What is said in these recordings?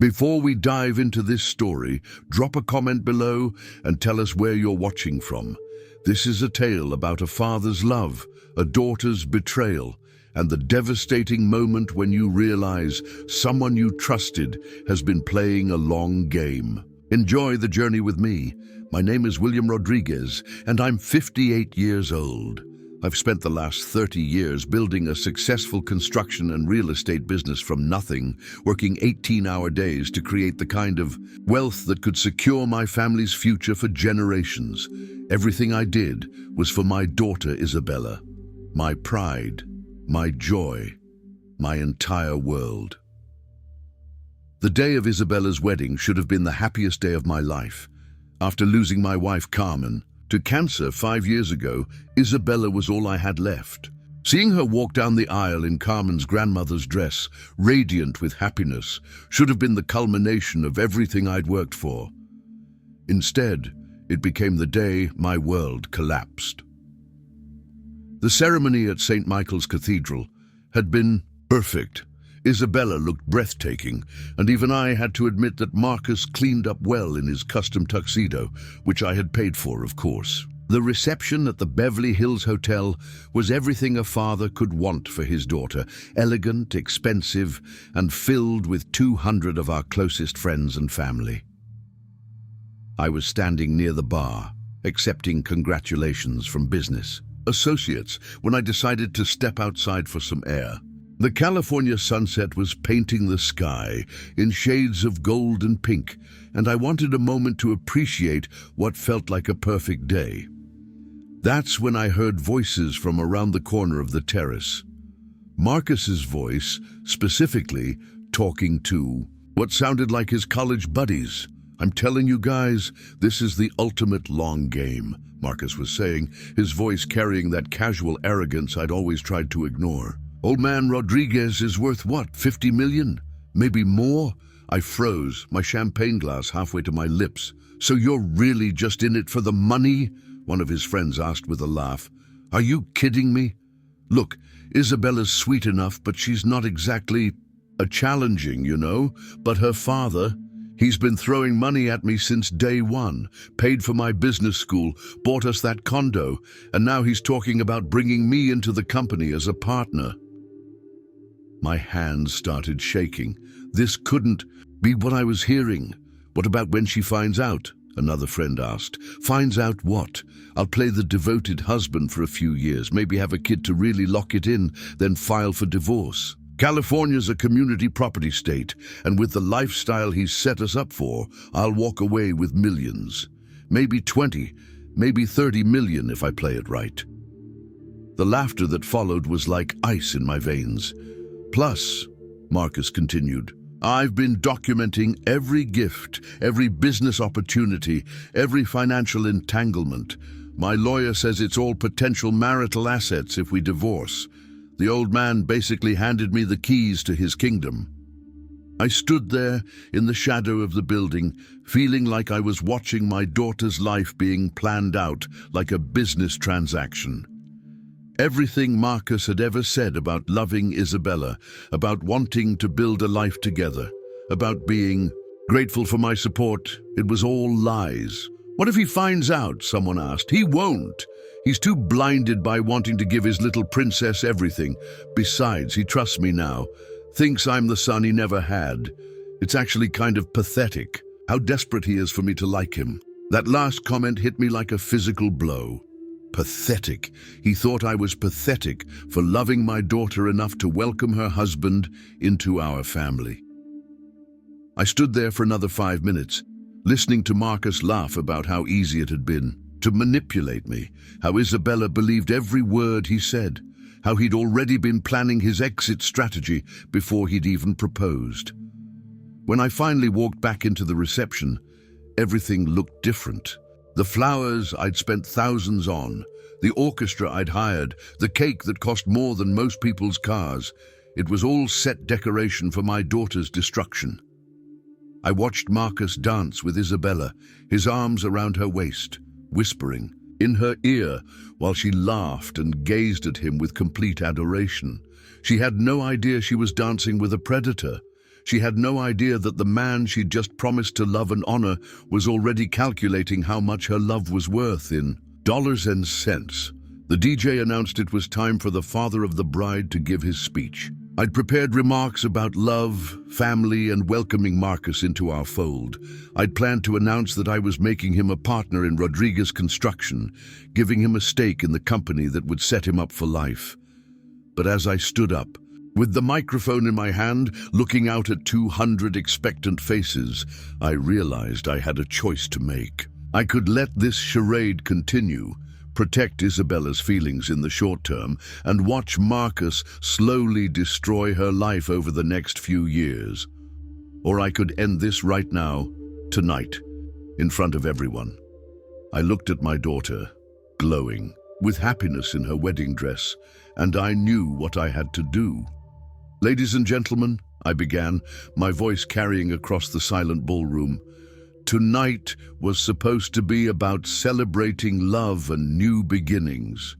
Before we dive into this story, drop a comment below and tell us where you're watching from. This is a tale about a father's love, a daughter's betrayal, and the devastating moment when you realize someone you trusted has been playing a long game. Enjoy the journey with me. My name is William Rodriguez, and I'm 58 years old. I've spent the last 30 years building a successful construction and real estate business from nothing, working 18-hour days to create the kind of wealth that could secure my family's future for generations. Everything I did was for my daughter Isabella, my pride, my joy, my entire world. The day of Isabella's wedding should have been the happiest day of my life. After losing my wife Carmen to cancer 5 years ago, Isabella was all I had left. Seeing her walk down the aisle in Carmen's grandmother's dress, radiant with happiness, should have been the culmination of everything I'd worked for. Instead, it became the day my world collapsed. The ceremony at St. Michael's Cathedral had been perfect. Isabella looked breathtaking, and even I had to admit that Marcus cleaned up well in his custom tuxedo, which I had paid for, of course. The reception at the Beverly Hills Hotel was everything a father could want for his daughter, elegant, expensive, and filled with 200 of our closest friends and family. I was standing near the bar, accepting congratulations from business associates when I decided to step outside for some air. The California sunset was painting the sky in shades of gold and pink, and I wanted a moment to appreciate what felt like a perfect day. That's when I heard voices from around the corner of the terrace. Marcus's voice, specifically, talking to what sounded like his college buddies. "I'm telling you guys, this is the ultimate long game," Marcus was saying, his voice carrying that casual arrogance I'd always tried to ignore. "Old man Rodriguez is worth what, 50 million? Maybe more?" I froze, my champagne glass halfway to my lips. "So you're really just in it for the money?" one of his friends asked with a laugh. "Are you kidding me? Look, Isabella's sweet enough, but she's not exactly challenging, you know. But her father, he's been throwing money at me since day one, paid for my business school, bought us that condo, and now he's talking about bringing me into the company as a partner." My hands started shaking. This couldn't be what I was hearing. "What about when she finds out?" another friend asked. "Finds out what? I'll play the devoted husband for a few years, maybe have a kid to really lock it in, then file for divorce. California's a community property state, and with the lifestyle he's set us up for, I'll walk away with millions. Maybe 20, maybe 30 million if I play it right." The laughter that followed was like ice in my veins. "Plus," Marcus continued, "I've been documenting every gift, every business opportunity, every financial entanglement. My lawyer says it's all potential marital assets if we divorce. The old man basically handed me the keys to his kingdom." I stood there in the shadow of the building, feeling like I was watching my daughter's life being planned out like a business transaction. Everything Marcus had ever said about loving Isabella, about wanting to build a life together, about being grateful for my support, it was all lies. "What if he finds out?" someone asked. "He won't. He's too blinded by wanting to give his little princess everything. Besides, he trusts me now, thinks I'm the son he never had. It's actually kind of pathetic how desperate he is for me to like him." That last comment hit me like a physical blow. Pathetic. He thought I was pathetic for loving my daughter enough to welcome her husband into our family. I stood there for another 5 minutes, listening to Marcus laugh about how easy it had been to manipulate me, how Isabella believed every word he said, how he'd already been planning his exit strategy before he'd even proposed. When I finally walked back into the reception, everything looked different. The flowers I'd spent thousands on, the orchestra I'd hired, the cake that cost more than most people's cars, it was all set decoration for my daughter's destruction. I watched Marcus dance with Isabella, his arms around her waist, whispering in her ear while she laughed and gazed at him with complete adoration. She had no idea she was dancing with a predator. She had no idea that the man she'd just promised to love and honor was already calculating how much her love was worth in dollars and cents. The DJ announced it was time for the father of the bride to give his speech. I'd prepared remarks about love, family, and welcoming Marcus into our fold. I'd planned to announce that I was making him a partner in Rodriguez Construction, giving him a stake in the company that would set him up for life. But as I stood up, with the microphone in my hand, looking out at 200 expectant faces, I realized I had a choice to make. I could let this charade continue, protect Isabella's feelings in the short term, and watch Marcus slowly destroy her life over the next few years. Or I could end this right now, tonight, in front of everyone. I looked at my daughter, glowing, with happiness in her wedding dress, and I knew what I had to do. "Ladies and gentlemen," I began, my voice carrying across the silent ballroom, "tonight was supposed to be about celebrating love and new beginnings."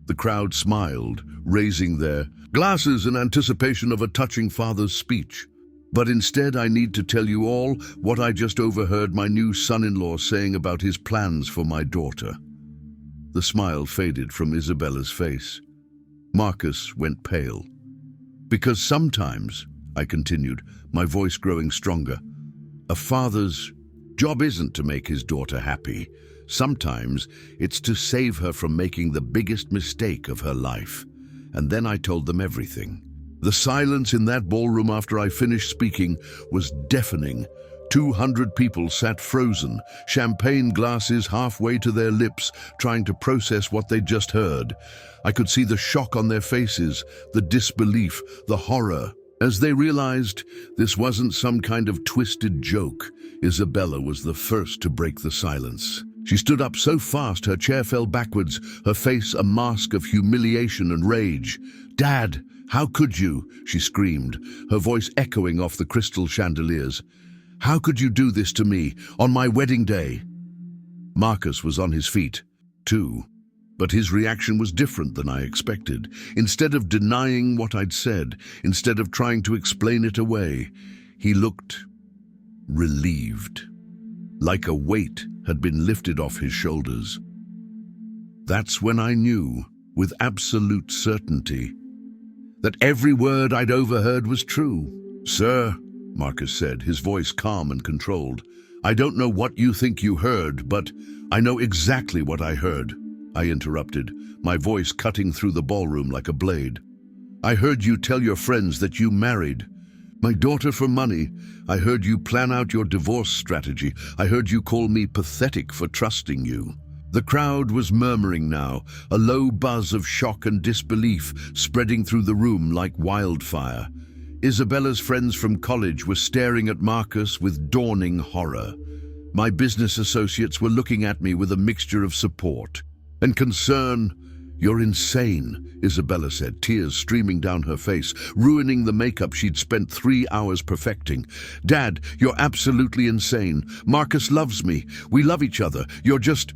The crowd smiled, raising their glasses in anticipation of a touching father's speech. But instead, I need to tell you all what I just overheard my new son-in-law saying about his plans for my daughter. The smile faded from Isabella's face. Marcus went pale. "Because sometimes," I continued, my voice growing stronger, "a father's job isn't to make his daughter happy. Sometimes it's to save her from making the biggest mistake of her life." And then I told them everything. The silence in that ballroom after I finished speaking was deafening. 200 people sat frozen, champagne glasses halfway to their lips, trying to process what they'd just heard. I could see the shock on their faces, the disbelief, the horror. As they realized this wasn't some kind of twisted joke, Isabella was the first to break the silence. She stood up so fast her chair fell backwards, her face a mask of humiliation and rage. "Dad, how could you?" she screamed, her voice echoing off the crystal chandeliers. "How could you do this to me, on my wedding day?" Marcus was on his feet, too. But his reaction was different than I expected. Instead of denying what I'd said, instead of trying to explain it away, he looked relieved, like a weight had been lifted off his shoulders. That's when I knew, with absolute certainty, that every word I'd overheard was true. "Sir," Marcus said, his voice calm and controlled, "I don't know what you think you heard, but I know exactly what I heard." I interrupted, my voice cutting through the ballroom like a blade. "I heard you tell your friends that you married my daughter for money. I heard you plan out your divorce strategy. I heard you call me pathetic for trusting you." The crowd was murmuring now, a low buzz of shock and disbelief spreading through the room like wildfire. Isabella's friends from college were staring at Marcus with dawning horror. My business associates were looking at me with a mixture of support and concern. "You're insane," Isabella said, tears streaming down her face, ruining the makeup she'd spent 3 hours perfecting. "Dad, you're absolutely insane. Marcus loves me. We love each other. You're just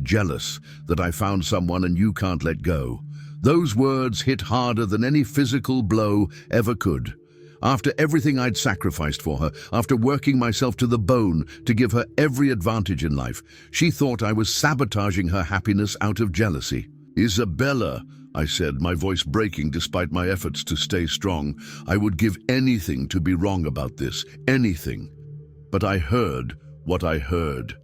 jealous that I found someone and you can't let go." Those words hit harder than any physical blow ever could. After everything I'd sacrificed for her, after working myself to the bone to give her every advantage in life, she thought I was sabotaging her happiness out of jealousy. "Isabella," I said, my voice breaking despite my efforts to stay strong, "I would give anything to be wrong about this, anything. But I heard what I heard."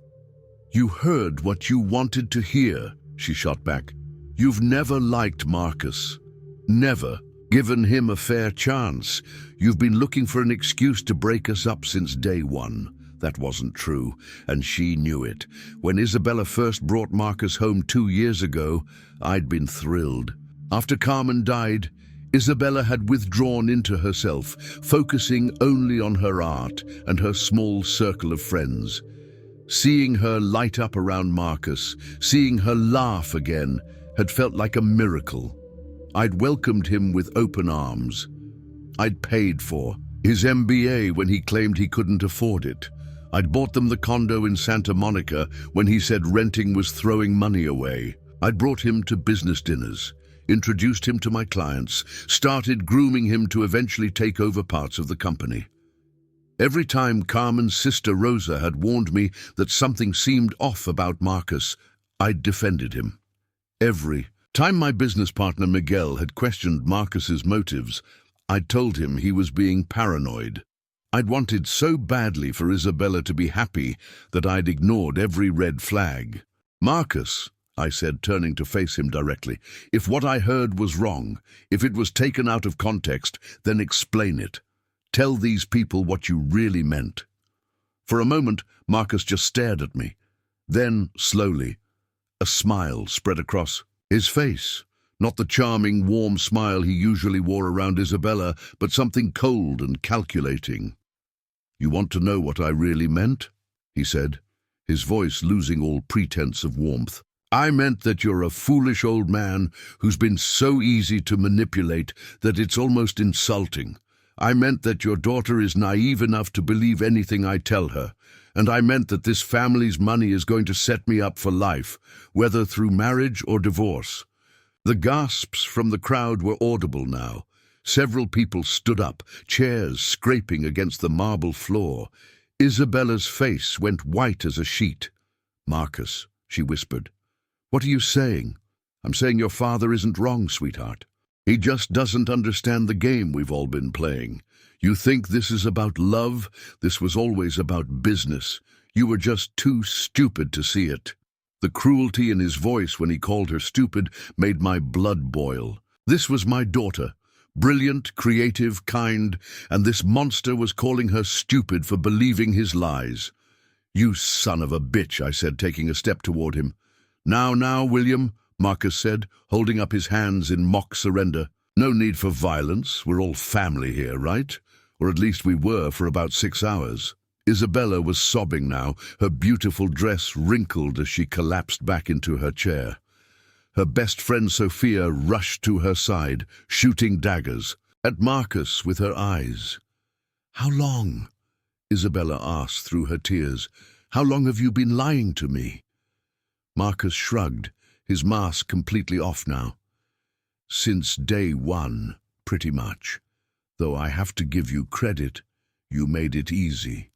"You heard what you wanted to hear," she shot back. "You've never liked Marcus. Never given him a fair chance. You've been looking for an excuse to break us up since day one." That wasn't true, and she knew it. When Isabella first brought Marcus home 2 years ago, I'd been thrilled. After Carmen died, Isabella had withdrawn into herself, focusing only on her art and her small circle of friends. Seeing her light up around Marcus, seeing her laugh again, had felt like a miracle. I'd welcomed him with open arms. I'd paid for his MBA when he claimed he couldn't afford it. I'd bought them the condo in Santa Monica when he said renting was throwing money away. I'd brought him to business dinners, introduced him to my clients, started grooming him to eventually take over parts of the company. Every time Carmen's sister Rosa had warned me that something seemed off about Marcus, I'd defended him. Every time my business partner Miguel had questioned Marcus's motives, I'd told him he was being paranoid. I'd wanted so badly for Isabella to be happy that I'd ignored every red flag. "Marcus," I said, turning to face him directly, "if what I heard was wrong, if it was taken out of context, then explain it. Tell these people what you really meant." For a moment, Marcus just stared at me. Then, slowly, a smile spread across his face. Not the charming, warm smile he usually wore around Isabella, but something cold and calculating. "You want to know what I really meant?" he said, his voice losing all pretense of warmth. "I meant that you're a foolish old man who's been so easy to manipulate that it's almost insulting. I meant that your daughter is naive enough to believe anything I tell her, and I meant that this family's money is going to set me up for life, whether through marriage or divorce." The gasps from the crowd were audible now. Several people stood up, chairs scraping against the marble floor. Isabella's face went white as a sheet. "Marcus," she whispered, "what are you saying?" "I'm saying your father isn't wrong, sweetheart. He just doesn't understand the game we've all been playing. You think this is about love? This was always about business. You were just too stupid to see it." The cruelty in his voice when he called her stupid made my blood boil. This was my daughter, brilliant, creative, kind, and this monster was calling her stupid for believing his lies. "You son of a bitch," I said, taking a step toward him. Now, William," Marcus said, holding up his hands in mock surrender. "No need for violence. We're all family here, right? Or at least we were for about 6 hours. Isabella was sobbing now, her beautiful dress wrinkled as she collapsed back into her chair. Her best friend Sophia rushed to her side, shooting daggers at Marcus with her eyes. "How long?" Isabella asked through her tears. "How long have you been lying to me?" Marcus shrugged, his mask completely off now. "Since day one, pretty much. Though I have to give you credit, you made it easy.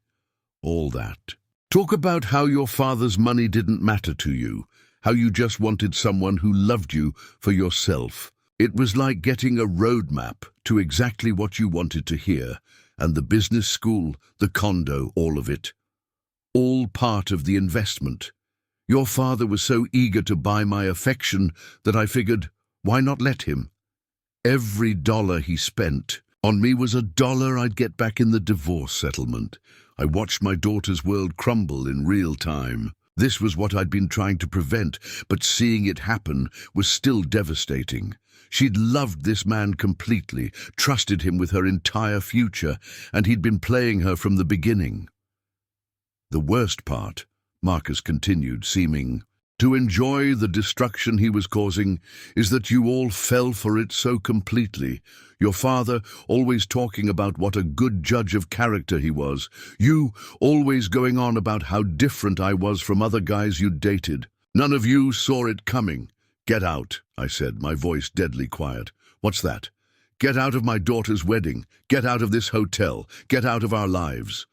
All that. Talk about how your father's money didn't matter to you, how you just wanted someone who loved you for yourself. It was like getting a roadmap to exactly what you wanted to hear, and the business school, the condo, all of it. All part of the investment. Your father was so eager to buy my affection that I figured, why not let him? Every dollar he spent on me was a dollar I'd get back in the divorce settlement. I watched my daughter's world crumble in real time. This was what I'd been trying to prevent, but seeing it happen was still devastating. She'd loved this man completely, trusted him with her entire future, and he'd been playing her from the beginning. The worst part, Marcus continued, seeming to enjoy the destruction he was causing, is that you all fell for it so completely. Your father always talking about what a good judge of character he was. You always going on about how different I was from other guys you'd dated. None of you saw it coming. "Get out," I said, my voice deadly quiet. "What's that?" "Get out of my daughter's wedding. Get out of this hotel. Get out of our lives."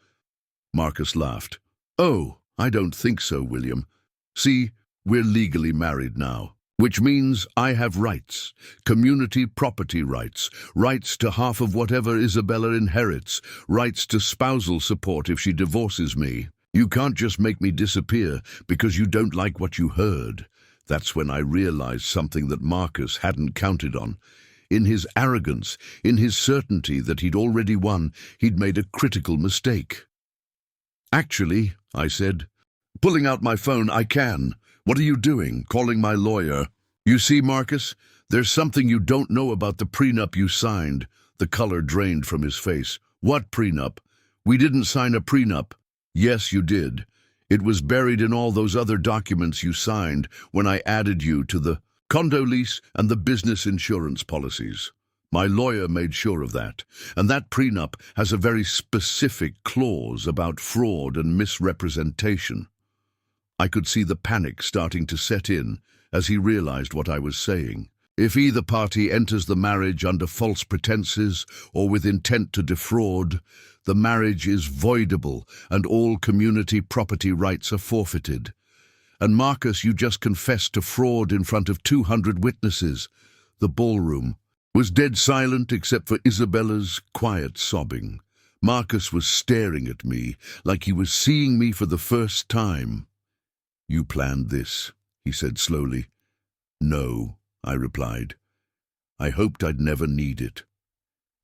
Marcus laughed. "Oh, I don't think so, William. See, we're legally married now, which means I have rights, community property rights, rights to half of whatever Isabella inherits, rights to spousal support if she divorces me. You can't just make me disappear because you don't like what you heard." That's when I realized something that Marcus hadn't counted on. In his arrogance, in his certainty that he'd already won, he'd made a critical mistake. "Actually," I said, pulling out my phone, "I can. What are you doing, calling my lawyer?" "You see, Marcus, there's something you don't know about the prenup you signed." The color drained from his face. "What prenup?" "We didn't sign a prenup." "Yes, you did. It was buried in all those other documents you signed when I added you to the condo lease and the business insurance policies. My lawyer made sure of that, and that prenup has a very specific clause about fraud and misrepresentation." I could see the panic starting to set in as he realized what I was saying. If either party enters the marriage under false pretenses or with intent to defraud, The marriage is voidable, and all community property rights are forfeited. And Marcus, you just confessed to fraud in front of 200 witnesses. The ballroom was dead silent except for Isabella's quiet sobbing. Marcus was staring at me like he was seeing me for the first time. "You planned this," he said slowly. "No," I replied. "I hoped I'd never need it.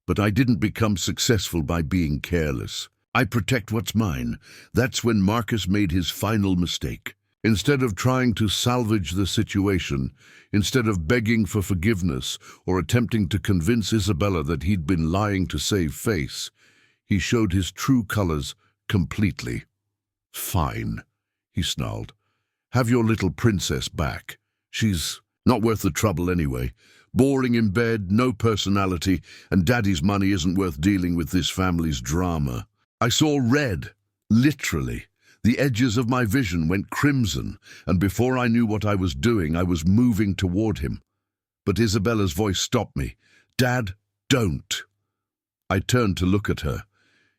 But I didn't become successful by being careless. I protect what's mine." That's when Marcus made his final mistake. Instead of trying to salvage the situation, instead of begging for forgiveness or attempting to convince Isabella that he'd been lying to save face, he showed his true colors completely. "Fine," he snarled. "Have your little princess back. She's not worth the trouble anyway. Boring in bed, no personality, and Daddy's money isn't worth dealing with this family's drama." I saw red, literally. The edges of my vision went crimson, and before I knew what I was doing, I was moving toward him. But Isabella's voice stopped me. "Dad, don't." I turned to look at her.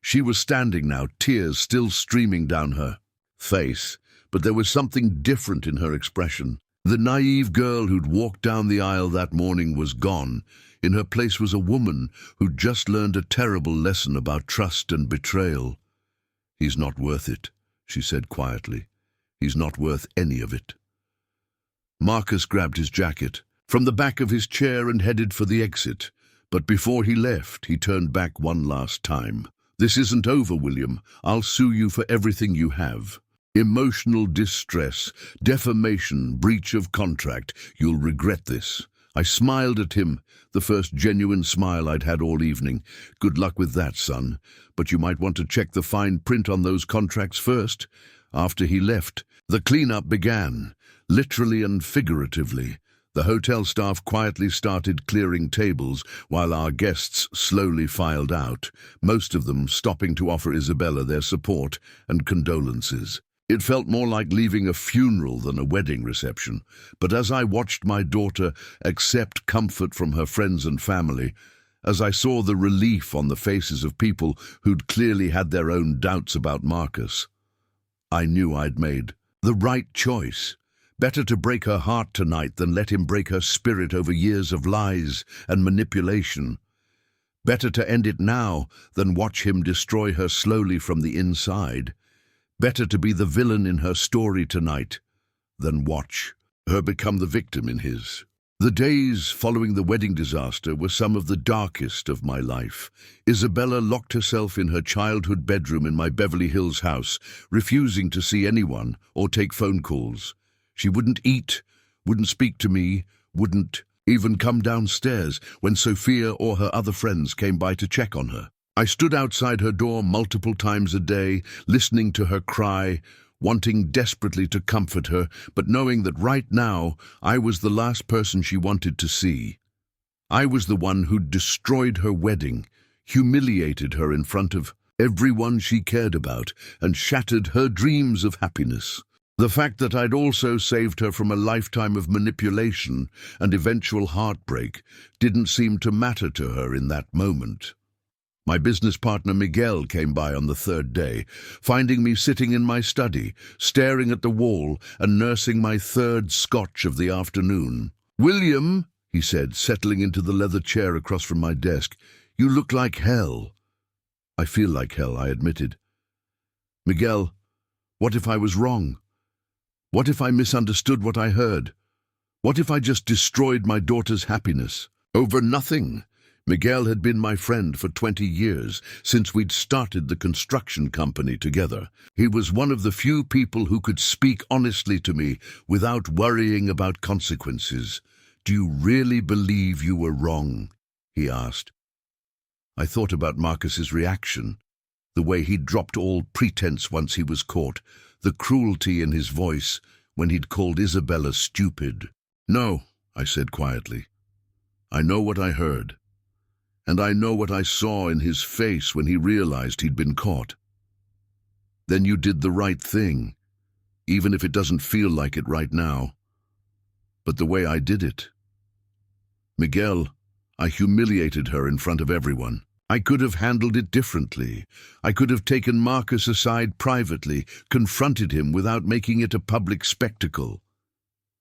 She was standing now, tears still streaming down her face, but there was something different in her expression. The naive girl who'd walked down the aisle that morning was gone. In her place was a woman who'd just learned a terrible lesson about trust and betrayal. "He's not worth it," she said quietly. "He's not worth any of it." Marcus grabbed his jacket from the back of his chair and headed for the exit. But before he left, he turned back one last time. "This isn't over, William. I'll sue you for everything you have. Emotional distress, defamation, breach of contract. You'll regret this." I smiled at him, the first genuine smile I'd had all evening. "Good luck with that, son. But you might want to check the fine print on those contracts first." After he left, the cleanup began, literally and figuratively. The hotel staff quietly started clearing tables while our guests slowly filed out, most of them stopping to offer Isabella their support and condolences. It felt more like leaving a funeral than a wedding reception, but as I watched my daughter accept comfort from her friends and family, as I saw the relief on the faces of people who'd clearly had their own doubts about Marcus, I knew I'd made the right choice. Better to break her heart tonight than let him break her spirit over years of lies and manipulation. Better to end it now than watch him destroy her slowly from the inside. Better to be the villain in her story tonight than watch her become the victim in his. The days following the wedding disaster were some of the darkest of my life. Isabella locked herself in her childhood bedroom in my Beverly Hills house, refusing to see anyone or take phone calls. She wouldn't eat, wouldn't speak to me, wouldn't even come downstairs when Sophia or her other friends came by to check on her. I stood outside her door multiple times a day, listening to her cry, wanting desperately to comfort her, but knowing that right now I was the last person she wanted to see. I was the one who'd destroyed her wedding, humiliated her in front of everyone she cared about, and shattered her dreams of happiness. The fact that I'd also saved her from a lifetime of manipulation and eventual heartbreak didn't seem to matter to her in that moment. My business partner Miguel came by on the third day, finding me sitting in my study, staring at the wall and nursing my third scotch of the afternoon. "William," he said, settling into the leather chair across from my desk, "you look like hell." "I feel like hell," I admitted. "Miguel, what if I was wrong? What if I misunderstood what I heard? What if I just destroyed my daughter's happiness over nothing?" Miguel had been my friend for 20 years, since we'd started the construction company together. He was one of the few people who could speak honestly to me without worrying about consequences. "Do you really believe you were wrong?" he asked. I thought about Marcus's reaction, the way he'd dropped all pretense once he was caught, the cruelty in his voice when he'd called Isabella stupid. "No," I said quietly. "I know what I heard. And I know what I saw in his face when he realized he'd been caught. Then you did the right thing, even if it doesn't feel like it right now. But the way I did it. Miguel, I humiliated her in front of everyone. I could have handled it differently. I could have taken Marcus aside privately, confronted him without making it a public spectacle.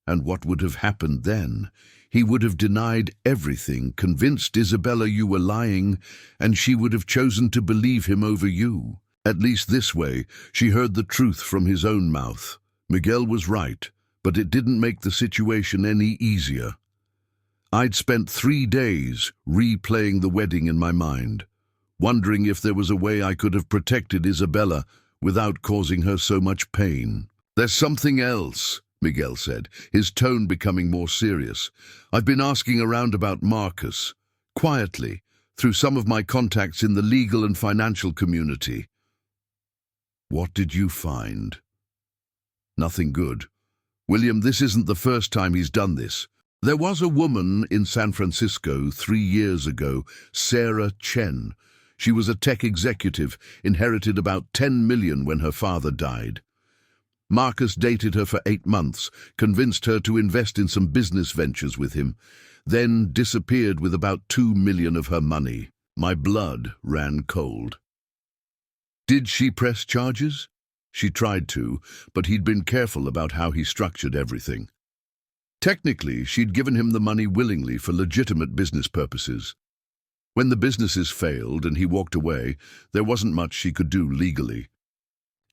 And what would have happened then? He would have denied everything, convinced Isabella you were lying, and she would have chosen to believe him over you. At least this way, she heard the truth from his own mouth. Miguel was right, but it didn't make the situation any easier. I'd spent 3 days replaying the wedding in my mind, wondering if there was a way I could have protected Isabella without causing her so much pain. "There's something else," Miguel said, his tone becoming more serious. "I've been asking around about Marcus, quietly, through some of my contacts in the legal and financial community." "What did you find?" "Nothing good. William, this isn't the first time he's done this. There was a woman in San Francisco 3 years ago, Sarah Chen. She was a tech executive, inherited about 10 million when her father died. Marcus dated her for 8 months, convinced her to invest in some business ventures with him, then disappeared with about 2 million of her money. My blood ran cold." "Did she press charges?" "She tried to, but he'd been careful about how he structured everything. Technically, she'd given him the money willingly for legitimate business purposes. When the businesses failed and he walked away, there wasn't much she could do legally."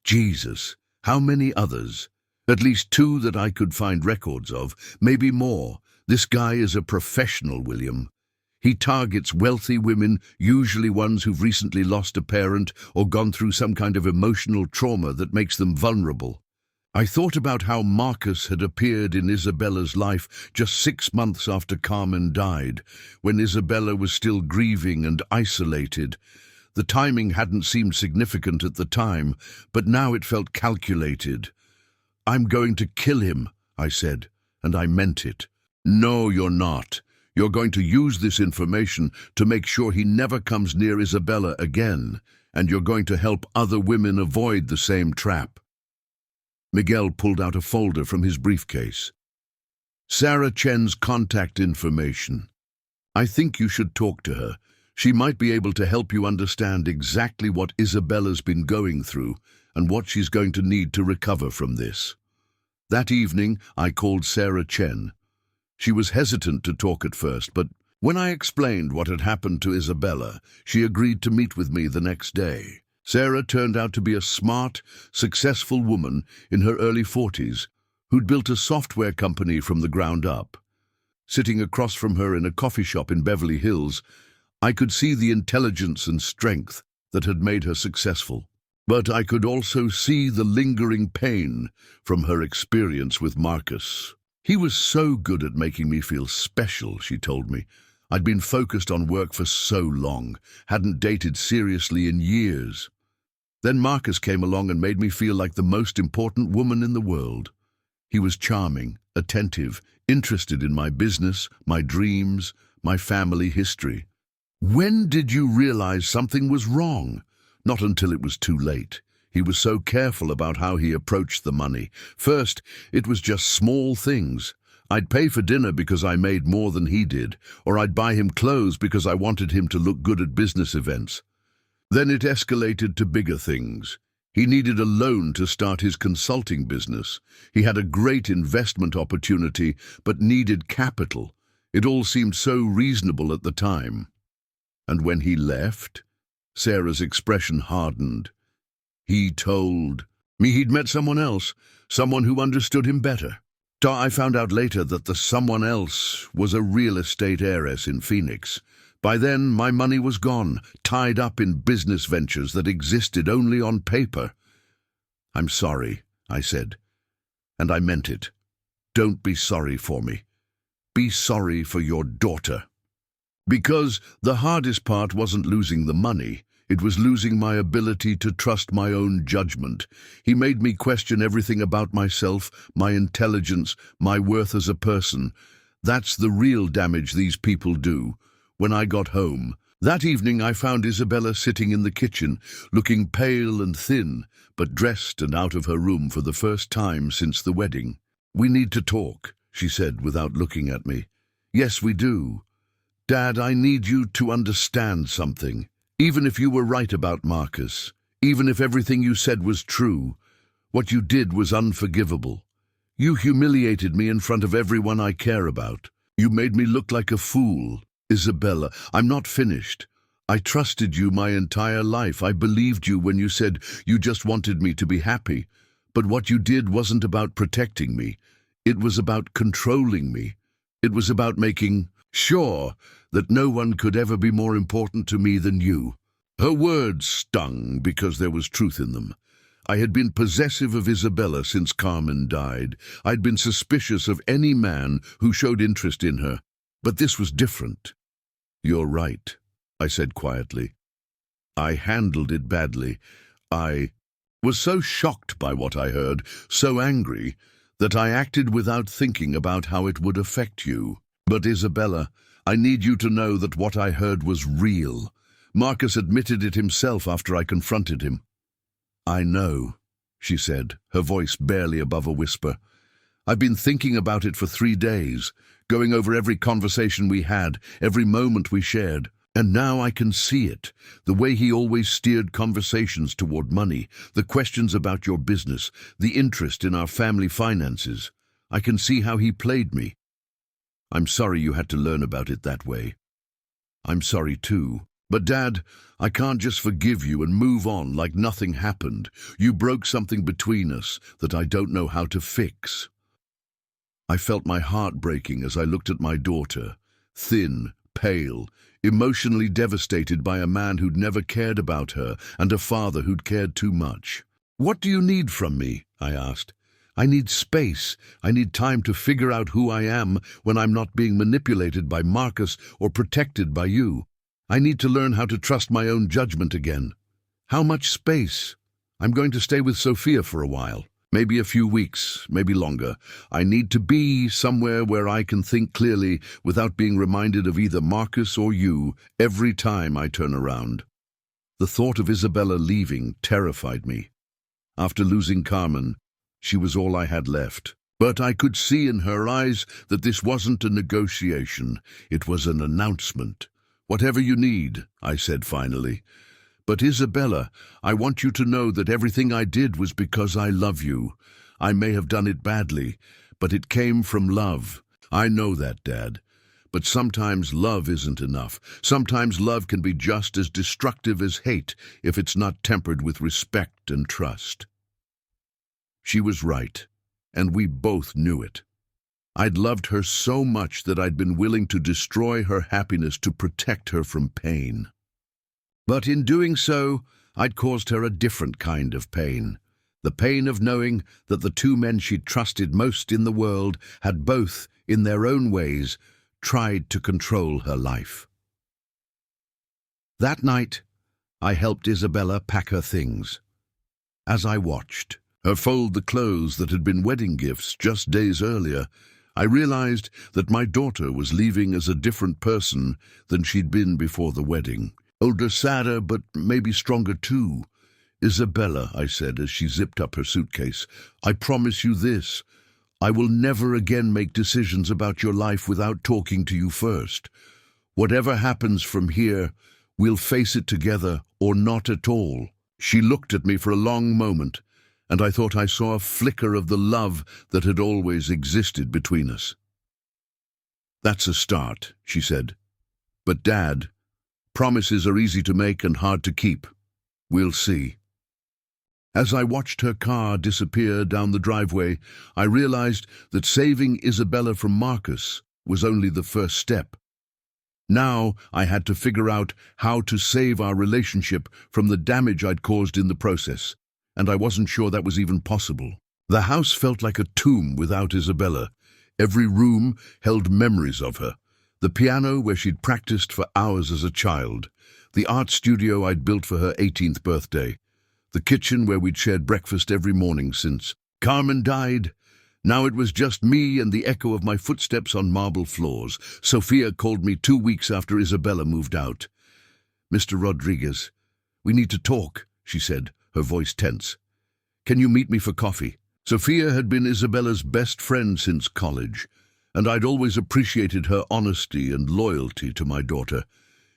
"Jesus, how many others?" "At least 2 that I could find records of, maybe more. This guy is a professional, William. He targets wealthy women, usually ones who've recently lost a parent or gone through some kind of emotional trauma that makes them vulnerable. I thought about how Marcus had appeared in Isabella's life just 6 months after Carmen died, when Isabella was still grieving and isolated. The timing hadn't seemed significant at the time, but now it felt calculated. "I'm going to kill him," I said, and I meant it. "No, you're not. You're going to use this information to make sure he never comes near Isabella again, and you're going to help other women avoid the same trap." Miguel pulled out a folder from his briefcase. "Sarah Chen's contact information. I think you should talk to her. She might be able to help you understand exactly what Isabella's been going through and what she's going to need to recover from this." That evening, I called Sarah Chen. She was hesitant to talk at first, but when I explained what had happened to Isabella, she agreed to meet with me the next day. Sarah turned out to be a smart, successful woman in her early 40s who'd built a software company from the ground up. Sitting across from her in a coffee shop in Beverly Hills, I could see the intelligence and strength that had made her successful. But I could also see the lingering pain from her experience with Marcus. "He was so good at making me feel special," she told me. "I'd been focused on work for so long, hadn't dated seriously in years. Then Marcus came along and made me feel like the most important woman in the world. He was charming, attentive, interested in my business, my dreams, my family history." "When did you realize something was wrong?" "Not until it was too late. He was so careful about how he approached the money. First, it was just small things. I'd pay for dinner because I made more than he did, or I'd buy him clothes because I wanted him to look good at business events. Then it escalated to bigger things. He needed a loan to start his consulting business. He had a great investment opportunity, but needed capital. It all seemed so reasonable at the time." "And when he left?" Sarah's expression hardened. "He told me he'd met someone else, someone who understood him better. I found out later that the someone else was a real estate heiress in Phoenix. By then, my money was gone, tied up in business ventures that existed only on paper." "I'm sorry," I said, and I meant it. "Don't be sorry for me. Be sorry for your daughter." Because the hardest part wasn't losing the money. It was losing my ability to trust my own judgment. He made me question everything about myself, my intelligence, my worth as a person. That's the real damage these people do. When I got home, that evening I found Isabella sitting in the kitchen, looking pale and thin, but dressed and out of her room for the first time since the wedding. "We need to talk," she said without looking at me. "Yes, we do. Dad, I need you to understand something." Even if you were right about Marcus, even if everything you said was true, what you did was unforgivable. You humiliated me in front of everyone I care about. You made me look like a fool. Isabella, I'm not finished. I trusted you my entire life. I believed you when you said you just wanted me to be happy. But what you did wasn't about protecting me. It was about controlling me. It was about making sure that no one could ever be more important to me than you. Her words stung because there was truth in them. I had been possessive of Isabella since Carmen died. I'd been suspicious of any man who showed interest in her. But this was different. You're right, I said quietly. I handled it badly. I was so shocked by what I heard, so angry, that I acted without thinking about how it would affect you. But Isabella, I need you to know that what I heard was real. Marcus admitted it himself after I confronted him. I know, she said, her voice barely above a whisper. I've been thinking about it for 3 days, going over every conversation we had, every moment we shared. And now I can see it, the way he always steered conversations toward money, the questions about your business, the interest in our family finances. I can see how he played me. I'm sorry you had to learn about it that way. I'm sorry too. But Dad, I can't just forgive you and move on like nothing happened. You broke something between us that I don't know how to fix. I felt my heart breaking as I looked at my daughter, thin, pale, emotionally devastated by a man who'd never cared about her and a father who'd cared too much. What do you need from me? I asked. I need space. I need time to figure out who I am when I'm not being manipulated by Marcus or protected by you. I need to learn how to trust my own judgment again. How much space? I'm going to stay with Sophia for a while. Maybe a few weeks, maybe longer. I need to be somewhere where I can think clearly without being reminded of either Marcus or you every time I turn around. The thought of Isabella leaving terrified me. After losing Carmen, she was all I had left. But I could see in her eyes that this wasn't a negotiation. It was an announcement. Whatever you need, I said finally. But Isabella, I want you to know that everything I did was because I love you. I may have done it badly, but it came from love. I know that, Dad. But sometimes love isn't enough. Sometimes love can be just as destructive as hate if it's not tempered with respect and trust. She was right, and we both knew it. I'd loved her so much that I'd been willing to destroy her happiness to protect her from pain. But in doing so, I'd caused her a different kind of pain. The pain of knowing that the 2 men she'd trusted most in the world had both, in their own ways, tried to control her life. That night, I helped Isabella pack her things. As I watched her fold the clothes that had been wedding gifts just days earlier, I realized that my daughter was leaving as a different person than she'd been before the wedding. Older, sadder, but maybe stronger too. Isabella, I said as she zipped up her suitcase, I promise you this. I will never again make decisions about your life without talking to you first. Whatever happens from here, we'll face it together or not at all. She looked at me for a long moment, and I thought I saw a flicker of the love that had always existed between us. That's a start, she said. But Dad, promises are easy to make and hard to keep. We'll see. As I watched her car disappear down the driveway, I realized that saving Isabella from Marcus was only the first step. Now I had to figure out how to save our relationship from the damage I'd caused in the process, and I wasn't sure that was even possible. The house felt like a tomb without Isabella. Every room held memories of her. The piano where she'd practiced for hours as a child, the art studio I'd built for her 18th birthday, the kitchen where we'd shared breakfast every morning since Carmen died. Now it was just me and the echo of my footsteps on marble floors. Sophia called me 2 weeks after Isabella moved out. Mr. Rodriguez, we need to talk, she said, her voice tense. Can you meet me for coffee? Sophia had been Isabella's best friend since college, and I'd always appreciated her honesty and loyalty to my daughter.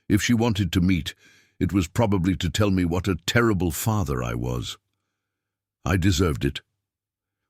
If she wanted to meet, It was probably to tell me what a terrible father I was. I deserved it.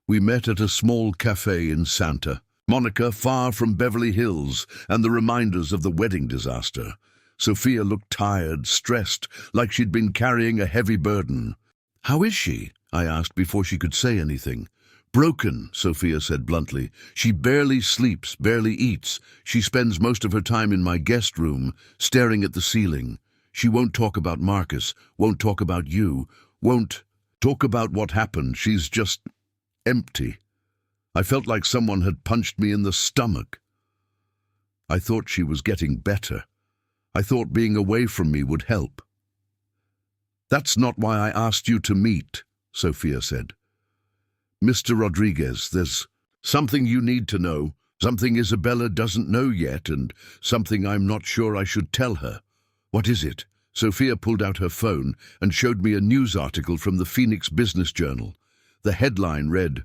We met at a small cafe in Santa Monica, far from Beverly Hills and the reminders of the wedding disaster. Sophia looked tired, stressed, like she'd been carrying a heavy burden. "How is she?" I asked before she could say anything. "Broken," Sophia said bluntly. "She barely sleeps, barely eats. She spends most of her time in my guest room, staring at the ceiling. She won't talk about Marcus, won't talk about you, won't talk about what happened. She's just empty." I felt like someone had punched me in the stomach. I thought she was getting better. I thought being away from me would help. "That's not why I asked you to meet," Sophia said. "Mr. Rodriguez, there's something you need to know, something Isabella doesn't know yet, and something I'm not sure I should tell her." "What is it?" Sophia pulled out her phone and showed me a news article from the Phoenix Business Journal. The headline read,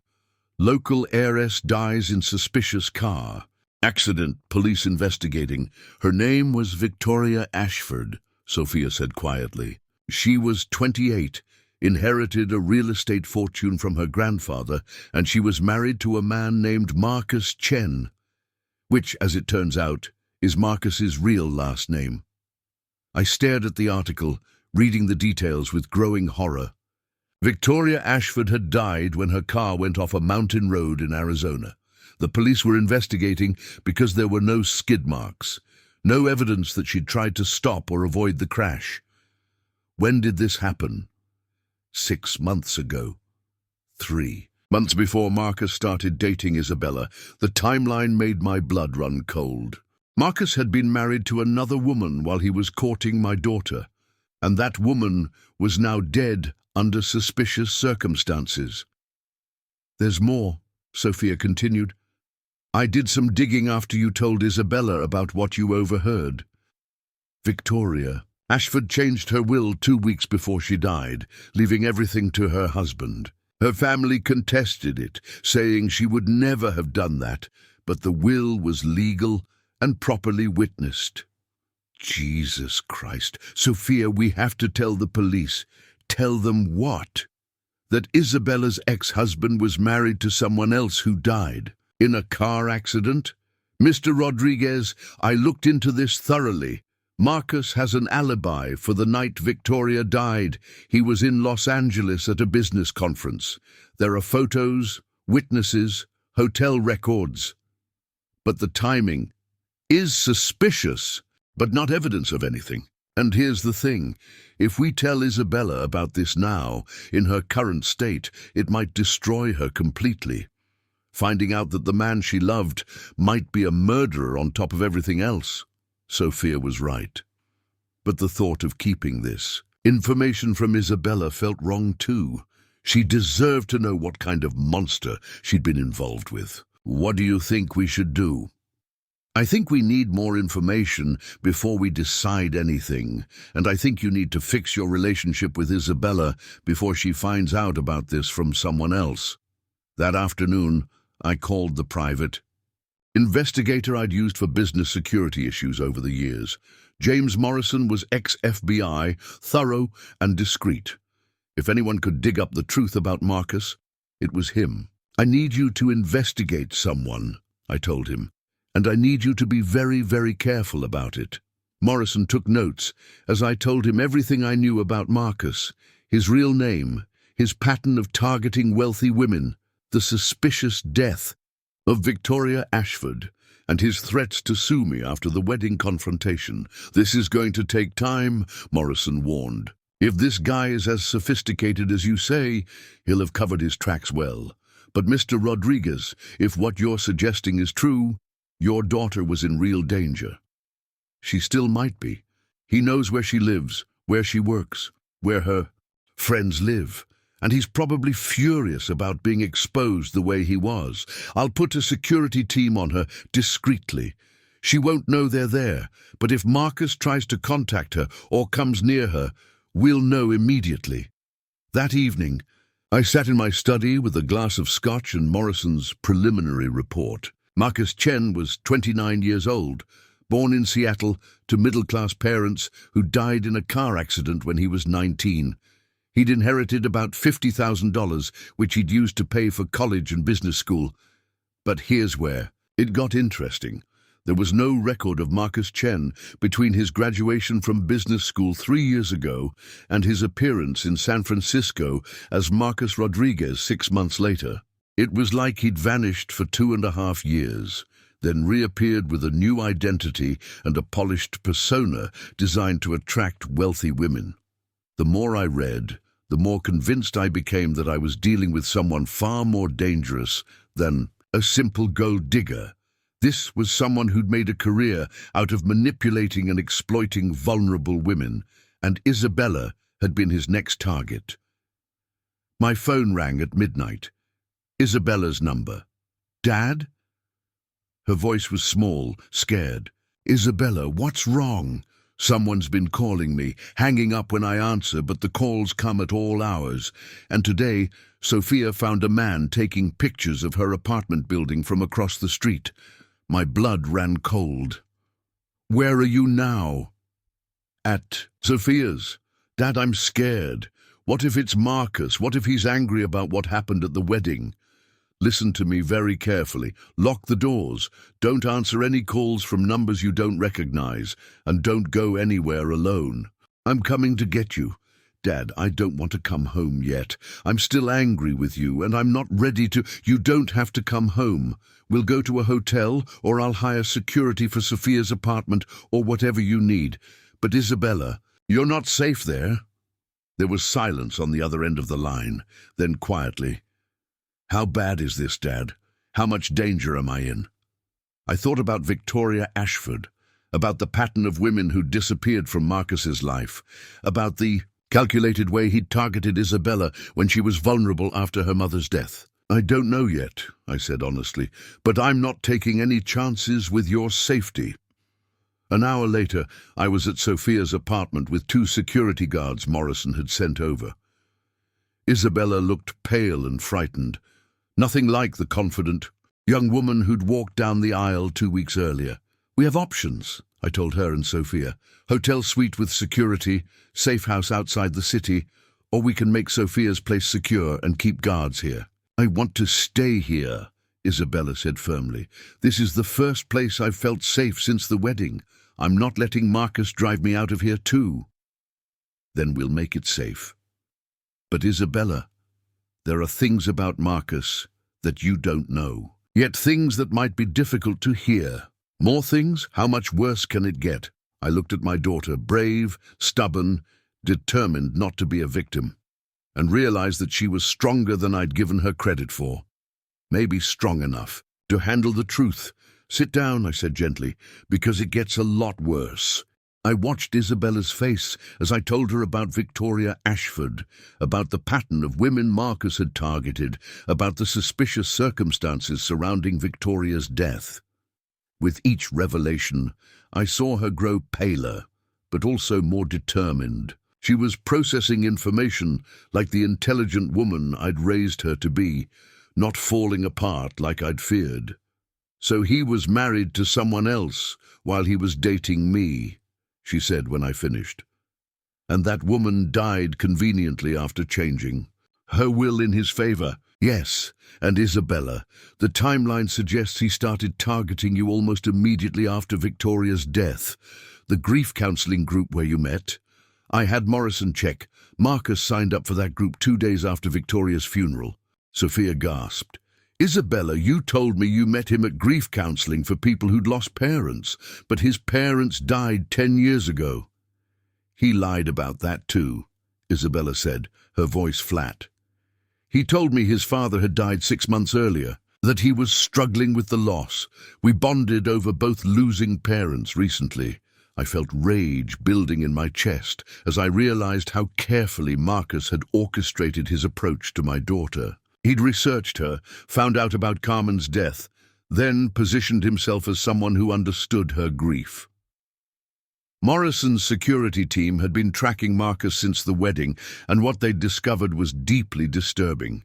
"Local heiress dies in suspicious car. Accident, police investigating." Her name was Victoria Ashford, Sophia said quietly. She was 28, inherited a real estate fortune from her grandfather, and she was married to a man named Marcus Chen, which, as it turns out, is Marcus's real last name. I stared at the article, reading the details with growing horror. Victoria Ashford had died when her car went off a mountain road in Arizona. The police were investigating because there were no skid marks, no evidence that she'd tried to stop or avoid the crash. When did this happen? 6 months ago. 3 months before Marcus started dating Isabella. The timeline made my blood run cold. Marcus had been married to another woman while he was courting my daughter, and that woman was now dead under suspicious circumstances. "There's more," Sophia continued. "I did some digging after you told Isabella about what you overheard. Victoria Ashford changed her will 2 weeks before she died, leaving everything to her husband. Her family contested it, saying she would never have done that, but the will was legal and properly witnessed." Jesus Christ. "Sophia, we have to tell the police." "Tell them what?" "That Isabella's ex-husband was married to someone else who died in a car accident. Mr. Rodriguez, I looked into this thoroughly. Marcus has an alibi for the night Victoria died. He was in Los Angeles at a business conference. There are photos, witnesses, hotel records. But the timing is suspicious, but not evidence of anything. And here's the thing. If we tell Isabella about this now, in her current state, it might destroy her completely. Finding out that the man she loved might be a murderer on top of everything else." Sophia was right. But the thought of keeping this information from Isabella felt wrong too. She deserved to know what kind of monster she'd been involved with. "What do you think we should do?" "I think we need more information before we decide anything, and I think you need to fix your relationship with Isabella before she finds out about this from someone else." That afternoon, I called the private investigator I'd used for business security issues over the years. James Morrison was ex-FBI, thorough and discreet. If anyone could dig up the truth about Marcus, it was him. "I need you to investigate someone," I told him. "And I need you to be very, very careful about it." Morrison took notes as I told him everything I knew about Marcus, his real name, his pattern of targeting wealthy women, the suspicious death of Victoria Ashford, and his threats to sue me after the wedding confrontation. "This is going to take time," Morrison warned. "If this guy is as sophisticated as you say, he'll have covered his tracks well. But Mr. Rodriguez, if what you're suggesting is true, your daughter was in real danger. She still might be. He knows where she lives, where she works, where her friends live, and he's probably furious about being exposed the way he was. I'll put a security team on her discreetly. She won't know they're there, but if Marcus tries to contact her or comes near her, we'll know immediately." That evening, I sat in my study with a glass of scotch and Morrison's preliminary report. Marcus Chen was 29 years old, born in Seattle to middle-class parents who died in a car accident when he was 19. He'd inherited about $50,000, which he'd used to pay for college and business school. But here's where it got interesting. There was no record of Marcus Chen between his graduation from business school 3 years ago and his appearance in San Francisco as Marcus Rodriguez 6 months later. It was like he'd vanished for 2.5 years, then reappeared with a new identity and a polished persona designed to attract wealthy women. The more I read, the more convinced I became that I was dealing with someone far more dangerous than a simple gold digger. This was someone who'd made a career out of manipulating and exploiting vulnerable women, and Isabella had been his next target. My phone rang at midnight. Isabella's number. "Dad?" Her voice was small, scared. "Isabella, what's wrong?" "Someone's been calling me, hanging up when I answer, but the calls come at all hours. And today, Sophia found a man taking pictures of her apartment building from across the street." My blood ran cold. "Where are you now?" "At Sophia's." "Dad, I'm scared. What if it's Marcus? What if he's angry about what happened at the wedding?" "Listen to me very carefully. Lock the doors. Don't answer any calls from numbers you don't recognize, and don't go anywhere alone. I'm coming to get you." "Dad, I don't want to come home yet. I'm still angry with you, and I'm not ready to—" "You don't have to come home. We'll go to a hotel, or I'll hire security for Sophia's apartment, or whatever you need. But Isabella, you're not safe there." There was silence on the other end of the line. Then quietly, "How bad is this, Dad? How much danger am I in?" I thought about Victoria Ashford, about the pattern of women who disappeared from Marcus's life, about the calculated way he'd targeted Isabella when she was vulnerable after her mother's death. "I don't know yet," I said honestly, "but I'm not taking any chances with your safety." An hour later, I was at Sophia's apartment with 2 security guards Morrison had sent over. Isabella looked pale and frightened, nothing like the confident young woman who'd walked down the aisle 2 weeks earlier. "We have options," I told her and Sophia. "Hotel suite with security, safe house outside the city, or we can make Sophia's place secure and keep guards here." "I want to stay here," Isabella said firmly. "This is the first place I've felt safe since the wedding. I'm not letting Marcus drive me out of here too." "Then we'll make it safe." "But Isabella, there are things about Marcus that you don't know. Yet things that might be difficult to hear." "More things? How much worse can it get?" I looked at my daughter, brave, stubborn, determined not to be a victim, and realized that she was stronger than I'd given her credit for. Maybe strong enough to handle the truth. "Sit down," I said gently, "because it gets a lot worse." I watched Isabella's face as I told her about Victoria Ashford, about the pattern of women Marcus had targeted, about the suspicious circumstances surrounding Victoria's death. With each revelation, I saw her grow paler, but also more determined. She was processing information like the intelligent woman I'd raised her to be, not falling apart like I'd feared. "So he was married to someone else while he was dating me," she said when I finished. "And that woman died conveniently after changing her will in his favor." "Yes, and Isabella, the timeline suggests he started targeting you almost immediately after Victoria's death. The grief counseling group where you met. I had Morrison check. Marcus signed up for that group 2 days after Victoria's funeral." Sophia gasped. "Isabella, you told me you met him at grief counseling for people who'd lost parents, but his parents died 10 years ago." "He lied about that too," Isabella said, her voice flat. "He told me his father had died 6 months earlier, that he was struggling with the loss. We bonded over both losing parents recently." I felt rage building in my chest as I realized how carefully Marcus had orchestrated his approach to my daughter. He'd researched her, found out about Carmen's death, then positioned himself as someone who understood her grief. Morrison's security team had been tracking Marcus since the wedding, and what they'd discovered was deeply disturbing.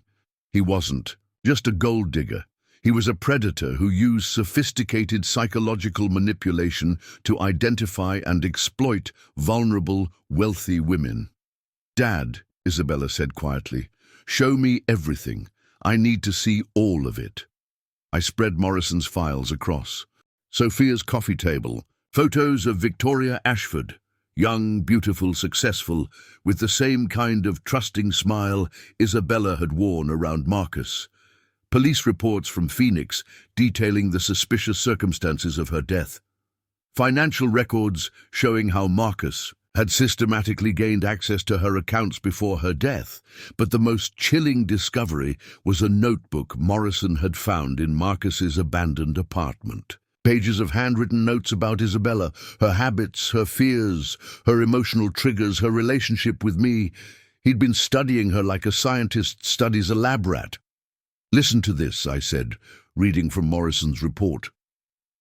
He wasn't just a gold digger. He was a predator who used sophisticated psychological manipulation to identify and exploit vulnerable, wealthy women. "Dad," Isabella said quietly, "show me everything. I need to see all of it." I spread Morrison's files across. Sophia's coffee table, photos of Victoria Ashford, young, beautiful, successful, with the same kind of trusting smile Isabella had worn around Marcus. Police reports from Phoenix detailing the suspicious circumstances of her death. Financial records showing how Marcus had systematically gained access to her accounts before her death, but the most chilling discovery was a notebook Morrison had found in Marcus's abandoned apartment. Pages of handwritten notes about Isabella, her habits, her fears, her emotional triggers, her relationship with me. He'd been studying her like a scientist studies a lab rat. "Listen to this," I said, reading from Morrison's report.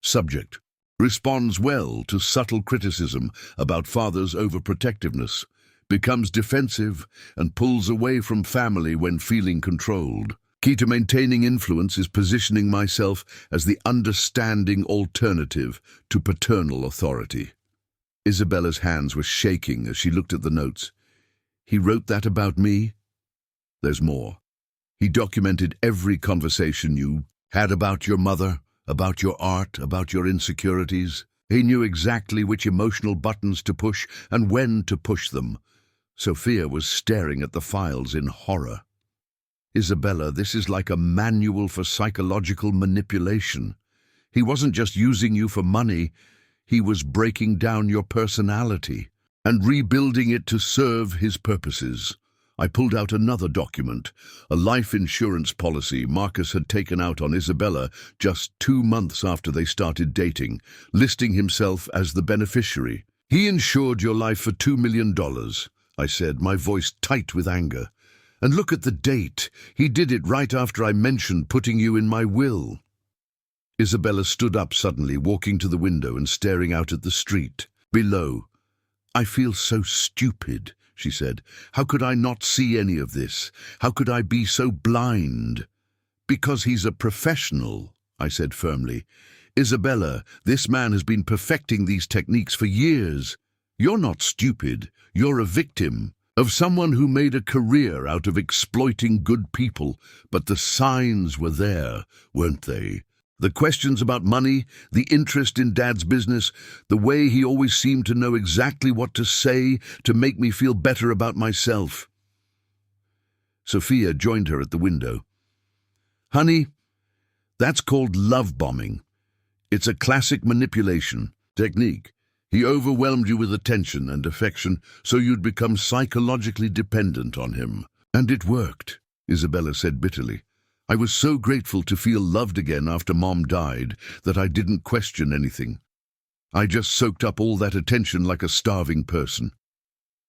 Subject: responds well to subtle criticism about father's overprotectiveness, becomes defensive, and pulls away from family when feeling controlled. Key to maintaining influence is positioning myself as the understanding alternative to paternal authority. Isabella's hands were shaking as she looked at the notes. "He wrote that about me?" "There's more. He documented every conversation you had about your mother, about your art, about your insecurities. He knew exactly which emotional buttons to push and when to push them." Sophia was staring at the files in horror. "Isabella, this is like a manual for psychological manipulation. He wasn't just using you for money, he was breaking down your personality and rebuilding it to serve his purposes." I pulled out another document, a life insurance policy Marcus had taken out on Isabella just 2 months after they started dating, listing himself as the beneficiary. "He insured your life for $2 million, I said, my voice tight with anger. "And look at the date. He did it right after I mentioned putting you in my will." Isabella stood up suddenly, walking to the window and staring out at the street below. "I feel so stupid," she said. "How could I not see any of this? How could I be so blind?" "Because he's a professional," I said firmly. "Isabella, this man has been perfecting these techniques for years. You're not stupid. You're a victim of someone who made a career out of exploiting good people. But the signs were there, weren't they? The questions about money, the interest in Dad's business, the way he always seemed to know exactly what to say to make me feel better about myself." Sophia joined her at the window. "Honey, that's called love bombing. It's a classic manipulation technique. He overwhelmed you with attention and affection so you'd become psychologically dependent on him. And it worked," Isabella said bitterly. "I was so grateful to feel loved again after Mom died that I didn't question anything. I just soaked up all that attention like a starving person."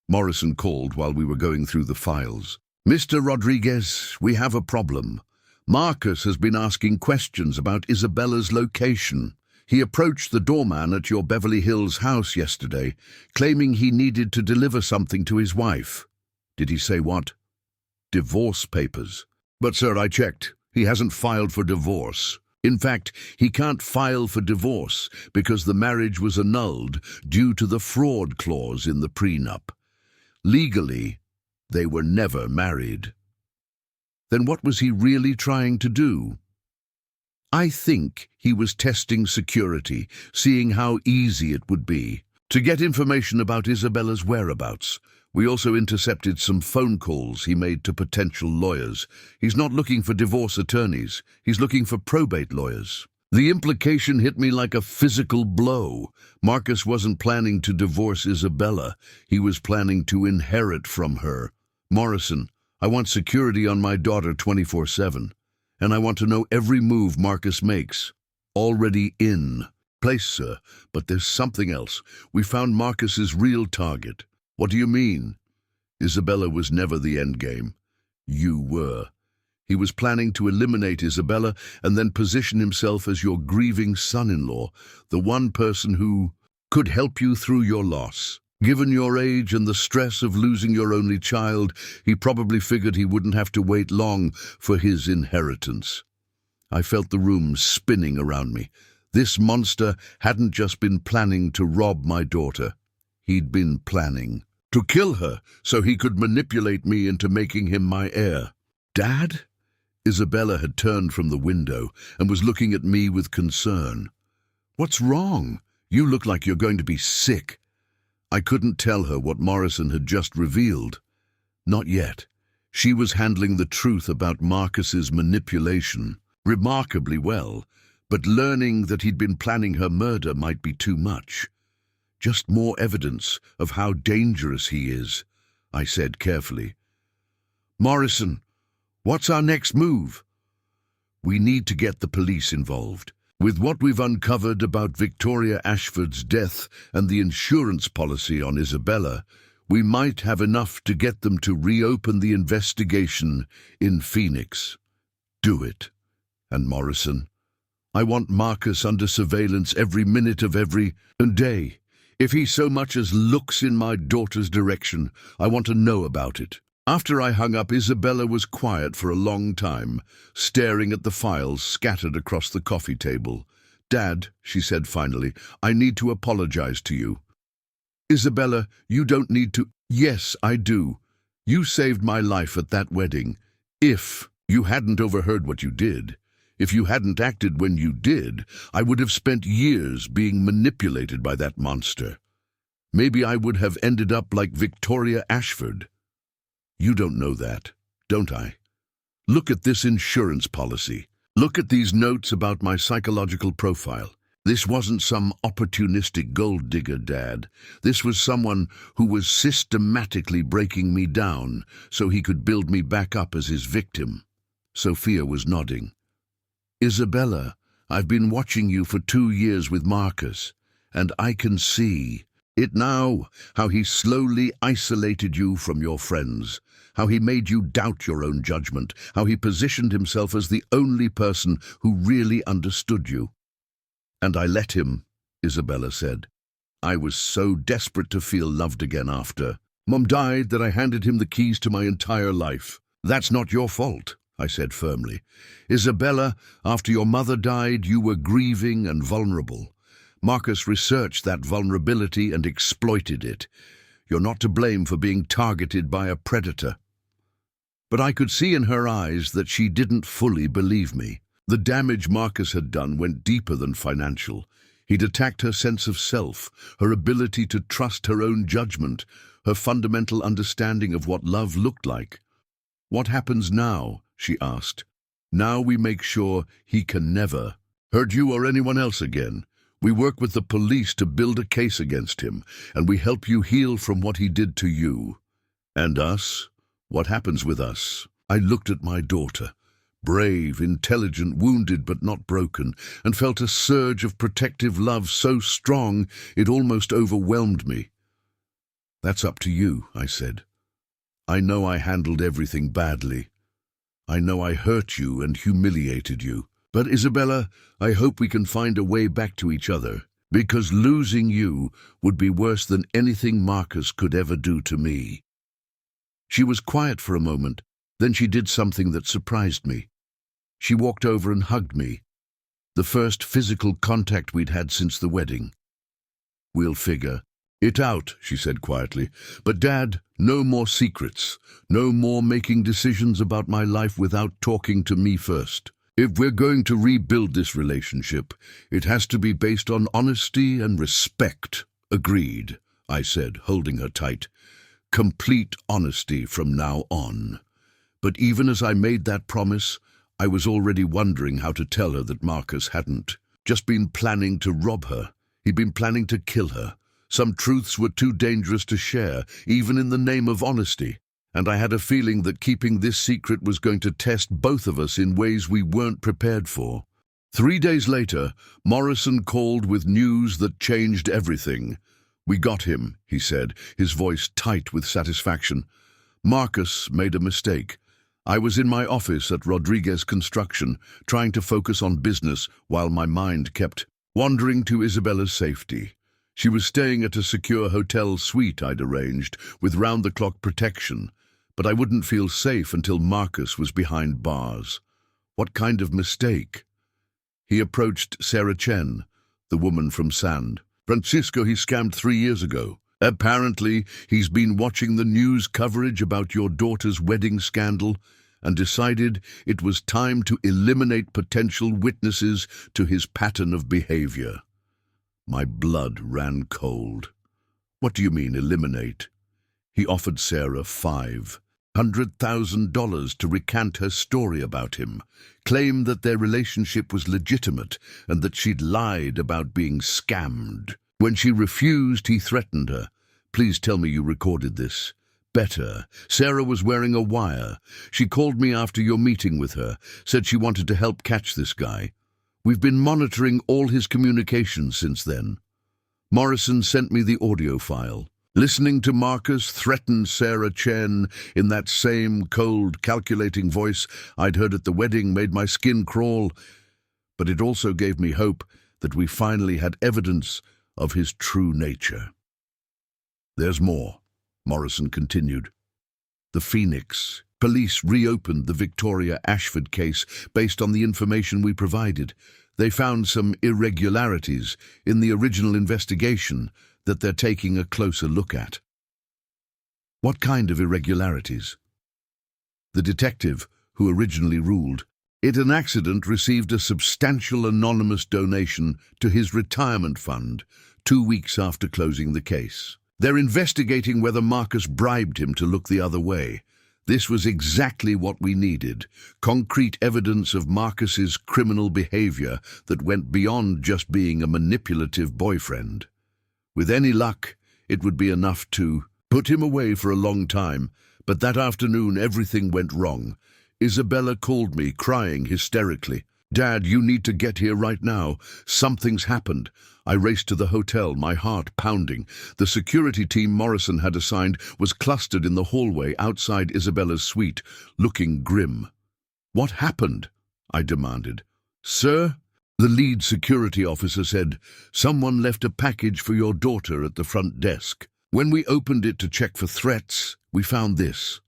Morrison called while we were going through the files. "Mr. Rodriguez, we have a problem. Marcus has been asking questions about Isabella's location. He approached the doorman at your Beverly Hills house yesterday, claiming he needed to deliver something to his wife." "Did he say what?" "Divorce papers." "But, sir, I checked. He hasn't filed for divorce. In fact, he can't file for divorce because the marriage was annulled due to the fraud clause in the prenup. Legally, they were never married." Then what was he really trying to do? "I think he was testing security, seeing how easy it would be to get information about Isabella's whereabouts. We also intercepted some phone calls he made to potential lawyers. He's not looking for divorce attorneys. He's looking for probate lawyers." The implication hit me like a physical blow. Marcus wasn't planning to divorce Isabella. He was planning to inherit from her. "Morrison, I want security on my daughter 24/7. And I want to know every move Marcus makes." "Already in place, sir, but there's something else. We found Marcus's real target." "What do you mean?" "Isabella was never the end game. You were. He was planning to eliminate Isabella and then position himself as your grieving son-in-law, the one person who could help you through your loss. Given your age and the stress of losing your only child, he probably figured he wouldn't have to wait long for his inheritance." I felt the room spinning around me. This monster hadn't just been planning to rob my daughter. He'd been planning to kill her so he could manipulate me into making him my heir. Dad? Isabella had turned from the window and was looking at me with concern. What's wrong? You look like you're going to be sick. I couldn't tell her what Morrison had just revealed. Not yet. She was handling the truth about Marcus's manipulation remarkably well, but learning that he'd been planning her murder might be too much. Just more evidence of how dangerous he is, I said carefully. Morrison, what's our next move? We need to get the police involved. With what we've uncovered about Victoria Ashford's death and the insurance policy on Isabella, we might have enough to get them to reopen the investigation in Phoenix. Do it. And Morrison, I want Marcus under surveillance every minute of every day. If he so much as looks in my daughter's direction, I want to know about it. After I hung up, Isabella was quiet for a long time, staring at the files scattered across the coffee table. Dad, she said finally, I need to apologize to you. Isabella, you don't need to. Yes, I do. You saved my life at that wedding. If you hadn't overheard what you did, if you hadn't acted when you did, I would have spent years being manipulated by that monster. Maybe I would have ended up like Victoria Ashford. You don't know that, don't I? Look at this insurance policy. Look at these notes about my psychological profile. This wasn't some opportunistic gold digger, Dad. This was someone who was systematically breaking me down so he could build me back up as his victim. Sophia was nodding. Isabella, I've been watching you for 2 years with Marcus, and I can see it now, how he slowly isolated you from your friends, how he made you doubt your own judgment, how he positioned himself as the only person who really understood you. And I let him, Isabella said. I was so desperate to feel loved again after Mom died that I handed him the keys to my entire life. That's not your fault, I said firmly. Isabella, after your mother died, you were grieving and vulnerable. Marcus researched that vulnerability and exploited it. You're not to blame for being targeted by a predator. But I could see in her eyes that she didn't fully believe me. The damage Marcus had done went deeper than financial. He'd attacked her sense of self, her ability to trust her own judgment, her fundamental understanding of what love looked like. What happens now? She asked. Now we make sure he can never hurt you or anyone else again. We work with the police to build a case against him, and we help you heal from what he did to you. And us? What happens with us? I looked at my daughter, brave, intelligent, wounded but not broken, and felt a surge of protective love so strong it almost overwhelmed me. That's up to you, I said. I know I handled everything badly. I know I hurt you and humiliated you. But Isabella, I hope we can find a way back to each other, because losing you would be worse than anything Marcus could ever do to me. She was quiet for a moment, then she did something that surprised me. She walked over and hugged me, the first physical contact we'd had since the wedding. We'll figure it out, she said quietly. But Dad, no more secrets, no more making decisions about my life without talking to me first. If we're going to rebuild this relationship, it has to be based on honesty and respect. Agreed, I said, holding her tight. Complete honesty from now on. But even as I made that promise, I was already wondering how to tell her that Marcus hadn't just been planning to rob her. He'd been planning to kill her. Some truths were too dangerous to share, even in the name of honesty. And I had a feeling that keeping this secret was going to test both of us in ways we weren't prepared for. 3 days later, Morrison called with news that changed everything. We got him, he said, his voice tight with satisfaction. Marcus made a mistake. I was in my office at Rodriguez Construction, trying to focus on business while my mind kept wandering to Isabella's safety. She was staying at a secure hotel suite I'd arranged, with round-the-clock protection. But I wouldn't feel safe until Marcus was behind bars. What kind of mistake? He approached Sarah Chen, the woman from Sand. Francisco, he scammed 3 years ago. Apparently, he's been watching the news coverage about your daughter's wedding scandal and decided it was time to eliminate potential witnesses to his pattern of behavior. My blood ran cold. What do you mean, eliminate? He offered Sarah $500,000 to recant her story about him, claim that their relationship was legitimate and that she'd lied about being scammed. When she refused, he threatened her. Please tell me you recorded this. Better. Sarah was wearing a wire. She called me after your meeting with her, said she wanted to help catch this guy. We've been monitoring all his communications since then. Morrison sent me the audio file. Listening to Marcus threaten Sarah Chen in that same cold, calculating voice I'd heard at the wedding made my skin crawl, but it also gave me hope that we finally had evidence of his true nature. There's more, Morrison continued. The Phoenix. Police reopened the Victoria Ashford case based on the information we provided. They found some irregularities in the original investigation that they're taking a closer look at. What kind of irregularities? The detective, who originally ruled it an accident, received a substantial anonymous donation to his retirement fund 2 weeks after closing the case. They're investigating whether Marcus bribed him to look the other way. This was exactly what we needed, concrete evidence of Marcus's criminal behavior that went beyond just being a manipulative boyfriend. With any luck, it would be enough to put him away for a long time, but that afternoon everything went wrong. Isabella called me, crying hysterically. Dad, you need to get here right now. Something's happened. I raced to the hotel, my heart pounding. The security team Morrison had assigned was clustered in the hallway outside Isabella's suite, looking grim. What happened? I demanded. Sir? The lead security officer said, someone left a package for your daughter at the front desk. When we opened it to check for threats, we found this.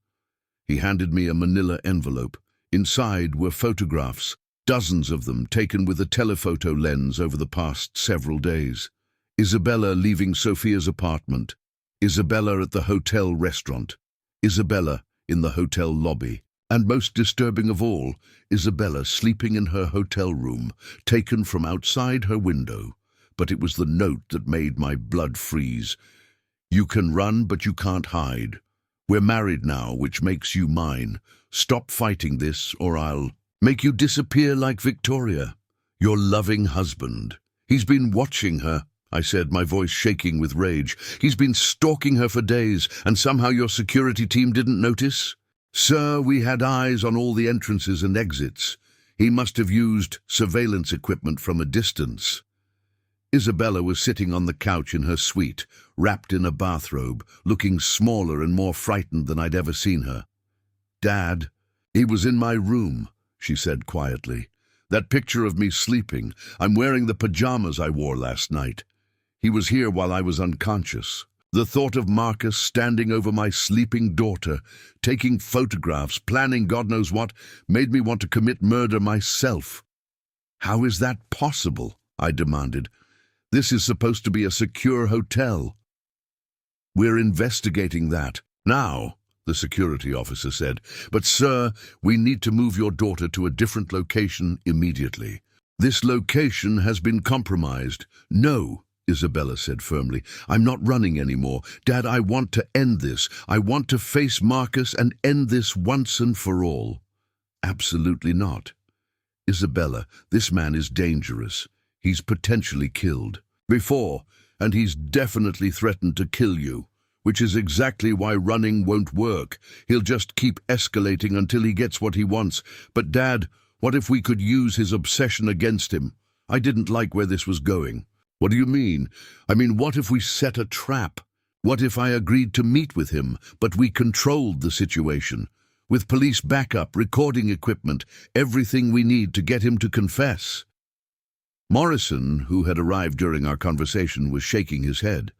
He handed me a manila envelope. Inside were photographs, dozens of them taken with a telephoto lens over the past several days. Isabella leaving Sophia's apartment. Isabella at the hotel restaurant. Isabella in the hotel lobby. And most disturbing of all, Isabella sleeping in her hotel room, taken from outside her window. But it was the note that made my blood freeze. You can run, but you can't hide. We're married now, which makes you mine. Stop fighting this, or I'll make you disappear like Victoria, your loving husband. He's been watching her, I said, my voice shaking with rage. He's been stalking her for days, and somehow your security team didn't notice? Sir, we had eyes on all the entrances and exits. He must have used surveillance equipment from a distance. Isabella was sitting on the couch in her suite, wrapped in a bathrobe, looking smaller and more frightened than I'd ever seen her. Dad, he was in my room, she said quietly. That picture of me sleeping, I'm wearing the pajamas I wore last night. He was here while I was unconscious. The thought of Marcus standing over my sleeping daughter, taking photographs, planning God knows what, made me want to commit murder myself. How is that possible? I demanded. This is supposed to be a secure hotel. We're investigating that now, the security officer said. But sir, we need to move your daughter to a different location immediately. This location has been compromised. No, Isabella said firmly. I'm not running anymore. Dad, I want to end this. I want to face Marcus and end this once and for all. Absolutely not. Isabella, this man is dangerous. He's potentially killed before, and he's definitely threatened to kill you, which is exactly why running won't work. He'll just keep escalating until he gets what he wants. But Dad, what if we could use his obsession against him? I didn't like where this was going. What do you mean? I mean, what if we set a trap? What if I agreed to meet with him, but we controlled the situation? With police backup, recording equipment, everything we need to get him to confess. Morrison, who had arrived during our conversation, was shaking his head.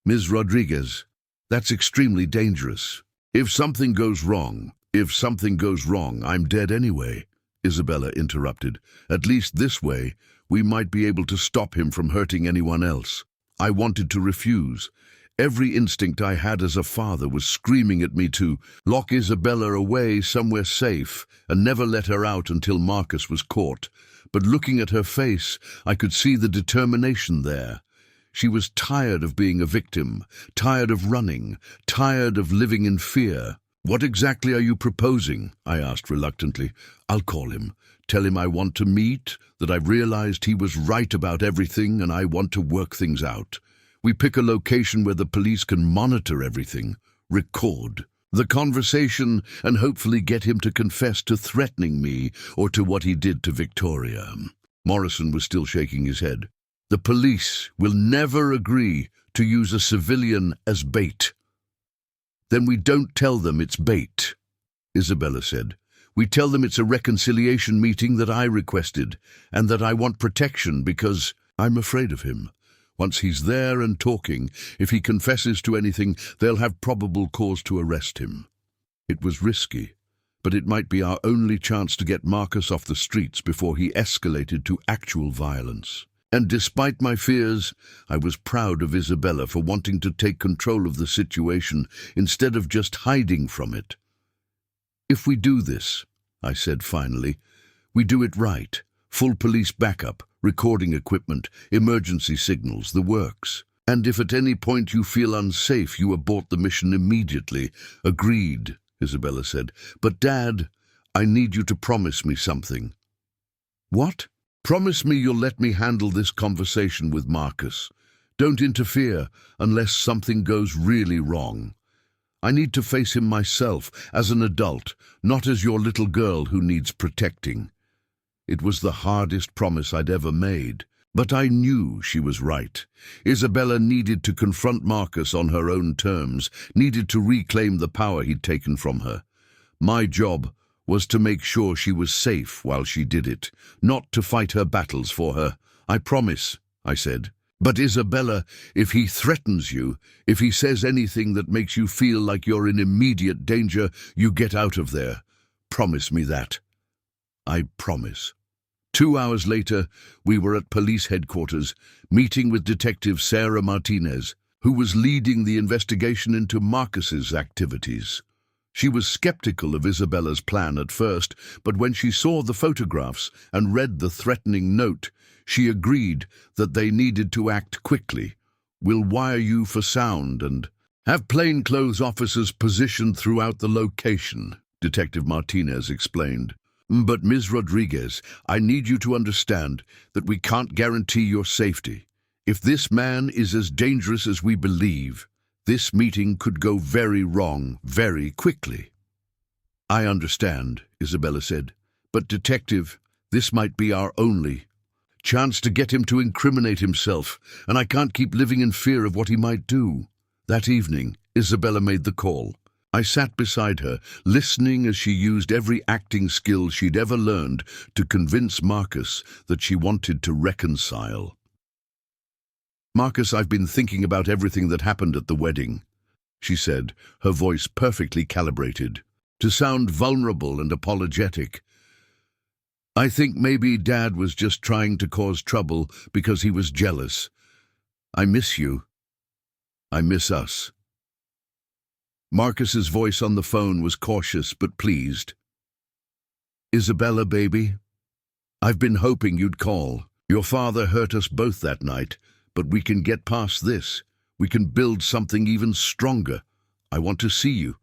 Ms. Rodriguez, that's extremely dangerous. If something goes wrong, I'm dead anyway. Isabella interrupted. At least this way, we might be able to stop him from hurting anyone else. I wanted to refuse. Every instinct I had as a father was screaming at me to lock Isabella away somewhere safe and never let her out until Marcus was caught. But looking at her face, I could see the determination there. She was tired of being a victim, tired of running, tired of living in fear. "What exactly are you proposing?" I asked reluctantly. "I'll call him. Tell him I want to meet, that I've realized he was right about everything and I want to work things out. We pick a location where the police can monitor everything, record the conversation, and hopefully get him to confess to threatening me or to what he did to Victoria." Morrison was still shaking his head. "The police will never agree to use a civilian as bait." "Then we don't tell them it's bait," Isabella said. "We tell them it's a reconciliation meeting that I requested and that I want protection because I'm afraid of him. Once he's there and talking, if he confesses to anything, they'll have probable cause to arrest him." It was risky, but it might be our only chance to get Marcus off the streets before he escalated to actual violence. And despite my fears, I was proud of Isabella for wanting to take control of the situation instead of just hiding from it. "If we do this," I said finally, "we do it right. Full police backup, recording equipment, emergency signals, the works. And if at any point you feel unsafe, you abort the mission immediately." "Agreed," Isabella said. "But Dad, I need you to promise me something." "What?" "Promise me you'll let me handle this conversation with Marcus. Don't interfere unless something goes really wrong. I need to face him myself, as an adult, not as your little girl who needs protecting." It was the hardest promise I'd ever made, but I knew she was right. Isabella needed to confront Marcus on her own terms, needed to reclaim the power he'd taken from her. My job was to make sure she was safe while she did it, not to fight her battles for her. "I promise," I said. "But Isabella, if he threatens you, if he says anything that makes you feel like you're in immediate danger, you get out of there. Promise me that." "I promise." 2 hours later, we were at police headquarters, meeting with Detective Sarah Martinez, who was leading the investigation into Marcus's activities. She was skeptical of Isabella's plan at first, but when she saw the photographs and read the threatening note, she agreed that they needed to act quickly. "We'll wire you for sound and have plainclothes officers positioned throughout the location," Detective Martinez explained. "But Ms. Rodriguez, I need you to understand that we can't guarantee your safety. If this man is as dangerous as we believe, this meeting could go very wrong very quickly." "I understand," Isabella said. "But Detective, this might be our only chance to get him to incriminate himself, and I can't keep living in fear of what he might do." That evening, Isabella made the call. I sat beside her, listening as she used every acting skill she'd ever learned to convince Marcus that she wanted to reconcile. "Marcus, I've been thinking about everything that happened at the wedding," she said, her voice perfectly calibrated to sound vulnerable and apologetic. "I think maybe Dad was just trying to cause trouble because he was jealous. I miss you. I miss us." Marcus's voice on the phone was cautious but pleased. "Isabella, baby, I've been hoping you'd call. Your father hurt us both that night, but we can get past this. We can build something even stronger. I want to see you.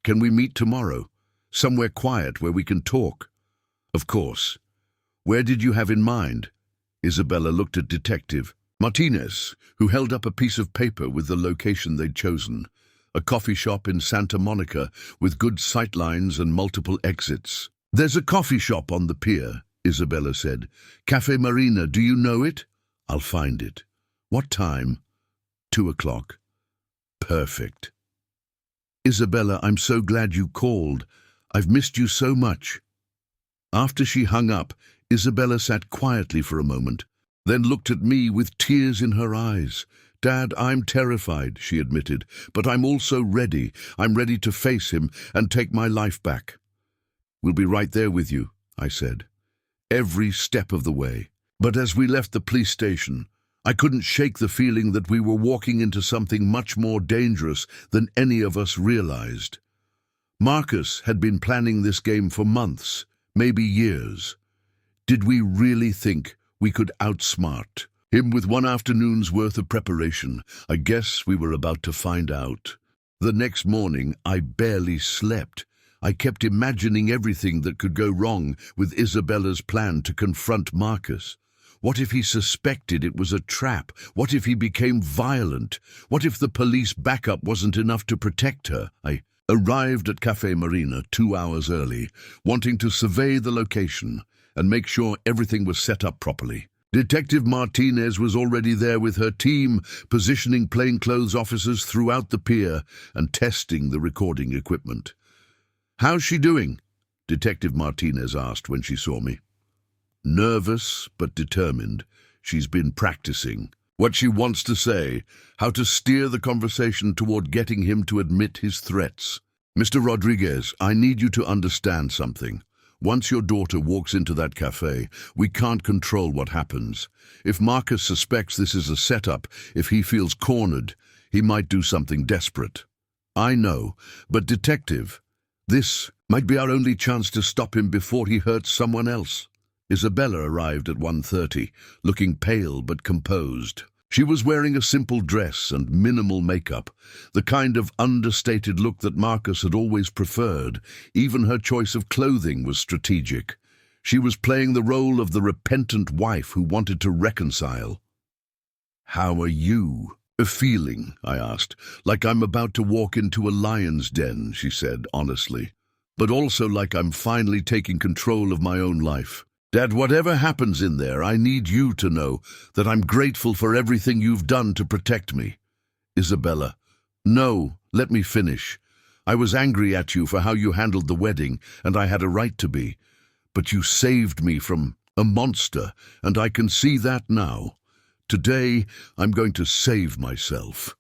Can we meet tomorrow? Somewhere quiet where we can talk?" "Of course. Where did you have in mind?" Isabella looked at Detective Martinez, who held up a piece of paper with the location they'd chosen. A coffee shop in Santa Monica with good sightlines and multiple exits. "There's a coffee shop on the pier," Isabella said. "Cafe Marina, do you know it?" "I'll find it." "What time?" 2 o'clock. "Perfect." "Isabella, I'm so glad you called. I've missed you so much." After she hung up, Isabella sat quietly for a moment, then looked at me with tears in her eyes. "Dad, I'm terrified," she admitted, "but I'm also ready. I'm ready to face him and take my life back." "We'll be right there with you," I said. Every step of the way. But as we left the police station, I couldn't shake the feeling that we were walking into something much more dangerous than any of us realized. Marcus had been planning this game for months, maybe years. Did we really think we could outsmart him with one afternoon's worth of preparation? I guess we were about to find out. The next morning, I barely slept. I kept imagining everything that could go wrong with Isabella's plan to confront Marcus. What if he suspected it was a trap? What if he became violent? What if the police backup wasn't enough to protect her? I arrived at Cafe Marina 2 hours early, wanting to survey the location and make sure everything was set up properly. Detective Martinez was already there with her team, positioning plainclothes officers throughout the pier and testing the recording equipment. "How's she doing?" Detective Martinez asked when she saw me. Nervous but determined, she's been practicing what she wants to say, how to steer the conversation toward getting him to admit his threats. "Mr. Rodriguez, I need you to understand something. Once your daughter walks into that cafe, we can't control what happens. If Marcus suspects this is a setup, if he feels cornered, he might do something desperate. I know, but Detective, this might be our only chance to stop him before he hurts someone else." Isabella arrived at 1:30, looking pale but composed. She was wearing a simple dress and minimal makeup, the kind of understated look that Marcus had always preferred. Even her choice of clothing was strategic. She was playing the role of the repentant wife who wanted to reconcile. "How are you feeling?" I asked. "Like I'm about to walk into a lion's den," she said honestly, "but also like I'm finally taking control of my own life. Dad, whatever happens in there, I need you to know that I'm grateful for everything you've done to protect me." "Isabella, no, let me finish. I was angry at you for how you handled the wedding, and I had a right to be. But you saved me from a monster, and I can see that now. Today, I'm going to save myself."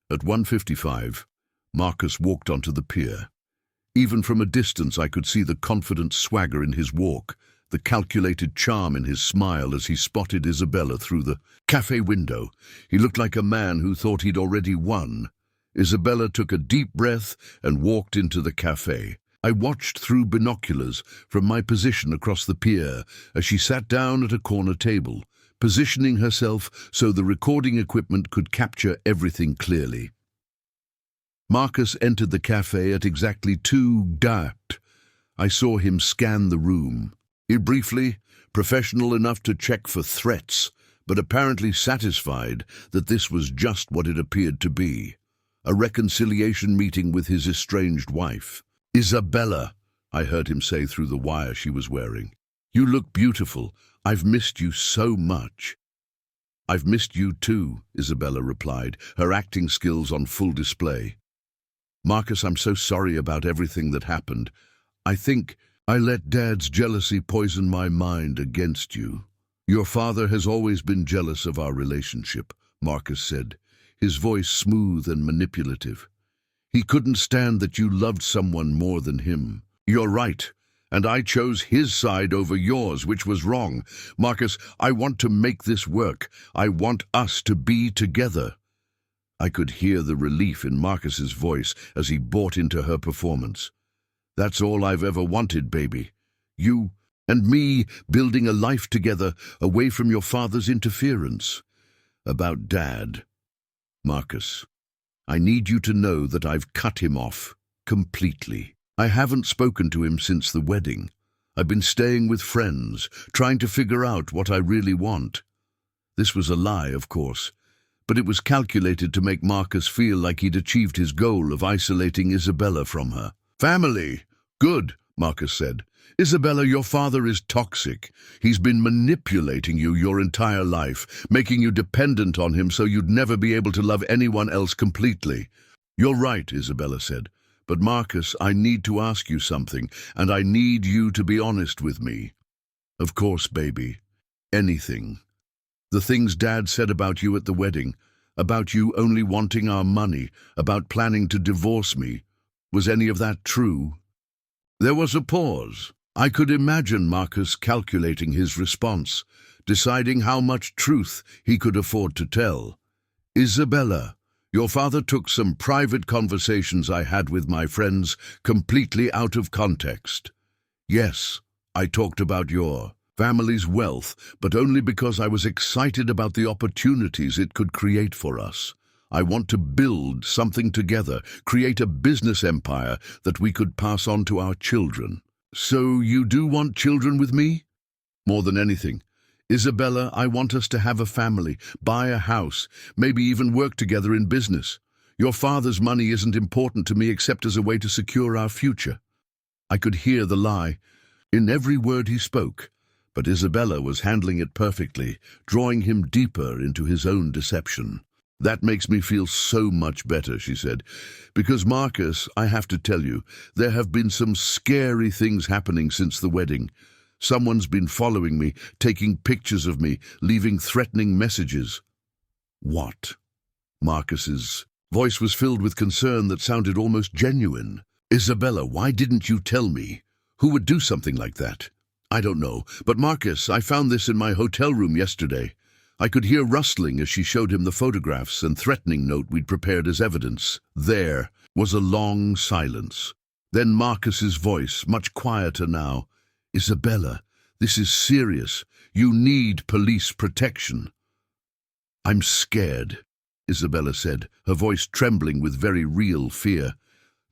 At 1:55, Marcus walked onto the pier. Even from a distance, I could see the confident swagger in his walk, the calculated charm in his smile as he spotted Isabella through the cafe window. He looked like a man who thought he'd already won. Isabella took a deep breath and walked into the cafe. I watched through binoculars from my position across the pier as she sat down at a corner table, positioning herself so the recording equipment could capture everything clearly. Marcus entered the cafe at exactly 2:00. I saw him scan the room. He briefly, professional enough to check for threats, but apparently satisfied that this was just what it appeared to be, a reconciliation meeting with his estranged wife. "Isabella," I heard him say through the wire she was wearing, "you look beautiful. I've missed you so much." "I've missed you too," Isabella replied, her acting skills on full display. "Marcus, I'm so sorry about everything that happened. I think I let Dad's jealousy poison my mind against you." "Your father has always been jealous of our relationship," Marcus said, his voice smooth and manipulative. "He couldn't stand that you loved someone more than him." "You're right, and I chose his side over yours, which was wrong. Marcus, I want to make this work. I want us to be together." I could hear the relief in Marcus's voice as he bought into her performance. "That's all I've ever wanted, baby. You and me building a life together away from your father's interference." "About Dad, Marcus, I need you to know that I've cut him off completely. I haven't spoken to him since the wedding. I've been staying with friends, trying to figure out what I really want." This was a lie, of course, but it was calculated to make Marcus feel like he'd achieved his goal of isolating Isabella from her. "Family. Good," Marcus said. "Isabella, your father is toxic. He's been manipulating you your entire life, making you dependent on him so you'd never be able to love anyone else completely." "You're right," Isabella said. "But Marcus, I need to ask you something, and I need you to be honest with me." "Of course, baby. Anything. The things Dad said about you at the wedding, about you only wanting our money, about planning to divorce me. Was any of that true?" There was a pause. I could imagine Marcus calculating his response, deciding how much truth he could afford to tell. Isabella, your father took some private conversations I had with my friends completely out of context. Yes, I talked about your family's wealth, but only because I was excited about the opportunities it could create for us. I want to build something together, create a business empire that we could pass on to our children. So you do want children with me? More than anything. Isabella, I want us to have a family, buy a house, maybe even work together in business. Your father's money isn't important to me except as a way to secure our future. I could hear the lie in every word he spoke, but Isabella was handling it perfectly, drawing him deeper into his own deception. That makes me feel so much better, she said, because Marcus, I have to tell you, there have been some scary things happening since the wedding. Someone's been following me, taking pictures of me, leaving threatening messages. What? Marcus's voice was filled with concern that sounded almost genuine. Isabella, why didn't you tell me? Who would do something like that? I don't know, but Marcus, I found this in my hotel room yesterday. I could hear rustling as she showed him the photographs and threatening note we'd prepared as evidence. There was a long silence. Then Marcus's voice, much quieter now. Isabella, this is serious. You need police protection. I'm scared, Isabella said, her voice trembling with very real fear.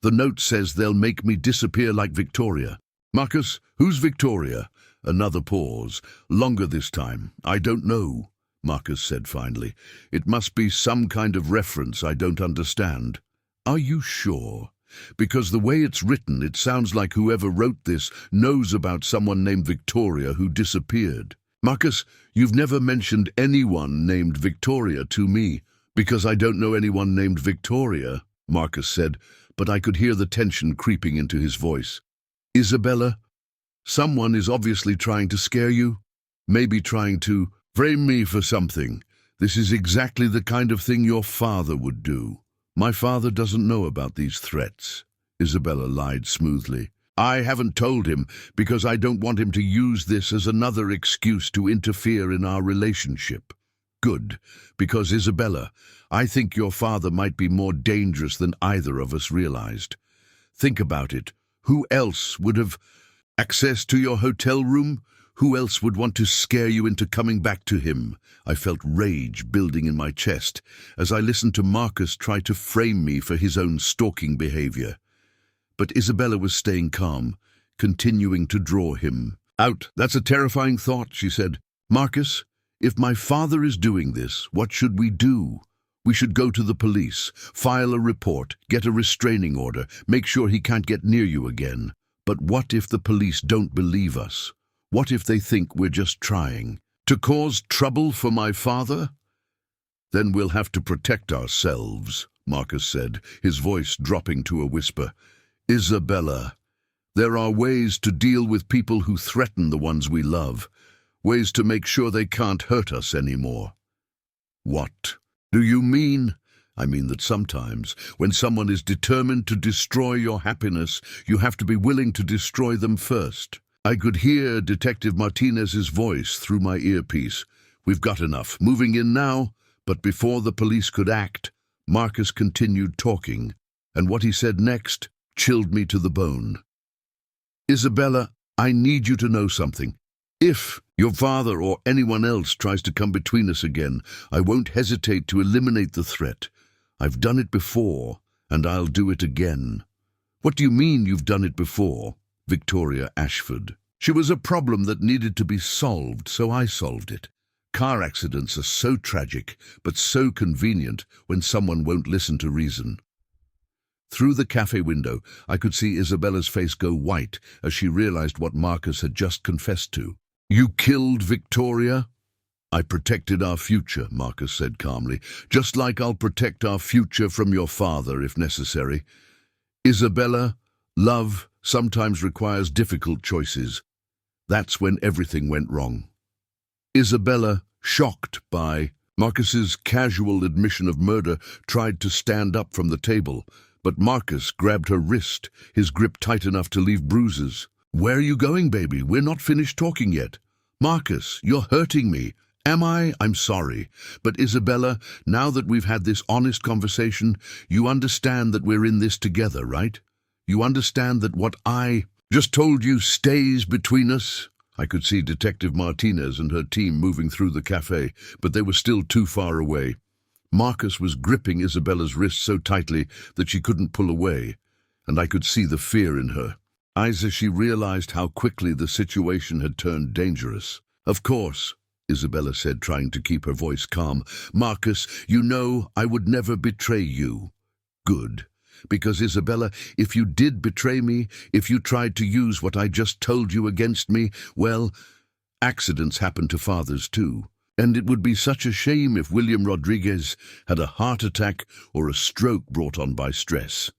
The note says they'll make me disappear like Victoria. Marcus, who's Victoria? Another pause, longer this time. I don't know, Marcus said finally. It must be some kind of reference I don't understand. Are you sure? Because the way it's written, it sounds like whoever wrote this knows about someone named Victoria who disappeared. Marcus, you've never mentioned anyone named Victoria to me. Because I don't know anyone named Victoria, Marcus said, but I could hear the tension creeping into his voice. Isabella, someone is obviously trying to scare you, maybe trying to frame me for something. This is exactly the kind of thing your father would do. My father doesn't know about these threats, Isabella lied smoothly. I haven't told him because I don't want him to use this as another excuse to interfere in our relationship. Good, because Isabella, I think your father might be more dangerous than either of us realized. Think about it. Who else would have access to your hotel room? Who else would want to scare you into coming back to him? I felt rage building in my chest as I listened to Marcus try to frame me for his own stalking behavior. But Isabella was staying calm, continuing to draw him out. That's a terrifying thought, she said. Marcus, if my father is doing this, what should we do? We should go to the police, file a report, get a restraining order, make sure he can't get near you again. But what if the police don't believe us? What if they think we're just trying to cause trouble for my father? Then we'll have to protect ourselves, Marcus said, his voice dropping to a whisper. Isabella, there are ways to deal with people who threaten the ones we love, ways to make sure they can't hurt us anymore. What do you mean? I mean that sometimes, when someone is determined to destroy your happiness, you have to be willing to destroy them first. I could hear Detective Martinez's voice through my earpiece. We've got enough. Moving in now. But before the police could act, Marcus continued talking, and what he said next chilled me to the bone. Isabella, I need you to know something. If your father or anyone else tries to come between us again, I won't hesitate to eliminate the threat. I've done it before, and I'll do it again. What do you mean you've done it before? Victoria Ashford. She was a problem that needed to be solved, so I solved it. Car accidents are so tragic, but so convenient when someone won't listen to reason. Through the cafe window, I could see Isabella's face go white as she realized what Marcus had just confessed to. You killed Victoria? I protected our future, Marcus said calmly, just like I'll protect our future from your father if necessary. Isabella, love sometimes requires difficult choices. That's when everything went wrong. Isabella, shocked by Marcus's casual admission of murder, tried to stand up from the table, but Marcus grabbed her wrist, his grip tight enough to leave bruises. Where are you going, baby? We're not finished talking yet. Marcus, you're hurting me. Am I? I'm sorry. But Isabella, now that we've had this honest conversation, you understand that we're in this together, right? You understand that what I just told you stays between us? I could see Detective Martinez and her team moving through the cafe, but they were still too far away. Marcus was gripping Isabella's wrist so tightly that she couldn't pull away, and I could see the fear in her eyes as she realized how quickly the situation had turned dangerous. Of course, Isabella said, trying to keep her voice calm. Marcus, you know I would never betray you. Good. Because, Isabella, if you did betray me, if you tried to use what I just told you against me, well, accidents happen to fathers too. And it would be such a shame if William Rodriguez had a heart attack or a stroke brought on by stress.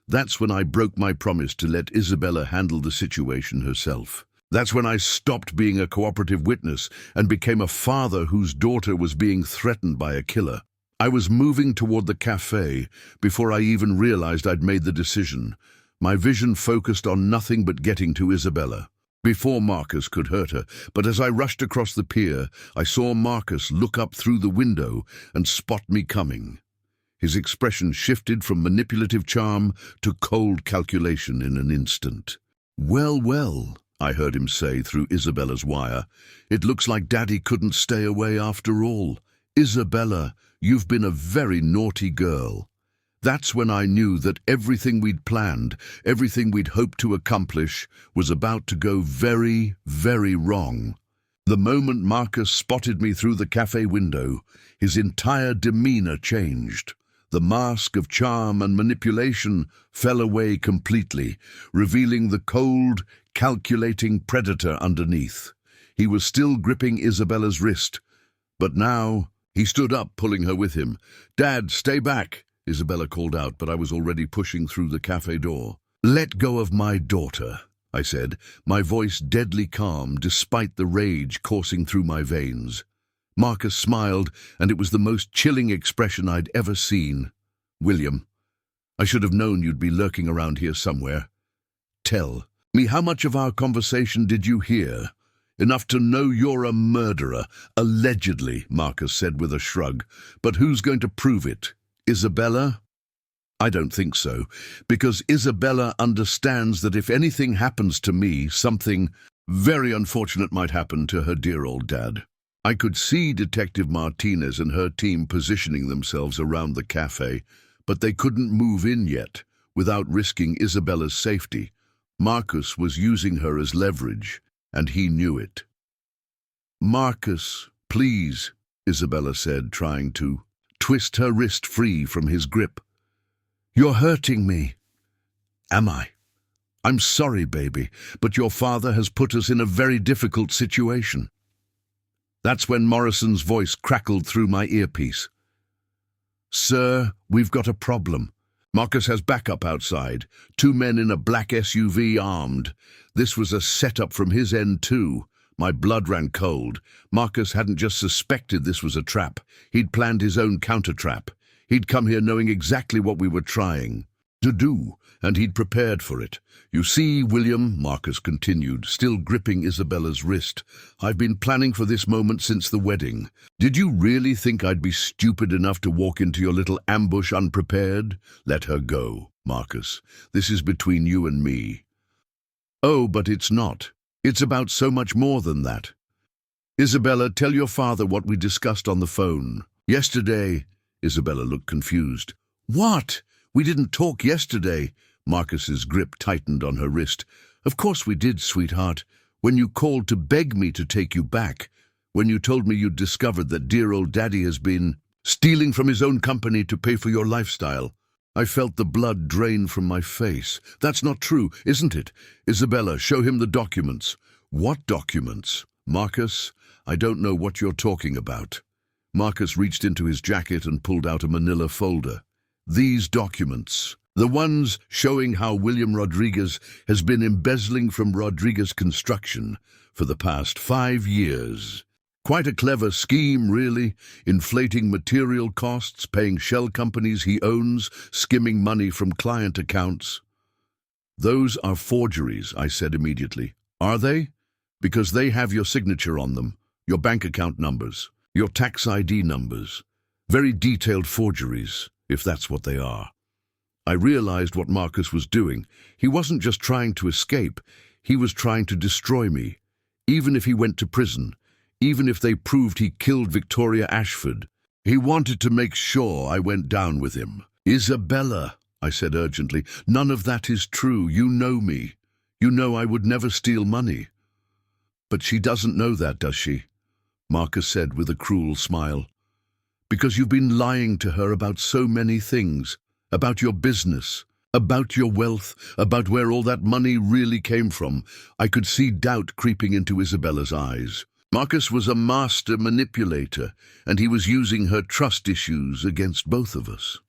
That's when I broke my promise to let Isabella handle the situation herself. That's when I stopped being a cooperative witness and became a father whose daughter was being threatened by a killer. I was moving toward the cafe before I even realized I'd made the decision. My vision focused on nothing but getting to Isabella before Marcus could hurt her. But as I rushed across the pier, I saw Marcus look up through the window and spot me coming. His expression shifted from manipulative charm to cold calculation in an instant. Well, well, I heard him say through Isabella's wire. It looks like Daddy couldn't stay away after all. Isabella, you've been a very naughty girl. That's when I knew that everything we'd planned, everything we'd hoped to accomplish, was about to go very, very wrong. The moment Marcus spotted me through the cafe window, his entire demeanor changed. The mask of charm and manipulation fell away completely, revealing the cold, calculating predator underneath. He was still gripping Isabella's wrist, but now he stood up, pulling her with him. Dad, stay back, Isabella called out, but I was already pushing through the cafe door. Let go of my daughter, I said, my voice deadly calm despite the rage coursing through my veins. Marcus smiled, and it was the most chilling expression I'd ever seen. William, I should have known you'd be lurking around here somewhere. Tell me, how much of our conversation did you hear? Enough to know you're a murderer, allegedly, Marcus said with a shrug. But who's going to prove it? Isabella? I don't think so, because Isabella understands that if anything happens to me, something very unfortunate might happen to her dear old dad. I could see Detective Martinez and her team positioning themselves around the cafe, but they couldn't move in yet, without risking Isabella's safety. Marcus was using her as leverage, and he knew it. Marcus, please, Isabella said, trying to twist her wrist free from his grip. You're hurting me. Am I? I'm sorry, baby, but your father has put us in a very difficult situation. That's when Morrison's voice crackled through my earpiece. Sir, we've got a problem. Marcus has backup outside. 2 men in a black SUV armed. This was a setup from his end too. My blood ran cold. Marcus hadn't just suspected this was a trap. He'd planned his own counter-trap. He'd come here knowing exactly what we were trying to do, and he'd prepared for it. You see, William, Marcus continued, still gripping Isabella's wrist, I've been planning for this moment since the wedding. Did you really think I'd be stupid enough to walk into your little ambush unprepared? Let her go, Marcus. This is between you and me. Oh, but it's not. It's about so much more than that. Isabella, tell your father what we discussed on the phone. Yesterday, Isabella looked confused. What? We didn't talk yesterday. Marcus's grip tightened on her wrist. Of course we did, sweetheart. When you called to beg me to take you back. When you told me you'd discovered that dear old Daddy has been stealing from his own company to pay for your lifestyle. I felt the blood drain from my face. That's not true, isn't it? Isabella, show him the documents. What documents? Marcus, I don't know what you're talking about. Marcus reached into his jacket and pulled out a manila folder. These documents, the ones showing how William Rodriguez has been embezzling from Rodriguez Construction for the past 5 years. Quite a clever scheme, really, inflating material costs, paying shell companies he owns, skimming money from client accounts. Those are forgeries, I said immediately. Are they? Because they have your signature on them, your bank account numbers, your tax ID numbers. Very detailed forgeries, if that's what they are. I realized what Marcus was doing. He wasn't just trying to escape, he was trying to destroy me. Even if he went to prison, even if they proved he killed Victoria Ashford, he wanted to make sure I went down with him. Isabella, I said urgently, none of that is true. You know me. You know I would never steal money. But she doesn't know that, does she? Marcus said with a cruel smile. Because you've been lying to her about so many things, about your business, about your wealth, about where all that money really came from. I could see doubt creeping into Isabella's eyes. Marcus was a master manipulator, and he was using her trust issues against both of us.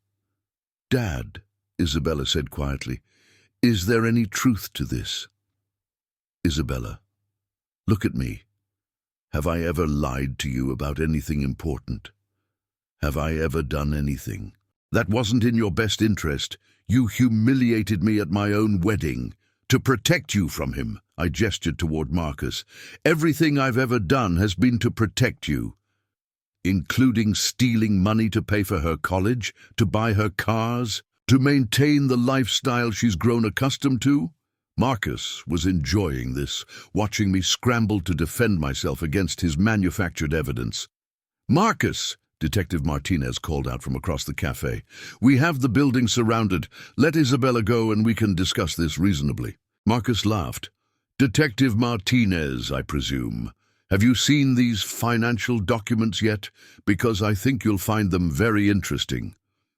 Dad, Isabella said quietly, is there any truth to this? Isabella, look at me. Have I ever lied to you about anything important? Have I ever done anything that wasn't in your best interest? You humiliated me at my own wedding. To protect you from him, I gestured toward Marcus. Everything I've ever done has been to protect you, including stealing money to pay for her college, to buy her cars, to maintain the lifestyle she's grown accustomed to. Marcus was enjoying this, watching me scramble to defend myself against his manufactured evidence. Marcus, Detective Martinez called out from across the cafe. We have the building surrounded. Let Isabella go and we can discuss this reasonably. Marcus laughed. Detective Martinez, I presume. Have you seen these financial documents yet? Because I think you'll find them very interesting.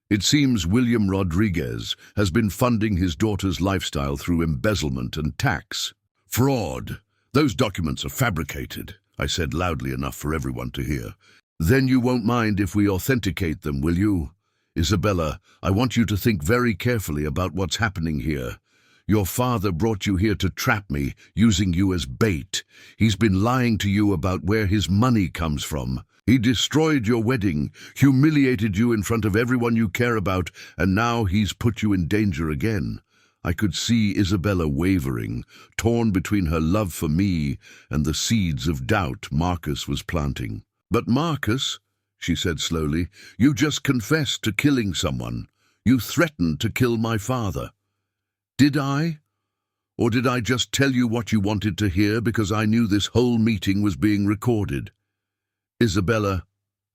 It seems William Rodriguez has been funding his daughter's lifestyle through embezzlement and tax. Fraud. Those documents are fabricated, I said loudly enough for everyone to hear. Then you won't mind if we authenticate them, will you? Isabella, I want you to think very carefully about what's happening here. Your father brought you here to trap me, using you as bait. He's been lying to you about where his money comes from. He destroyed your wedding, humiliated you in front of everyone you care about, and now he's put you in danger again. I could see Isabella wavering, torn between her love for me and the seeds of doubt Marcus was planting. But Marcus, she said slowly, you just confessed to killing someone. You threatened to kill my father. Did I? Or did I just tell you what you wanted to hear because I knew this whole meeting was being recorded? Isabella,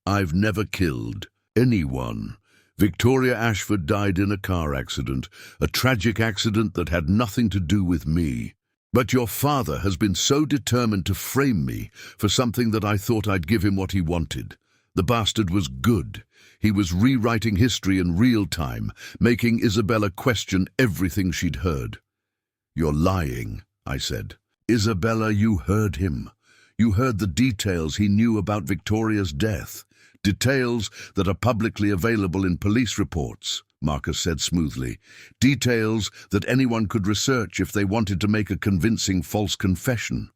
I've never killed anyone. Victoria Ashford died in a car accident, a tragic accident that had nothing to do with me. But your father has been so determined to frame me for something that I thought I'd give him what he wanted. The bastard was good. He was rewriting history in real time, making Isabella question everything she'd heard. You're lying, I said. Isabella, you heard him. You heard the details he knew about Victoria's death. Details that are publicly available in police reports, Marcus said smoothly. Details that anyone could research if they wanted to make a convincing false confession.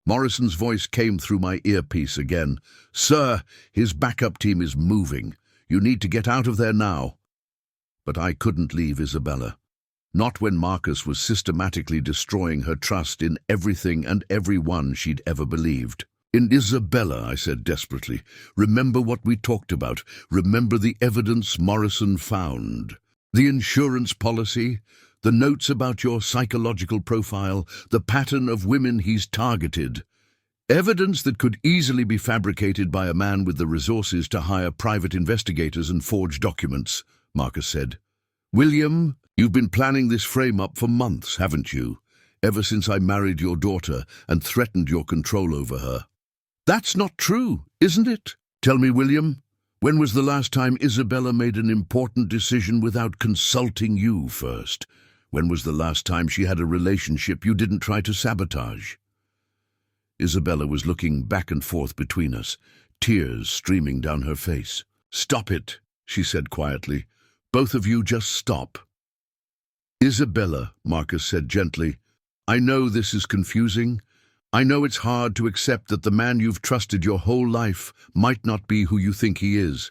Morrison's voice came through my earpiece again. Sir, his backup team is moving. You need to get out of there now. But I couldn't leave Isabella. Not when Marcus was systematically destroying her trust in everything and everyone she'd ever believed. In Isabella, I said desperately, remember what we talked about. Remember the evidence Morrison found. The insurance policy, the notes about your psychological profile, the pattern of women he's targeted. Evidence that could easily be fabricated by a man with the resources to hire private investigators and forge documents, Marcus said. William, you've been planning this frame-up for months, haven't you? Ever since I married your daughter and threatened your control over her. That's not true, isn't it? Tell me, William, when was the last time Isabella made an important decision without consulting you first? When was the last time she had a relationship you didn't try to sabotage? Isabella was looking back and forth between us, tears streaming down her face. Stop it, she said quietly. Both of you just stop. Isabella, Marcus said gently, I know this is confusing. I know it's hard to accept that the man you've trusted your whole life might not be who you think he is.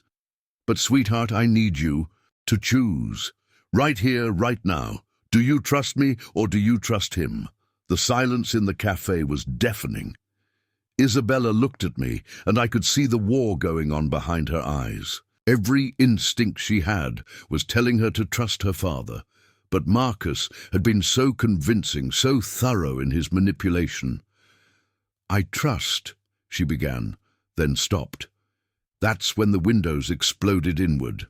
But, sweetheart, I need you to choose. Right here, right now. Do you trust me or do you trust him? The silence in the cafe was deafening. Isabella looked at me, and I could see the war going on behind her eyes. Every instinct she had was telling her to trust her father, but Marcus had been so convincing, so thorough in his manipulation. "I trust," she began, then stopped. That's when the windows exploded inward.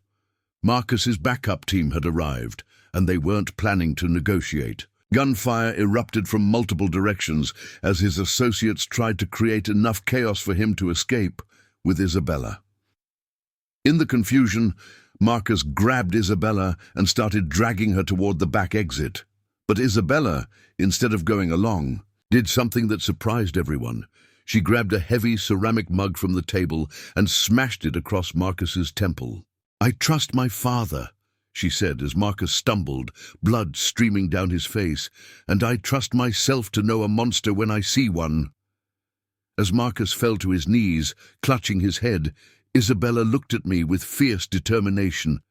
Marcus's backup team had arrived, and they weren't planning to negotiate. Gunfire erupted from multiple directions as his associates tried to create enough chaos for him to escape with Isabella. In the confusion, Marcus grabbed Isabella and started dragging her toward the back exit. But Isabella, instead of going along, did something that surprised everyone. She grabbed a heavy ceramic mug from the table and smashed it across Marcus's temple. "I trust my father," she said as Marcus stumbled, blood streaming down his face, "and I trust myself to know a monster when I see one." As Marcus fell to his knees, clutching his head, Isabella looked at me with fierce determination.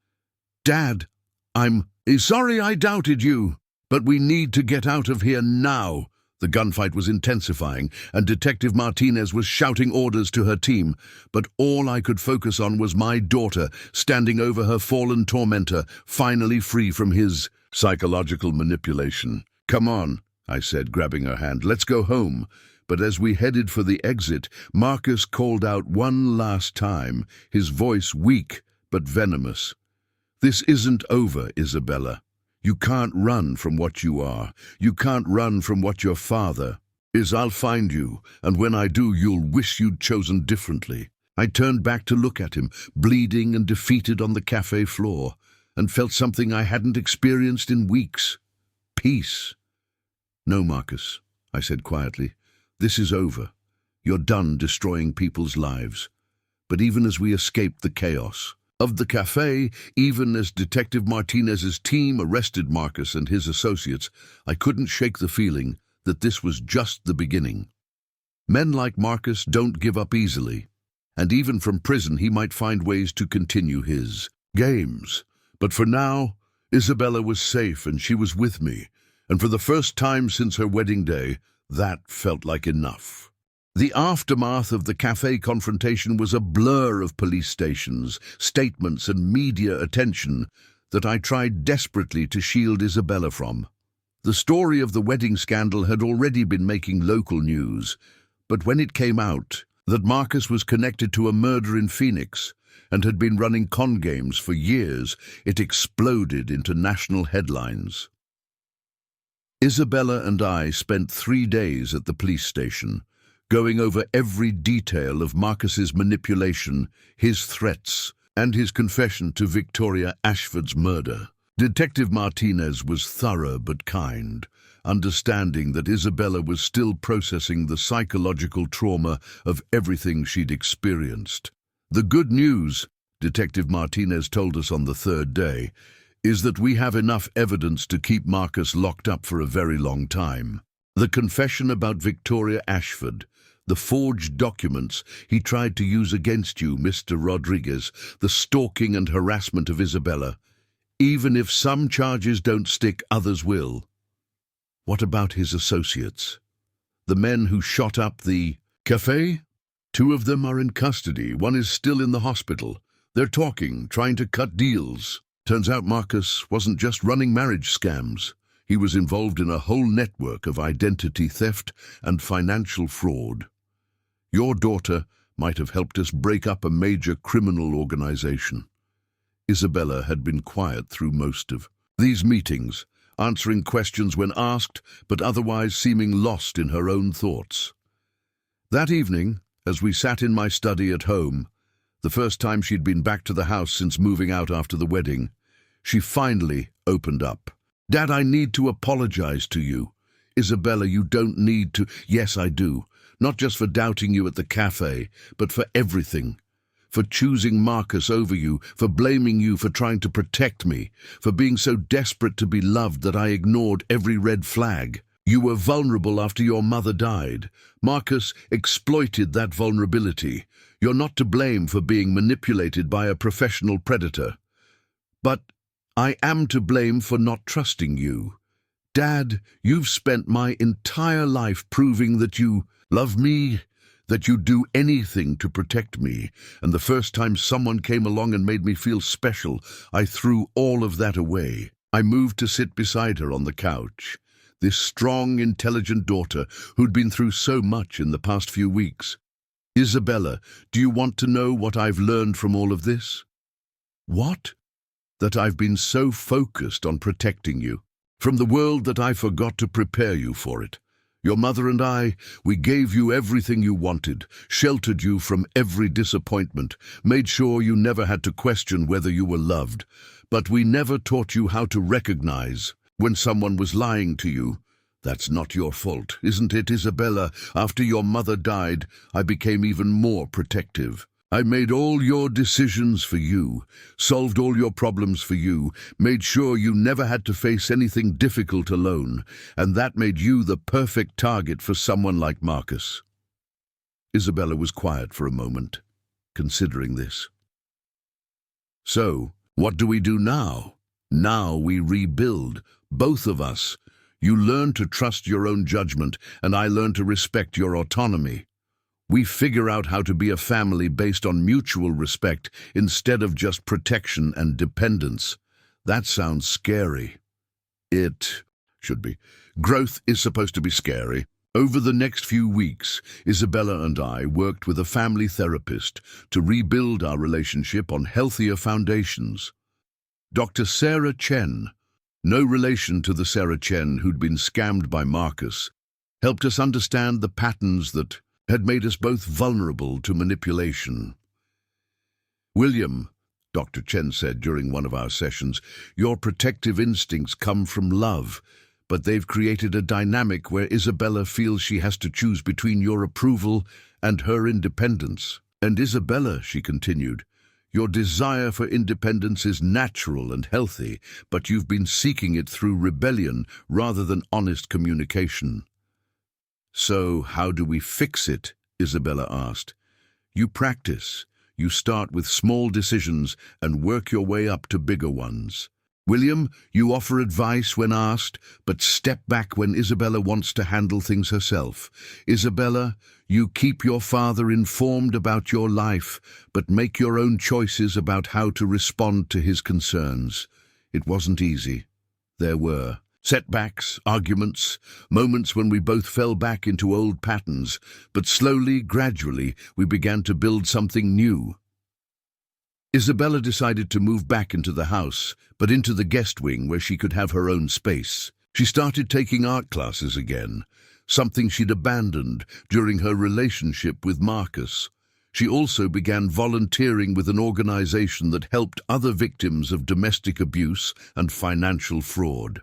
"Dad, I'm sorry I doubted you, but we need to get out of here now." The gunfight was intensifying, and Detective Martinez was shouting orders to her team, but all I could focus on was my daughter, standing over her fallen tormentor, finally free from his psychological manipulation. "Come on," I said, grabbing her hand. "Let's go home." But as we headed for the exit, Marcus called out one last time, his voice weak but venomous. "This isn't over, Isabella. You can't run from what you are. You can't run from what your father is. I'll find you, and when I do, you'll wish you'd chosen differently." I turned back to look at him, bleeding and defeated on the cafe floor, and felt something I hadn't experienced in weeks. Peace. "No, Marcus," I said quietly. "This is over. You're done destroying people's lives." But even as we escaped the chaos of the cafe, even as Detective Martinez's team arrested Marcus and his associates, I couldn't shake the feeling that this was just the beginning. Men like Marcus don't give up easily, and even from prison he might find ways to continue his games. But for now, Isabella was safe and she was with me, and for the first time since her wedding day, that felt like enough. The aftermath of the cafe confrontation was a blur of police stations, statements, and media attention that I tried desperately to shield Isabella from. The story of the wedding scandal had already been making local news, but when it came out that Marcus was connected to a murder in Phoenix and had been running con games for years, it exploded into national headlines. Isabella and I spent 3 days at the police station, going over every detail of Marcus's manipulation, his threats, and his confession to Victoria Ashford's murder. Detective Martinez was thorough but kind, understanding that Isabella was still processing the psychological trauma of everything she'd experienced. "The good news," Detective Martinez told us on the 3rd day, "is that we have enough evidence to keep Marcus locked up for a very long time. The confession about Victoria Ashford, the forged documents he tried to use against you, Mr. Rodriguez, the stalking and harassment of Isabella. Even if some charges don't stick, others will." What about his associates? The men who shot up the cafe? 2 of them are in custody. 1 is still in the hospital. They're talking, trying to cut deals. Turns out Marcus wasn't just running marriage scams. He was involved in a whole network of identity theft and financial fraud. Your daughter might have helped us break up a major criminal organization. Isabella had been quiet through most of these meetings, answering questions when asked, but otherwise seeming lost in her own thoughts. That evening, as we sat in my study at home, the first time she'd been back to the house since moving out after the wedding, she finally opened up. "Dad, I need to apologize to you." "Isabella, you don't need to." "Yes, I do. Not just for doubting you at the cafe, but for everything. For choosing Marcus over you, for blaming you for trying to protect me, for being so desperate to be loved that I ignored every red flag. You were vulnerable after your mother died. Marcus exploited that vulnerability. You're not to blame for being manipulated by a professional predator. But I am to blame for not trusting you. Dad, you've spent my entire life proving that you love me, that you'd do anything to protect me, and the first time someone came along and made me feel special, I threw all of that away. I moved to sit beside her on the couch, this strong, intelligent daughter who'd been through so much in the past few weeks. Isabella, do you want to know what I've learned from all of this? What? That I've been so focused on protecting you from the world that I forgot to prepare you for it. Your mother and I, we gave you everything you wanted, sheltered you from every disappointment, made sure you never had to question whether you were loved. But we never taught you how to recognize when someone was lying to you. That's not your fault, isn't it, Isabella? After your mother died, I became even more protective. I made all your decisions for you, solved all your problems for you, made sure you never had to face anything difficult alone, and that made you the perfect target for someone like Marcus. Isabella was quiet for a moment, considering this. So, what do we do now? Now we rebuild, both of us. You learn to trust your own judgment, and I learn to respect your autonomy. We figure out how to be a family based on mutual respect instead of just protection and dependence. That sounds scary. It should be. Growth is supposed to be scary. Over the next few weeks, Isabella and I worked with a family therapist to rebuild our relationship on healthier foundations. Dr. Sarah Chen, no relation to the Sarah Chen who'd been scammed by Marcus, helped us understand the patterns that had made us both vulnerable to manipulation. William, Dr. Chen said during one of our sessions, your protective instincts come from love, but they've created a dynamic where Isabella feels she has to choose between your approval and her independence. And Isabella, she continued, your desire for independence is natural and healthy, but you've been seeking it through rebellion rather than honest communication. So how do we fix it? Isabella asked. You practice. You start with small decisions and work your way up to bigger ones. William, you offer advice when asked, but step back when Isabella wants to handle things herself. Isabella, you keep your father informed about your life, but make your own choices about how to respond to his concerns. It wasn't easy. There were setbacks, arguments, moments when we both fell back into old patterns, but slowly, gradually, we began to build something new. Isabella decided to move back into the house, but into the guest wing where she could have her own space. She started taking art classes again, something she'd abandoned during her relationship with Marcus. She also began volunteering with an organization that helped other victims of domestic abuse and financial fraud.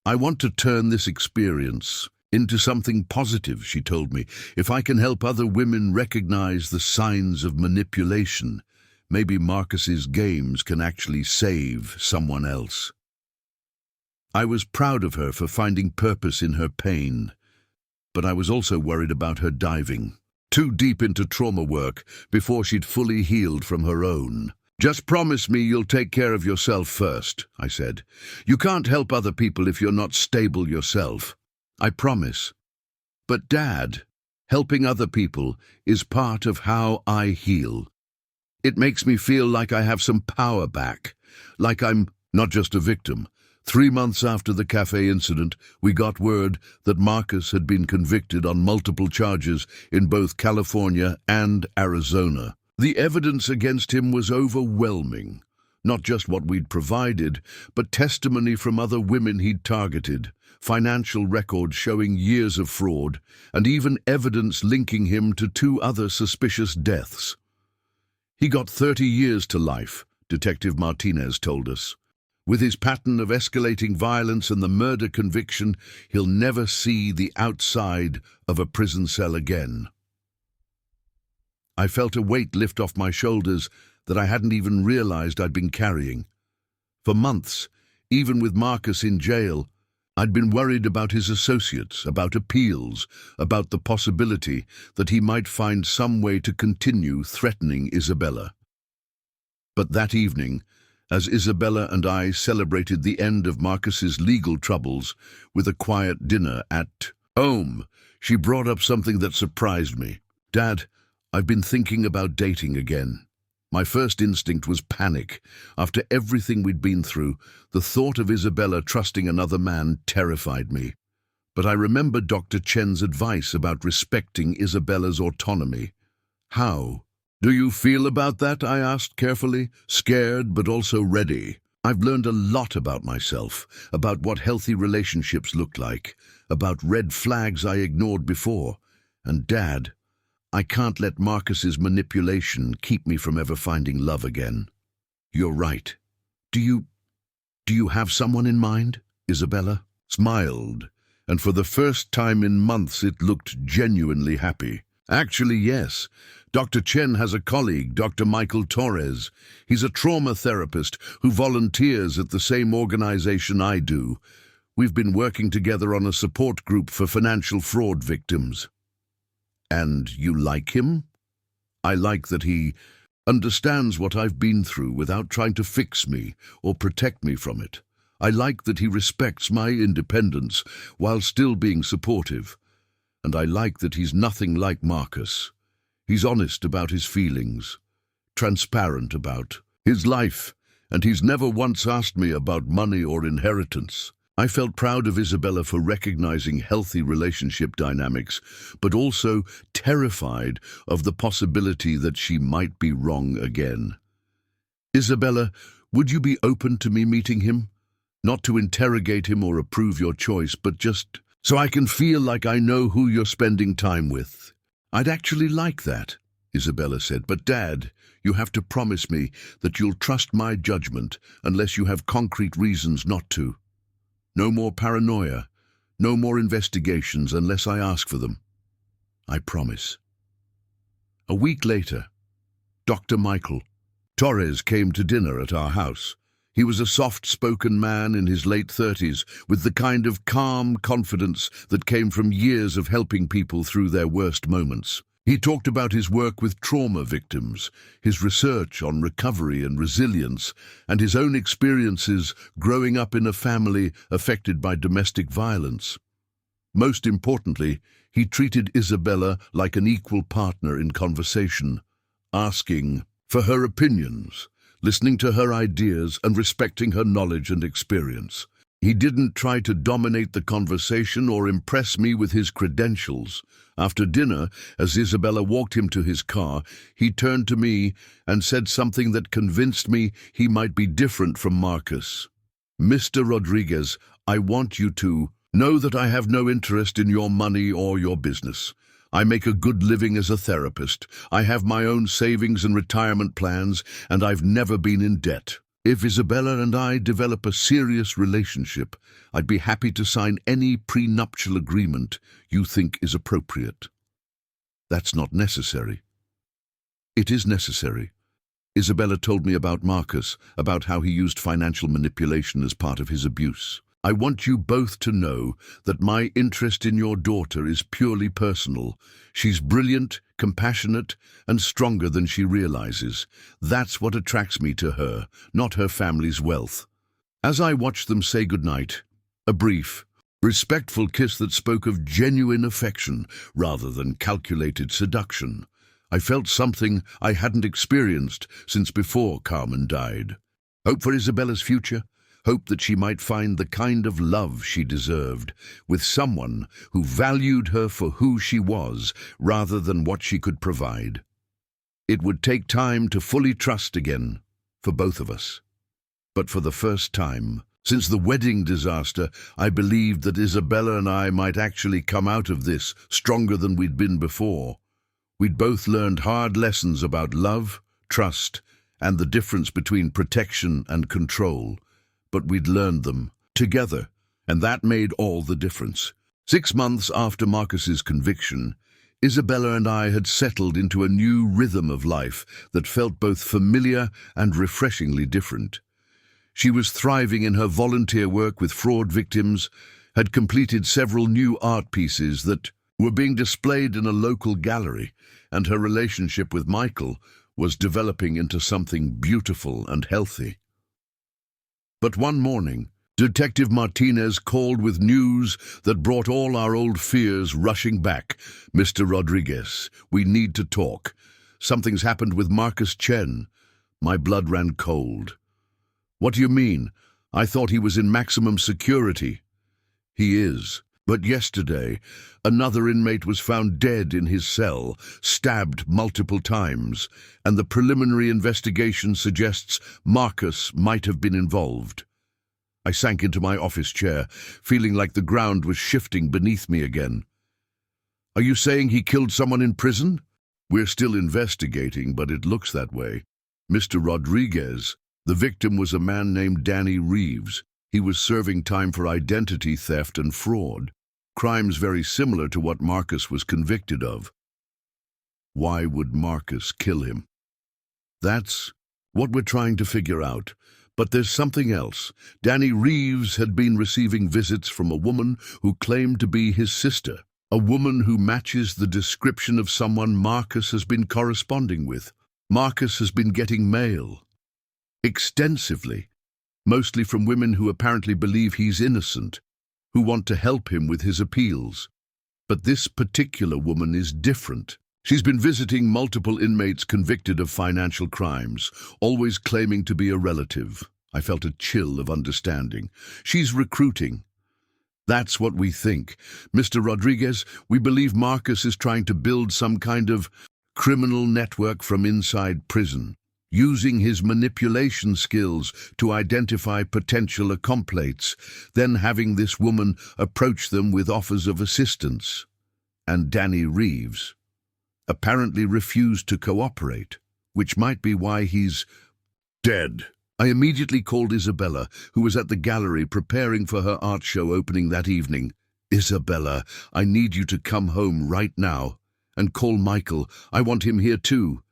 I want to turn this experience into something positive, she told me. If I can help other women recognize the signs of manipulation, maybe Marcus's games can actually save someone else. I was proud of her for finding purpose in her pain, but I was also worried about her diving too deep into trauma work before she'd fully healed from her own. Just promise me you'll take care of yourself first, I said. You can't help other people if you're not stable yourself. I promise. But Dad, helping other people is part of how I heal. It makes me feel like I have some power back, like I'm not just a victim. 3 months after the cafe incident, we got word that Marcus had been convicted on multiple charges in both California and Arizona. The evidence against him was overwhelming. Not just what we'd provided, but testimony from other women he'd targeted, financial records showing years of fraud, and even evidence linking him to 2 other suspicious deaths. He got 30 years to life, Detective Martinez told us. With his pattern of escalating violence and the murder conviction, he'll never see the outside of a prison cell again. I felt a weight lift off my shoulders that I hadn't even realized I'd been carrying. For months, even with Marcus in jail, I'd been worried about his associates, about appeals, about the possibility that he might find some way to continue threatening Isabella. But that evening, as Isabella and I celebrated the end of Marcus's legal troubles with a quiet dinner at home. She brought up something that surprised me. "Dad, I've been thinking about dating again." My first instinct was panic. After everything we'd been through, the thought of Isabella trusting another man terrified me. But I remembered Dr. Chen's advice about respecting Isabella's autonomy. "How do you feel about that?" I asked carefully, scared but also ready. I've learned a lot about myself, about what healthy relationships look like, about red flags I ignored before. And Dad, I can't let Marcus's manipulation keep me from ever finding love again. You're right. Do you have someone in mind?" Isabella smiled, and for the first time in months it looked genuinely happy. "Actually, yes. Dr. Chen has a colleague, Dr. Michael Torres. He's a trauma therapist who volunteers at the same organization I do. We've been working together on a support group for financial fraud victims." "And you like him?" "I like that he understands what I've been through without trying to fix me or protect me from it. I like that he respects my independence while still being supportive. And I like that he's nothing like Marcus. He's honest about his feelings, transparent about his life, and he's never once asked me about money or inheritance." I felt proud of Isabella for recognizing healthy relationship dynamics, but also terrified of the possibility that she might be wrong again. "Isabella, would you be open to me meeting him? Not to interrogate him or approve your choice, but just so I can feel like I know who you're spending time with." "I'd actually like that," Isabella said, "but Dad, you have to promise me that you'll trust my judgment unless you have concrete reasons not to. No more paranoia, no more investigations unless I ask for them. I promise." A week later, Dr. Michael Torres came to dinner at our house. He was a soft-spoken man in his late 30s, with the kind of calm confidence that came from years of helping people through their worst moments. He talked about his work with trauma victims, his research on recovery and resilience, and his own experiences growing up in a family affected by domestic violence. Most importantly, he treated Isabella like an equal partner in conversation, asking for her opinions, listening to her ideas, and respecting her knowledge and experience. He didn't try to dominate the conversation or impress me with his credentials. After dinner, as Isabella walked him to his car, he turned to me and said something that convinced me he might be different from Marcus. "Mr. Rodriguez, I want you to know that I have no interest in your money or your business. I make a good living as a therapist. I have my own savings and retirement plans, and I've never been in debt. If Isabella and I develop a serious relationship, I'd be happy to sign any prenuptial agreement you think is appropriate." "That's not necessary." "It is necessary. Isabella told me about Marcus, about how he used financial manipulation as part of his abuse. I want you both to know that my interest in your daughter is purely personal. She's brilliant, compassionate, and stronger than she realizes. That's what attracts me to her, not her family's wealth." As I watched them say goodnight, a brief, respectful kiss that spoke of genuine affection rather than calculated seduction, I felt something I hadn't experienced since before Carmen died. Hope for Isabella's future. Hope that she might find the kind of love she deserved, with someone who valued her for who she was rather than what she could provide. It would take time to fully trust again, for both of us. But for the first time, since the wedding disaster, I believed that Isabella and I might actually come out of this stronger than we'd been before. We'd both learned hard lessons about love, trust, and the difference between protection and control. But we'd learned them together, and that made all the difference. 6 months after Marcus's conviction, Isabella and I had settled into a new rhythm of life that felt both familiar and refreshingly different. She was thriving in her volunteer work with fraud victims, had completed several new art pieces that were being displayed in a local gallery, and her relationship with Michael was developing into something beautiful and healthy. But one morning, Detective Martinez called with news that brought all our old fears rushing back. "Mr. Rodriguez, we need to talk. Something's happened with Marcus Chen." My blood ran cold. "What do you mean? I thought he was in maximum security." "He is. But yesterday, another inmate was found dead in his cell, stabbed multiple times, and the preliminary investigation suggests Marcus might have been involved." I sank into my office chair, feeling like the ground was shifting beneath me again. "Are you saying he killed someone in prison?" "We're still investigating, but it looks that way. Mr. Rodriguez, the victim was a man named Danny Reeves. He was serving time for identity theft and fraud, crimes very similar to what Marcus was convicted of." "Why would Marcus kill him?" "That's what we're trying to figure out. But there's something else. Danny Reeves had been receiving visits from a woman who claimed to be his sister, a woman who matches the description of someone Marcus has been corresponding with. Marcus has been getting mail, extensively, mostly from women who apparently believe he's innocent, who want to help him with his appeals. But this particular woman is different. She's been visiting multiple inmates convicted of financial crimes, always claiming to be a relative." I felt a chill of understanding. "She's recruiting." "That's what we think. Mr. Rodriguez, we believe Marcus is trying to build some kind of criminal network from inside prison, using his manipulation skills to identify potential accomplices, then having this woman approach them with offers of assistance. And Danny Reeves apparently refused to cooperate, which might be why he's dead." I immediately called Isabella, who was at the gallery preparing for her art show opening that evening. "Isabella, I need you to come home right now. And call Michael. I want him here too."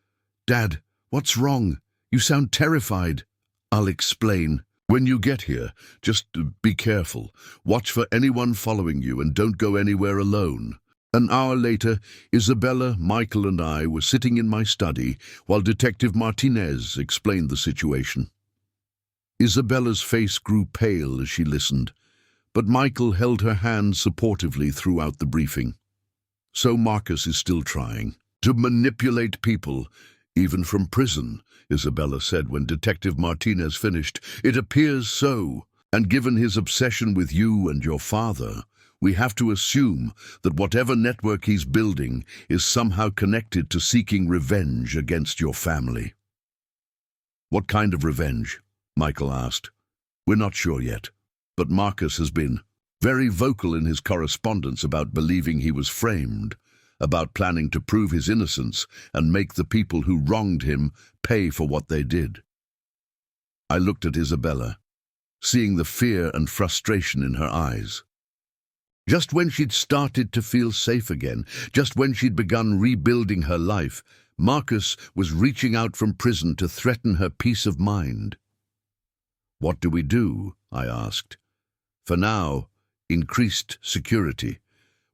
"Dad, what's wrong? You sound terrified." "I'll explain. When you get here, just be careful. Watch for anyone following you and don't go anywhere alone." An hour later, Isabella, Michael, and I were sitting in my study while Detective Martinez explained the situation. Isabella's face grew pale as she listened, but Michael held her hand supportively throughout the briefing. "So Marcus is still trying to manipulate people, even from prison," Isabella said when Detective Martinez finished. "It appears so, and given his obsession with you and your father, we have to assume that whatever network he's building is somehow connected to seeking revenge against your family." "What kind of revenge?" Michael asked. "We're not sure yet, but Marcus has been very vocal in his correspondence about believing he was framed, about planning to prove his innocence and make the people who wronged him pay for what they did." I looked at Isabella, seeing the fear and frustration in her eyes. Just when she'd started to feel safe again, just when she'd begun rebuilding her life, Marcus was reaching out from prison to threaten her peace of mind. "What do we do?" I asked. "For now, increased security.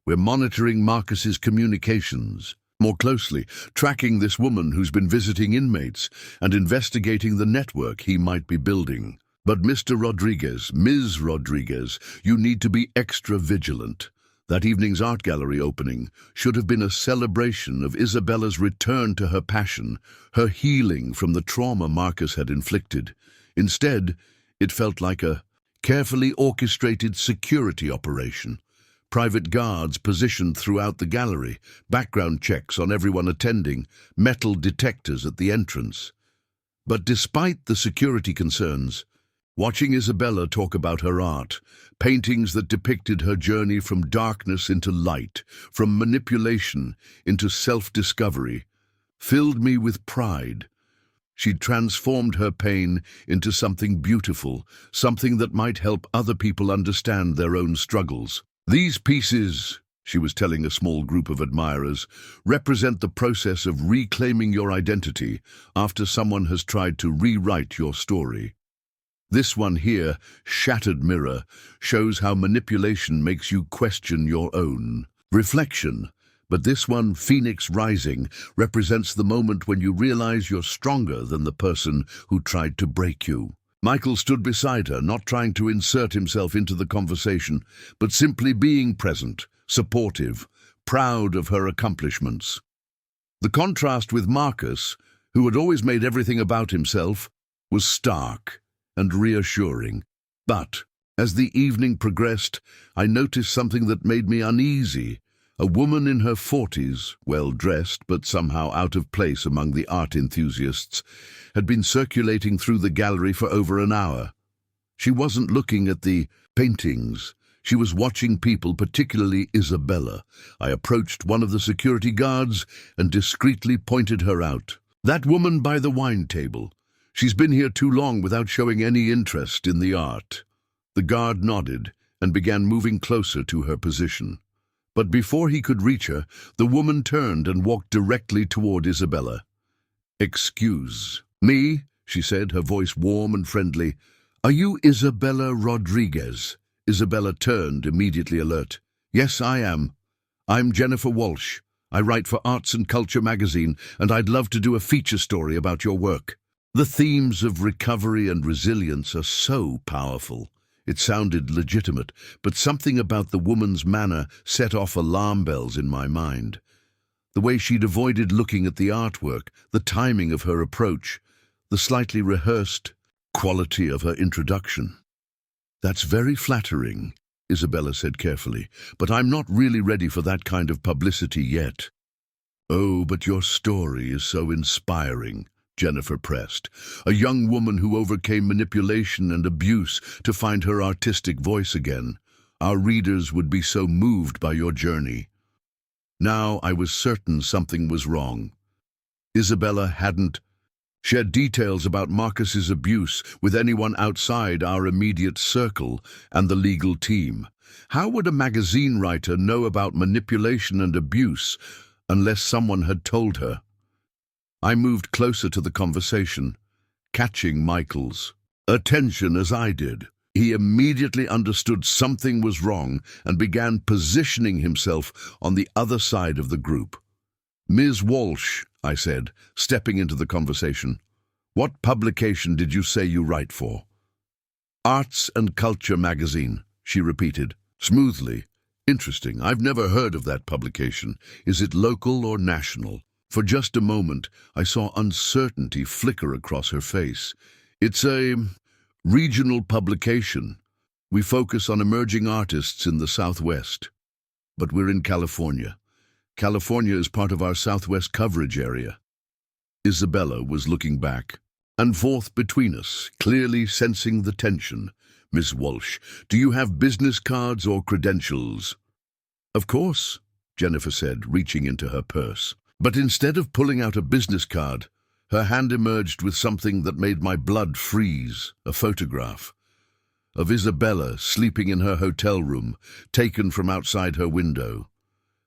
We're monitoring Marcus's communications more closely, tracking this woman who's been visiting inmates and investigating the network he might be building. But Mr. Rodriguez, Ms. Rodriguez, you need to be extra vigilant. That evening's art gallery opening should have been a celebration of Isabella's return to her passion, her healing from the trauma Marcus had inflicted. Instead, it felt like a carefully orchestrated security operation. Private guards positioned throughout the gallery, background checks on everyone attending, metal detectors at the entrance. But despite the security concerns, watching Isabella talk about her art, paintings that depicted her journey from darkness into light, from manipulation into self-discovery, filled me with pride. She'd transformed her pain into something beautiful, something that might help other people understand their own struggles. "These pieces," she was telling a small group of admirers, "represent the process of reclaiming your identity after someone has tried to rewrite your story. This one here, Shattered Mirror, shows how manipulation makes you question your own reflection. But this one, Phoenix Rising, represents the moment when you realize you're stronger than the person who tried to break you." Michael stood beside her, not trying to insert himself into the conversation, but simply being present, supportive, proud of her accomplishments. The contrast with Marcus, who had always made everything about himself, was stark and reassuring. But, as the evening progressed, I noticed something that made me uneasy. A woman in her 40s, well-dressed but somehow out of place among the art enthusiasts, had been circulating through the gallery for over an hour. She wasn't looking at the paintings. She was watching people, particularly Isabella. I approached one of the security guards and discreetly pointed her out. "That woman by the wine table. She's been here too long without showing any interest in the art." The guard nodded and began moving closer to her position. But before he could reach her, the woman turned and walked directly toward Isabella. "Excuse me," she said, her voice warm and friendly. "Are you Isabella Rodriguez?" Isabella turned, immediately alert. "Yes, I am. I'm Jennifer Walsh. I write for Arts and Culture magazine, and I'd love to do a feature story about your work." The themes of recovery and resilience are so powerful. It sounded legitimate, but something about the woman's manner set off alarm bells in my mind. The way she'd avoided looking at the artwork, the timing of her approach, the slightly rehearsed quality of her introduction. "That's very flattering," Isabella said carefully, "but I'm not really ready for that kind of publicity yet." "Oh, but your story is so inspiring," Jennifer pressed. "A young woman who overcame manipulation and abuse to find her artistic voice again. Our readers would be so moved by your journey." Now I was certain something was wrong. Isabella hadn't shared details about Marcus's abuse with anyone outside our immediate circle and the legal team. How would a magazine writer know about manipulation and abuse unless someone had told her? I moved closer to the conversation, catching Michael's attention as I did. He immediately understood something was wrong and began positioning himself on the other side of the group. "Ms. Walsh," I said, stepping into the conversation, "what publication did you say you write for?" "Arts and Culture magazine," she repeated, smoothly. "Interesting. I've never heard of that publication. Is it local or national?" For just a moment, I saw uncertainty flicker across her face. "It's a regional publication. We focus on emerging artists in the Southwest. But we're in California. California is part of our Southwest coverage area." Isabella was looking back and forth between us, clearly sensing the tension. "Miss Walsh, do you have business cards or credentials?" "Of course," Jennifer said, reaching into her purse. But instead of pulling out a business card, her hand emerged with something that made my blood freeze, a photograph of Isabella sleeping in her hotel room, taken from outside her window.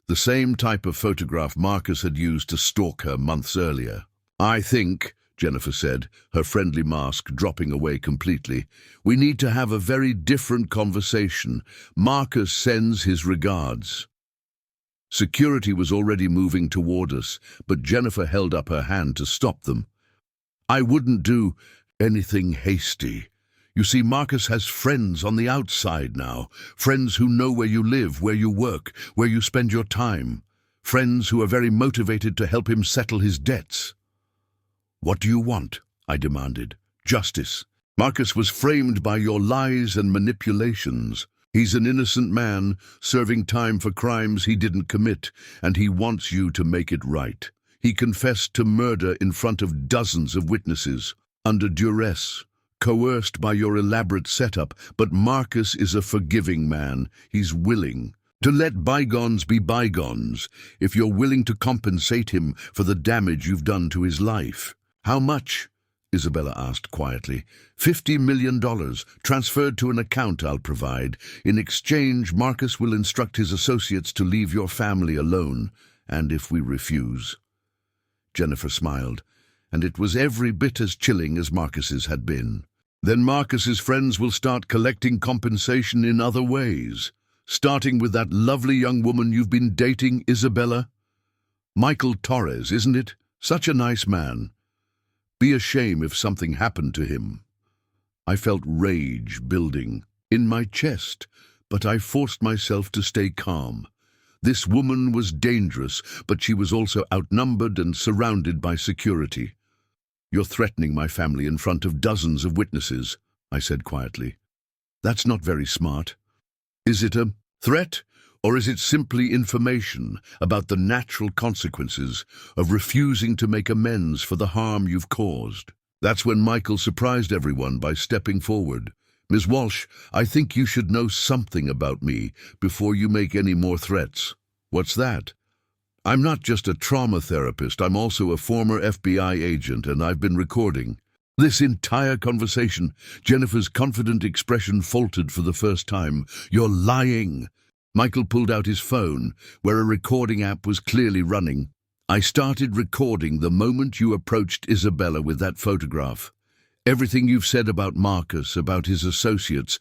The same type of photograph Marcus had used to stalk her months earlier. "I think," Jennifer said, her friendly mask dropping away completely, "we need to have a very different conversation. Marcus sends his regards." Security was already moving toward us, but Jennifer held up her hand to stop them. "I wouldn't do anything hasty. You see, Marcus has friends on the outside now, friends who know where you live, where you work, where you spend your time, friends who are very motivated to help him settle his debts." "What do you want?" I demanded. "Justice. Marcus was framed by your lies and manipulations. He's an innocent man, serving time for crimes he didn't commit, and he wants you to make it right. He confessed to murder in front of dozens of witnesses, under duress, coerced by your elaborate setup, but Marcus is a forgiving man. He's willing to let bygones be bygones if you're willing to compensate him for the damage you've done to his life." "How much?" Isabella asked quietly. $50 million, transferred to an account I'll provide. In exchange, Marcus will instruct his associates to leave your family alone, and if we refuse." Jennifer smiled, and it was every bit as chilling as Marcus's had been. "Then Marcus's friends will start collecting compensation in other ways, starting with that lovely young woman you've been dating, Isabella. Michael Torres, isn't it? Such a nice man. Be a shame if something happened to him." I felt rage building in my chest, but I forced myself to stay calm. This woman was dangerous, but she was also outnumbered and surrounded by security. "You're threatening my family in front of dozens of witnesses," I said quietly. "That's not very smart. Is it a threat, or is it simply information about the natural consequences of refusing to make amends for the harm you've caused?" That's when Michael surprised everyone by stepping forward. "Ms. Walsh, I think you should know something about me before you make any more threats." "What's that?" "I'm not just a trauma therapist, I'm also a former FBI agent, and I've been recording." This entire conversation, Jennifer's confident expression faltered for the first time. "You're lying." Michael pulled out his phone, where a recording app was clearly running. "I started recording the moment you approached Isabella with that photograph. Everything you've said about Marcus, about his associates,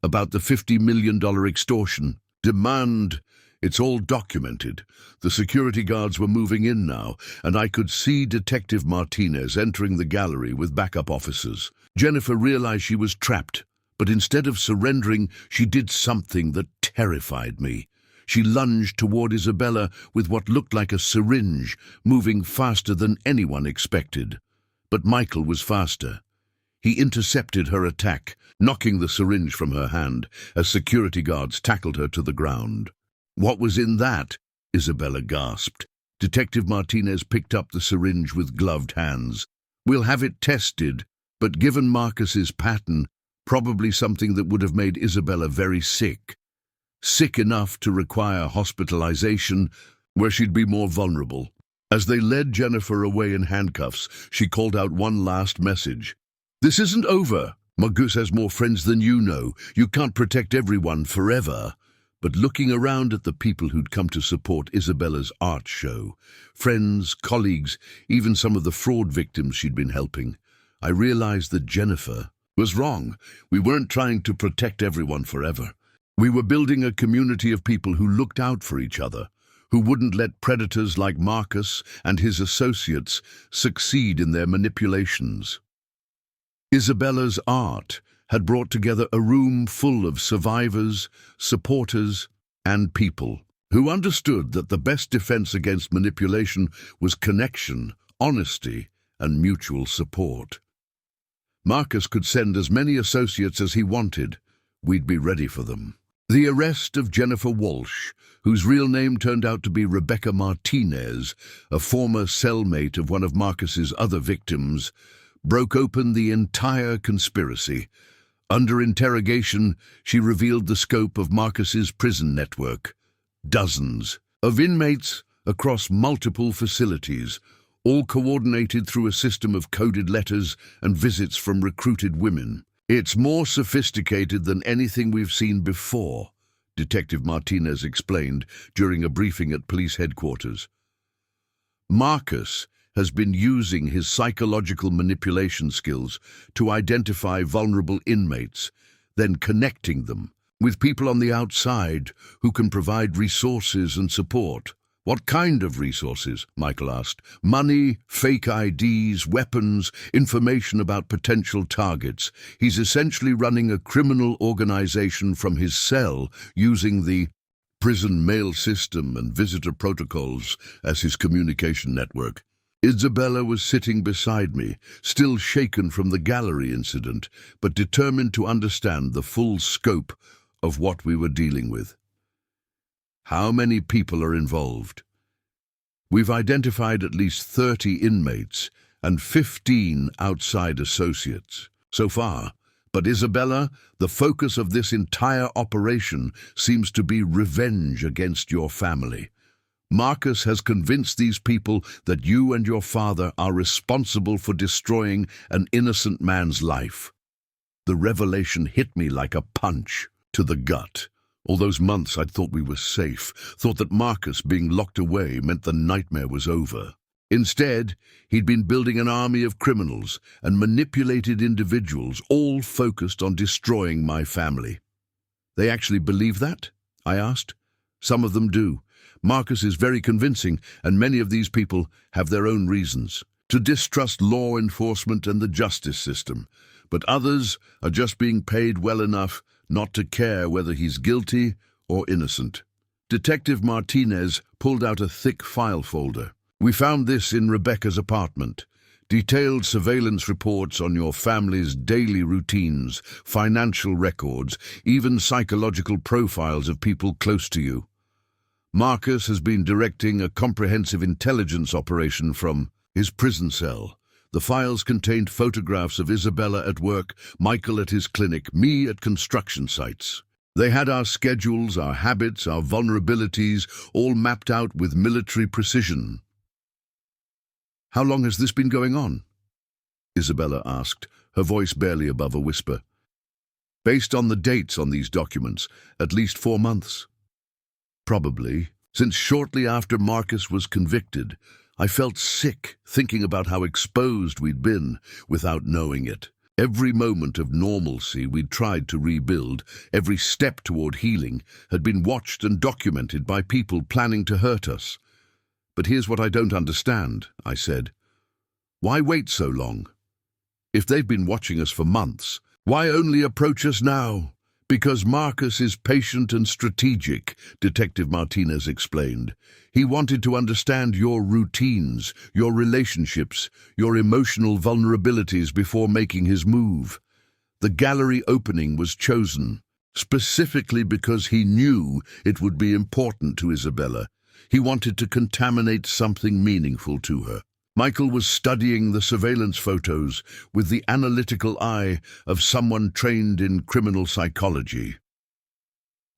about the $50 million extortion, demand, it's all documented." The security guards were moving in now, and I could see Detective Martinez entering the gallery with backup officers. Jennifer realized she was trapped, but instead of surrendering, she did something that terrified me. She lunged toward Isabella with what looked like a syringe, moving faster than anyone expected. But Michael was faster. He intercepted her attack, knocking the syringe from her hand as security guards tackled her to the ground. "What was in that?" Isabella gasped. Detective Martinez picked up the syringe with gloved hands. "We'll have it tested, but given Marcus's pattern, probably something that would have made Isabella very sick. Sick enough to require hospitalization, where she'd be more vulnerable." As they led Jennifer away in handcuffs, she called out one last message. "This isn't over. Marcus has more friends than you know. You can't protect everyone forever." But looking around at the people who'd come to support Isabella's art show, friends, colleagues, even some of the fraud victims she'd been helping, I realized that Jennifer was wrong. We weren't trying to protect everyone forever. We were building a community of people who looked out for each other, who wouldn't let predators like Marcus and his associates succeed in their manipulations. Isabella's art had brought together a room full of survivors, supporters, and people who understood that the best defense against manipulation was connection, honesty, and mutual support. Marcus could send as many associates as he wanted. We'd be ready for them. The arrest of Jennifer Walsh, whose real name turned out to be Rebecca Martinez, a former cellmate of one of Marcus's other victims, broke open the entire conspiracy. Under interrogation, she revealed the scope of Marcus's prison network. Dozens of inmates across multiple facilities, all coordinated through a system of coded letters and visits from recruited women. "It's more sophisticated than anything we've seen before," Detective Martinez explained during a briefing at police headquarters. "Marcus has been using his psychological manipulation skills to identify vulnerable inmates, then connecting them with people on the outside who can provide resources and support." "What kind of resources?" Michael asked. "Money, fake IDs, weapons, information about potential targets. He's essentially running a criminal organization from his cell using the prison mail system and visitor protocols as his communication network." Isabella was sitting beside me, still shaken from the gallery incident, but determined to understand the full scope of what we were dealing with. "How many people are involved?" "We've identified at least 30 inmates and 15 outside associates so far. But Isabella, the focus of this entire operation seems to be revenge against your family. Marcus has convinced these people that you and your father are responsible for destroying an innocent man's life." The revelation hit me like a punch to the gut. All those months I'd thought we were safe, thought that Marcus being locked away meant the nightmare was over. Instead, he'd been building an army of criminals and manipulated individuals, all focused on destroying my family. "They actually believe that?" I asked. "Some of them do. Marcus is very convincing, and many of these people have their own reasons to distrust law enforcement and the justice system. but others are just being paid well enough not to care whether he's guilty or innocent. Detective Martinez pulled out a thick file folder. We found this in Rebecca's apartment. Detailed surveillance reports on your family's daily routines, financial records, even psychological profiles of people close to you. Marcus has been directing a comprehensive intelligence operation from his prison cell. The files contained photographs of Isabella at work, Michael at his clinic, me at construction sites. They had our schedules, our habits, our vulnerabilities, all mapped out with military precision. How long has this been going on? Isabella asked, her voice barely above a whisper. Based on the dates on these documents, at least 4 months. Probably, since shortly after Marcus was convicted, I felt sick thinking about how exposed we'd been without knowing it. Every moment of normalcy we'd tried to rebuild, every step toward healing, had been watched and documented by people planning to hurt us. But here's what I don't understand, I said. Why wait so long? If they've been watching us for months, why only approach us now? Because Marcus is patient and strategic, Detective Martinez explained. He wanted to understand your routines, your relationships, your emotional vulnerabilities before making his move. The gallery opening was chosen, specifically because he knew it would be important to Isabella. He wanted to contaminate something meaningful to her. Michael was studying the surveillance photos with the analytical eye of someone trained in criminal psychology.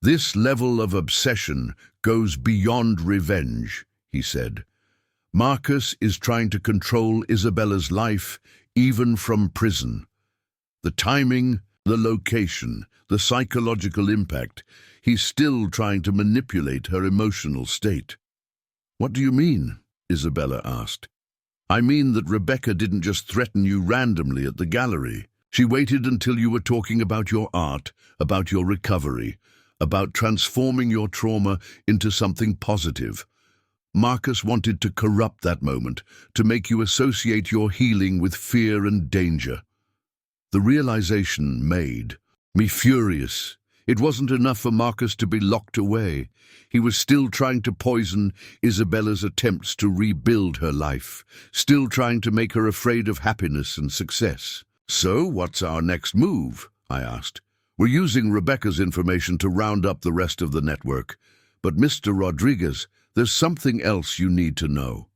This level of obsession goes beyond revenge, he said. Marcus is trying to control Isabella's life, even from prison. The timing, the location, the psychological impact, he's still trying to manipulate her emotional state. What do you mean? Isabella asked. I mean that Rebecca didn't just threaten you randomly at the gallery. She waited until you were talking about your art, about your recovery, about transforming your trauma into something positive. Marcus wanted to corrupt that moment, to make you associate your healing with fear and danger. The realization made me furious. It wasn't enough for Marcus to be locked away. He was still trying to poison Isabella's attempts to rebuild her life, still trying to make her afraid of happiness and success. So, what's our next move? I asked. We're using Rebecca's information to round up the rest of the network. But Mr. Rodriguez, there's something else you need to know.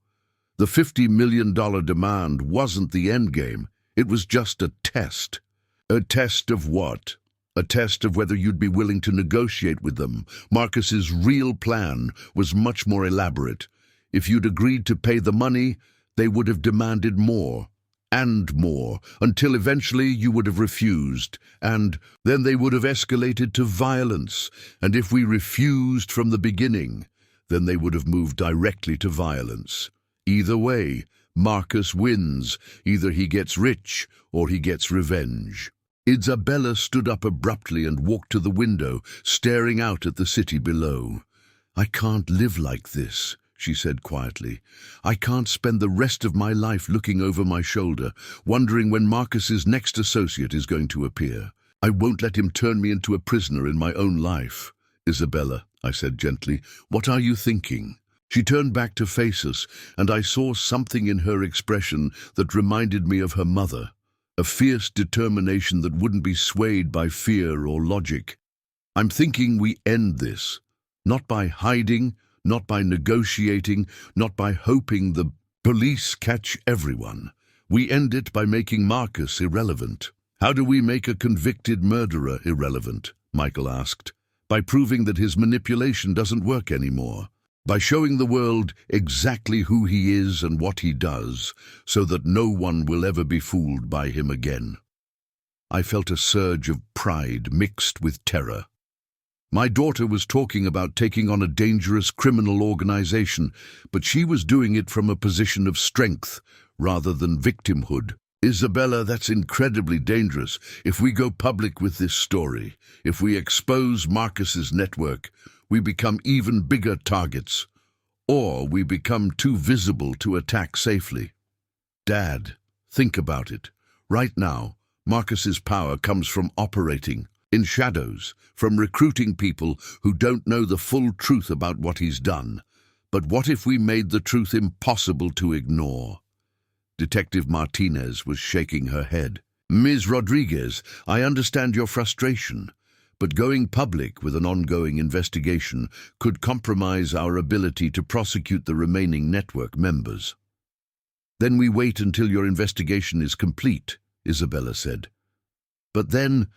The $50 million demand wasn't the endgame. It was just a test. A test of what? A test of whether you'd be willing to negotiate with them. Marcus's real plan was much more elaborate. If you'd agreed to pay the money, they would have demanded more, and more, until eventually you would have refused, and then they would have escalated to violence. And if we refused from the beginning, then they would have moved directly to violence. Either way, Marcus wins. Either he gets rich or he gets revenge. Isabella stood up abruptly and walked to the window, staring out at the city below. I can't live like this, she said quietly. I can't spend the rest of my life looking over my shoulder, wondering when Marcus's next associate is going to appear. I won't let him turn me into a prisoner in my own life. Isabella, I said gently, what are you thinking? She turned back to face us, and I saw something in her expression that reminded me of her mother. A fierce determination that wouldn't be swayed by fear or logic. I'm thinking we end this, not by hiding, not by negotiating, not by hoping the police catch everyone. We end it by making Marcus irrelevant. How do we make a convicted murderer irrelevant? Michael asked. By proving that his manipulation doesn't work anymore. By showing the world exactly who he is and what he does, so that no one will ever be fooled by him again. I felt a surge of pride mixed with terror. My daughter was talking about taking on a dangerous criminal organization, but she was doing it from a position of strength rather than victimhood. Isabella, that's incredibly dangerous. If we go public with this story, if we expose Marcus's network, we become even bigger targets, or we become too visible to attack safely. Dad, think about it. Right now, Marcus's power comes from operating in shadows, from recruiting people who don't know the full truth about what he's done. But what if we made the truth impossible to ignore? Detective Martinez was shaking her head. Ms. Rodriguez, I understand your frustration, but going public with an ongoing investigation could compromise our ability to prosecute the remaining network members. Then we wait until your investigation is complete, Isabella said. But then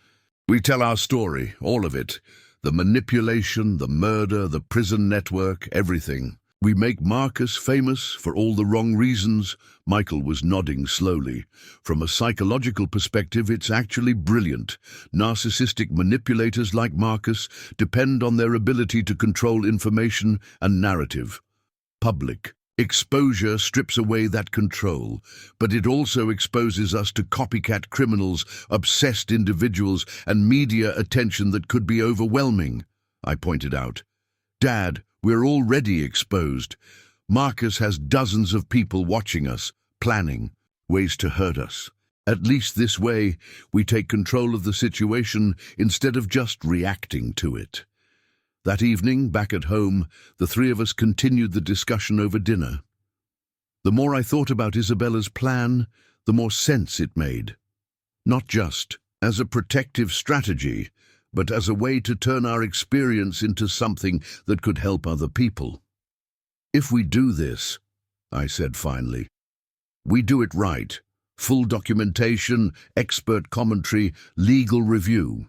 we tell our story, all of it. The manipulation, the murder, the prison network, everything. We make Marcus famous for all the wrong reasons. Michael was nodding slowly. From a psychological perspective, it's actually brilliant. Narcissistic manipulators like Marcus depend on their ability to control information and narrative. Public exposure strips away that control, but it also exposes us to copycat criminals, obsessed individuals, and media attention that could be overwhelming, I pointed out. Dad, we're already exposed. Marcus has dozens of people watching us, planning ways to hurt us. At least this way, we take control of the situation instead of just reacting to it. That evening, back at home, the three of us continued the discussion over dinner. The more I thought about Isabella's plan, the more sense it made. Not just as a protective strategy, but as a way to turn our experience into something that could help other people. If we do this, I said finally, we do it right. Full documentation, expert commentary, legal review.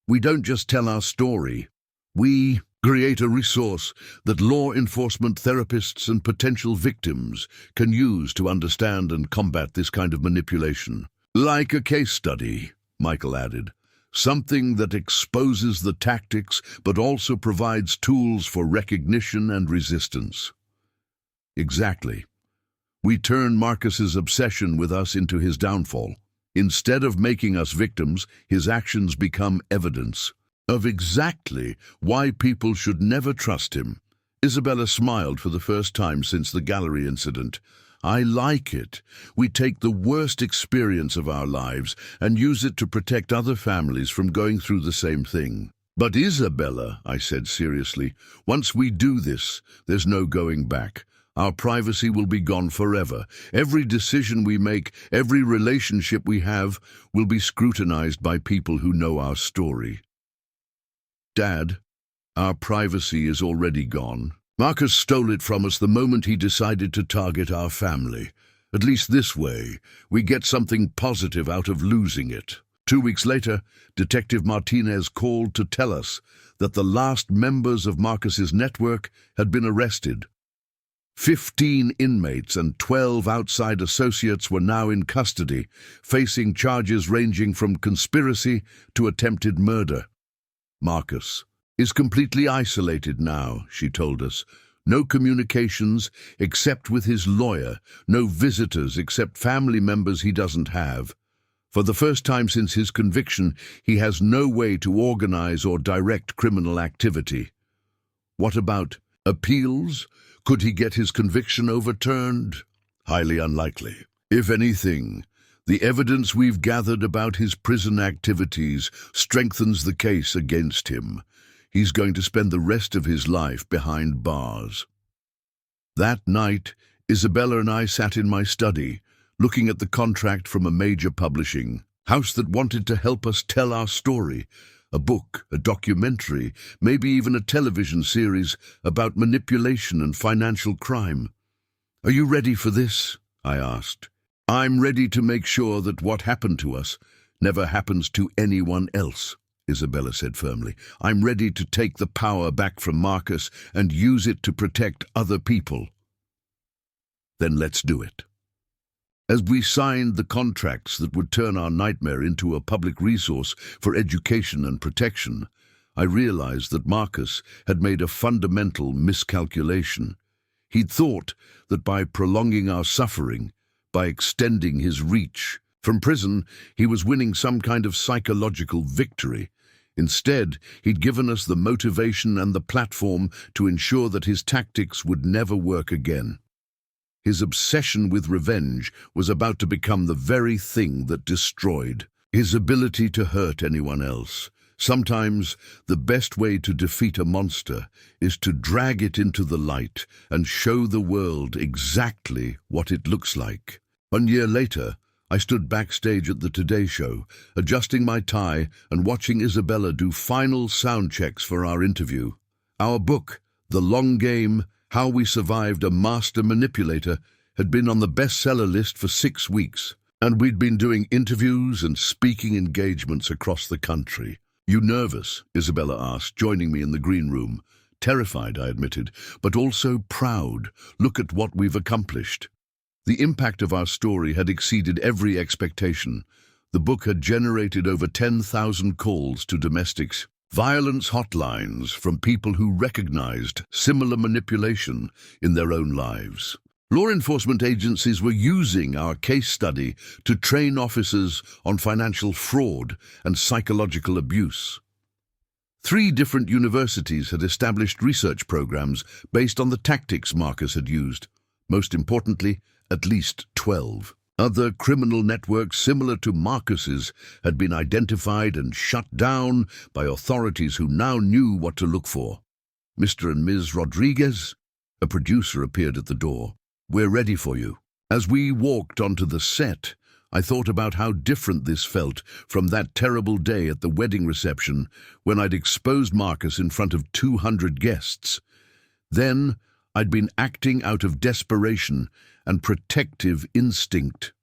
We don't just tell our story. We create a resource that law enforcement therapists and potential victims can use to understand and combat this kind of manipulation. Like a case study, Michael added. Something that exposes the tactics but also provides tools for recognition and resistance. Exactly. We turn Marcus's obsession with us into his downfall. Instead of making us victims, his actions become evidence of exactly why people should never trust him. Isabella smiled for the first time since the gallery incident. I like it. We take the worst experience of our lives and use it to protect other families from going through the same thing. But Isabella, I said seriously, once we do this, there's no going back. Our privacy will be gone forever. Every decision we make, every relationship we have, will be scrutinized by people who know our story. Dad, our privacy is already gone. Marcus stole it from us the moment he decided to target our family. At least this way, we get something positive out of losing it. 2 weeks later, Detective Martinez called to tell us that the last members of Marcus's network had been arrested. 15 inmates and 12 outside associates were now in custody, facing charges ranging from conspiracy to attempted murder. Marcus is completely isolated now, she told us. No communications except with his lawyer, no visitors except family members he doesn't have. For the first time since his conviction, he has no way to organize or direct criminal activity. What about appeals? Could he get his conviction overturned? Highly unlikely. If anything, the evidence we've gathered about his prison activities strengthens the case against him. He's going to spend the rest of his life behind bars. That night, Isabella and I sat in my study, looking at the contract from a major publishing house that wanted to help us tell our story. A book, a documentary, maybe even a television series about manipulation and financial crime. Are you ready for this? I asked. I'm ready to make sure that what happened to us never happens to anyone else, Isabella said firmly. I'm ready to take the power back from Marcus and use it to protect other people. Then let's do it. As we signed the contracts that would turn our nightmare into a public resource for education and protection, I realized that Marcus had made a fundamental miscalculation. He'd thought that by prolonging our suffering, by extending his reach from prison, he was winning some kind of psychological victory. Instead, he'd given us the motivation and the platform to ensure that his tactics would never work again. His obsession with revenge was about to become the very thing that destroyed his ability to hurt anyone else. Sometimes the best way to defeat a monster is to drag it into the light and show the world exactly what it looks like. 1 year later, I stood backstage at the Today Show, adjusting my tie and watching Isabella do final sound checks for our interview. Our book, The Long Game: How We Survived a Master Manipulator, had been on the bestseller list for 6 weeks, and we'd been doing interviews and speaking engagements across the country. "You nervous?" Isabella asked, joining me in the green room. "Terrified," I admitted, "but also proud. Look at what we've accomplished." The impact of our story had exceeded every expectation. The book had generated over 10,000 calls to domestics, violence hotlines from people who recognized similar manipulation in their own lives. Law enforcement agencies were using our case study to train officers on financial fraud and psychological abuse. 3 different universities had established research programs based on the tactics Marcus had used. Most importantly, at least 12 other criminal networks similar to Marcus's had been identified and shut down by authorities who now knew what to look for. "Mr. and Ms. Rodriguez?" A producer appeared at the door. "We're ready for you." As we walked onto the set, I thought about how different this felt from that terrible day at the wedding reception when I'd exposed Marcus in front of 200 guests. Then I'd been acting out of desperation and protective instinct.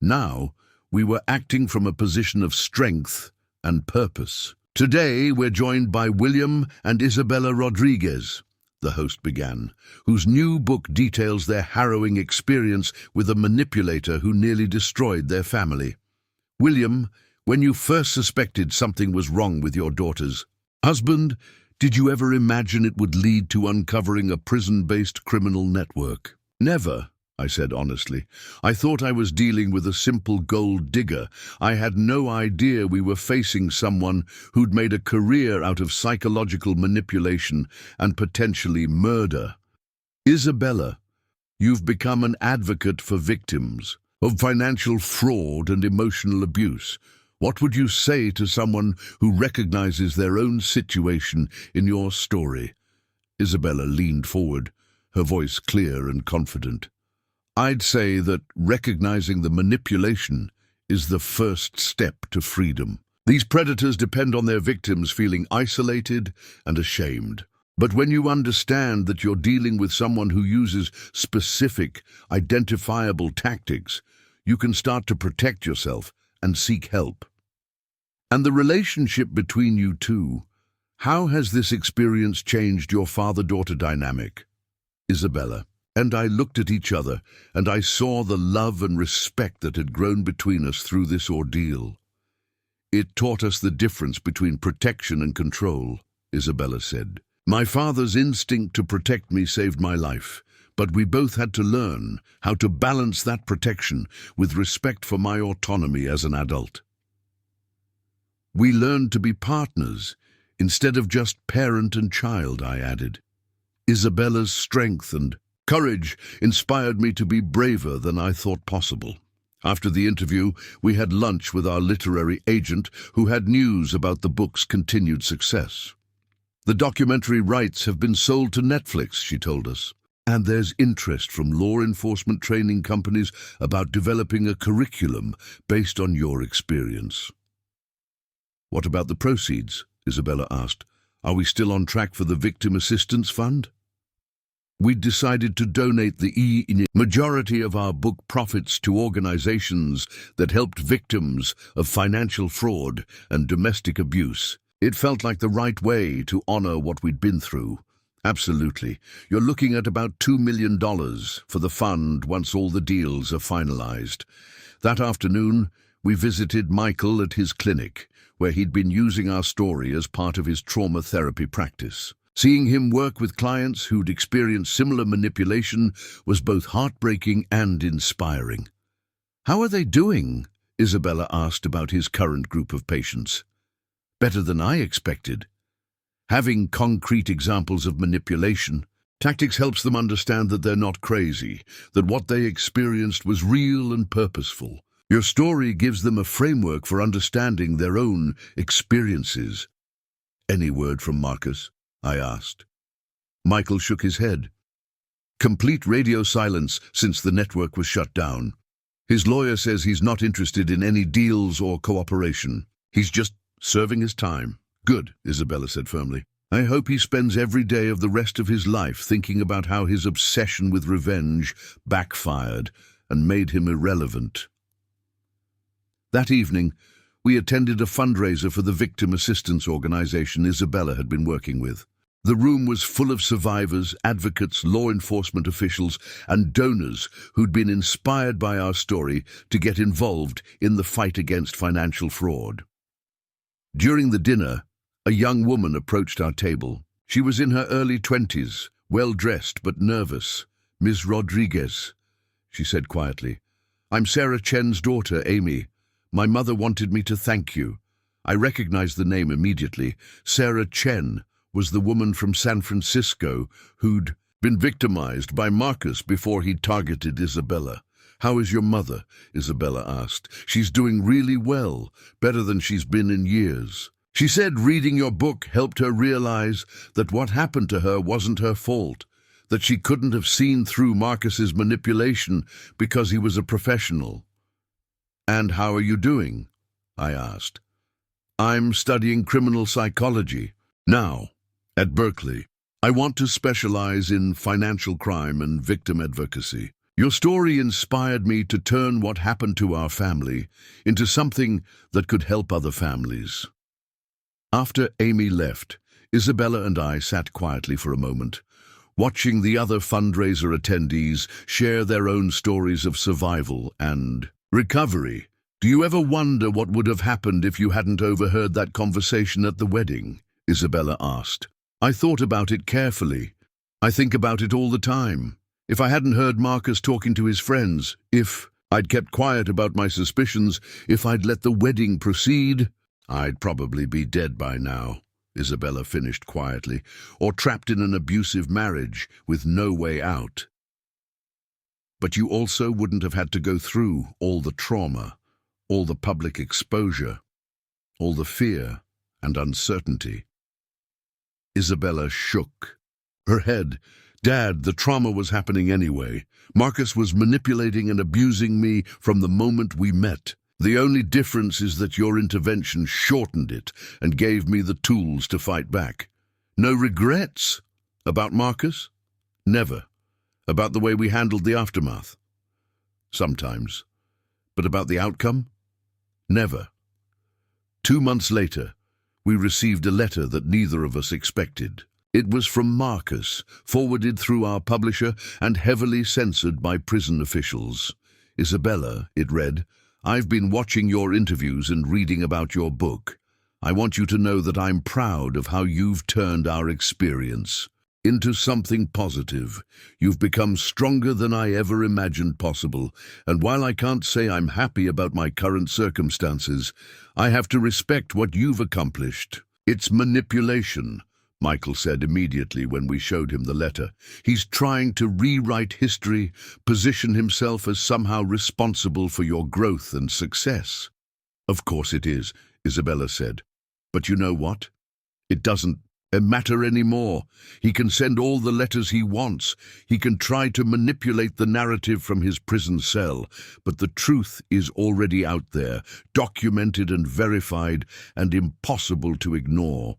Now we were acting from a position of strength and purpose. "Today we're joined by William and Isabella Rodriguez," the host began, "whose new book details their harrowing experience with a manipulator who nearly destroyed their family. William, when you first suspected something was wrong with your daughter's husband, did you ever imagine it would lead to uncovering a prison-based criminal network?" "Never," I said honestly. "I thought I was dealing with a simple gold digger. I had no idea we were facing someone who'd made a career out of psychological manipulation and potentially murder." "Isabella, you've become an advocate for victims of financial fraud and emotional abuse. What would you say to someone who recognizes their own situation in your story?" Isabella leaned forward, her voice clear and confident. "I'd say that recognizing the manipulation is the first step to freedom. These predators depend on their victims feeling isolated and ashamed. But when you understand that you're dealing with someone who uses specific, identifiable tactics, you can start to protect yourself and seek help." "And the relationship between you two, how has this experience changed your father-daughter dynamic?" Isabella and I looked at each other, and I saw the love and respect that had grown between us through this ordeal. "It taught us the difference between protection and control," Isabella said. "My father's instinct to protect me saved my life, but we both had to learn how to balance that protection with respect for my autonomy as an adult. We learned to be partners instead of just parent and child," I added. Isabella's strength and courage inspired me to be braver than I thought possible. After the interview, we had lunch with our literary agent who had news about the book's continued success. "The documentary rights have been sold to Netflix," she told us, "and there's interest from law enforcement training companies about developing a curriculum based on your experience." "What about the proceeds?" Isabella asked. "Are we still on track for the Victim Assistance Fund?" We'd decided to donate the majority of our book profits to organizations that helped victims of financial fraud and domestic abuse. It felt like the right way to honor what we'd been through. "Absolutely. You're looking at about $2 million for the fund once all the deals are finalized." That afternoon, we visited Michael at his clinic, where he'd been using our story as part of his trauma therapy practice. Seeing him work with clients who'd experienced similar manipulation was both heartbreaking and inspiring. "How are they doing?" Isabella asked about his current group of patients. "Better than I expected." Having concrete examples of manipulation, tactics helps them understand that they're not crazy, that what they experienced was real and purposeful. Your story gives them a framework for understanding their own experiences. Any word from Marcus? I asked. Michael shook his head. Complete radio silence since the network was shut down. His lawyer says he's not interested in any deals or cooperation. He's just serving his time. Good, Isabella said firmly. I hope he spends every day of the rest of his life thinking about how his obsession with revenge backfired and made him irrelevant. That evening, we attended a fundraiser for the victim assistance organization Isabella had been working with. The room was full of survivors, advocates, law enforcement officials, and donors who'd been inspired by our story to get involved in the fight against financial fraud. During the dinner, a young woman approached our table. She was in her early 20s, well-dressed but nervous. Ms. Rodriguez, she said quietly. I'm Sarah Chen's daughter, Amy. My mother wanted me to thank you. I recognized the name immediately. Sarah Chen was the woman from San Francisco who'd been victimized by Marcus before he targeted Isabella. How is your mother? Isabella asked. She's doing really well, better than she's been in years. She said reading your book helped her realize that what happened to her wasn't her fault, that she couldn't have seen through Marcus's manipulation because he was a professional. And how are you doing? I asked. I'm studying criminal psychology now at Berkeley. I want to specialize in financial crime and victim advocacy. Your story inspired me to turn what happened to our family into something that could help other families. After Amy left, Isabella and I sat quietly for a moment, watching the other fundraiser attendees share their own stories of survival and recovery. Do you ever wonder what would have happened if you hadn't overheard that conversation at the wedding? Isabella asked. I thought about it carefully. I think about it all the time. If I hadn't heard Marcus talking to his friends, if I'd kept quiet about my suspicions, if I'd let the wedding proceed, I'd probably be dead by now, Isabella finished quietly, or trapped in an abusive marriage with no way out. But you also wouldn't have had to go through all the trauma, all the public exposure, all the fear and uncertainty. Isabella shook her head. Dad, the trauma was happening anyway. Marcus was manipulating and abusing me from the moment we met. The only difference is that your intervention shortened it and gave me the tools to fight back. No regrets about Marcus? Never. About the way we handled the aftermath? Sometimes. But about the outcome? Never. 2 months later, we received a letter that neither of us expected. It was from Marcus, forwarded through our publisher and heavily censored by prison officials. Isabella, it read, I've been watching your interviews and reading about your book. I want you to know that I'm proud of how you've turned our experience into something positive. You've become stronger than I ever imagined possible, and while I can't say I'm happy about my current circumstances, I have to respect what you've accomplished. It's manipulation, Michael said immediately when we showed him the letter. He's trying to rewrite history, position himself as somehow responsible for your growth and success. Of course it is, Isabella said. But you know what? It doesn't matter anymore. He can send all the letters he wants. He can try to manipulate the narrative from his prison cell, but the truth is already out there, documented and verified, and impossible to ignore.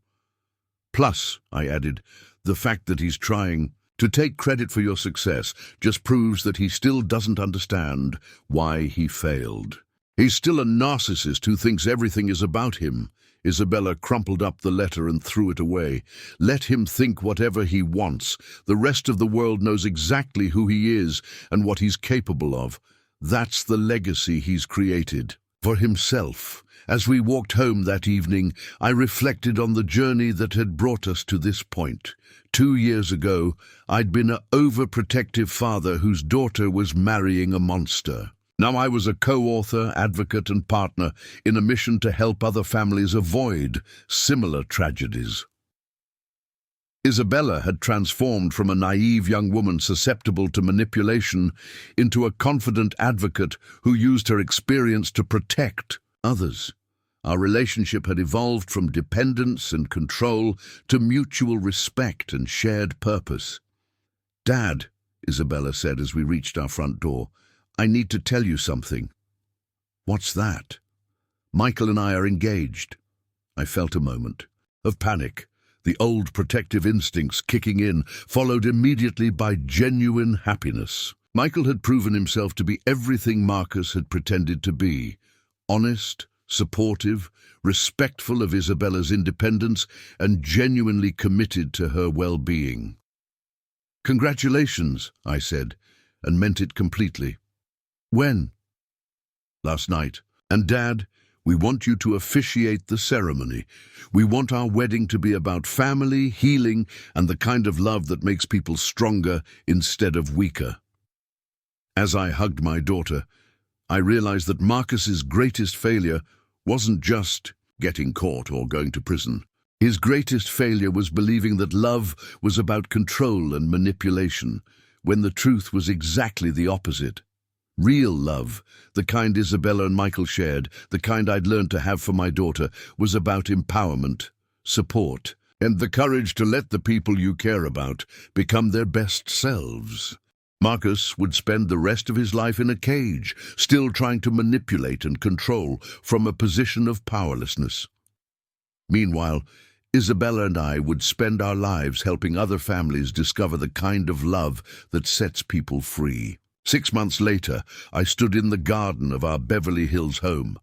Plus, I added, the fact that he's trying to take credit for your success just proves that he still doesn't understand why he failed. He's still a narcissist who thinks everything is about him. Isabella crumpled up the letter and threw it away. Let him think whatever he wants. The rest of the world knows exactly who he is and what he's capable of. That's the legacy he's created for himself. As we walked home that evening, I reflected on the journey that had brought us to this point. 2 years ago, I'd been an overprotective father whose daughter was marrying a monster. Now I was a co-author, advocate, and partner in a mission to help other families avoid similar tragedies. Isabella had transformed from a naive young woman susceptible to manipulation into a confident advocate who used her experience to protect others. Our relationship had evolved from dependence and control to mutual respect and shared purpose. "Dad," Isabella said as we reached our front door, "I need to tell you something." "What's that?" "Michael and I are engaged." I felt a moment of panic, the old protective instincts kicking in, followed immediately by genuine happiness. Michael had proven himself to be everything Marcus had pretended to be: honest, supportive, respectful of Isabella's independence, and genuinely committed to her well-being. "Congratulations," I said, and meant it completely. "When?" "Last night. And Dad, we want you to officiate the ceremony. We want our wedding to be about family, healing, and the kind of love that makes people stronger instead of weaker." As I hugged my daughter, I realized that Marcus's greatest failure wasn't just getting caught or going to prison. His greatest failure was believing that love was about control and manipulation, when the truth was exactly the opposite. Real love, the kind Isabella and Michael shared, the kind I'd learned to have for my daughter, was about empowerment, support, and the courage to let the people you care about become their best selves. Marcus would spend the rest of his life in a cage, still trying to manipulate and control from a position of powerlessness. Meanwhile, Isabella and I would spend our lives helping other families discover the kind of love that sets people free. 6 months later, I stood in the garden of our Beverly Hills home,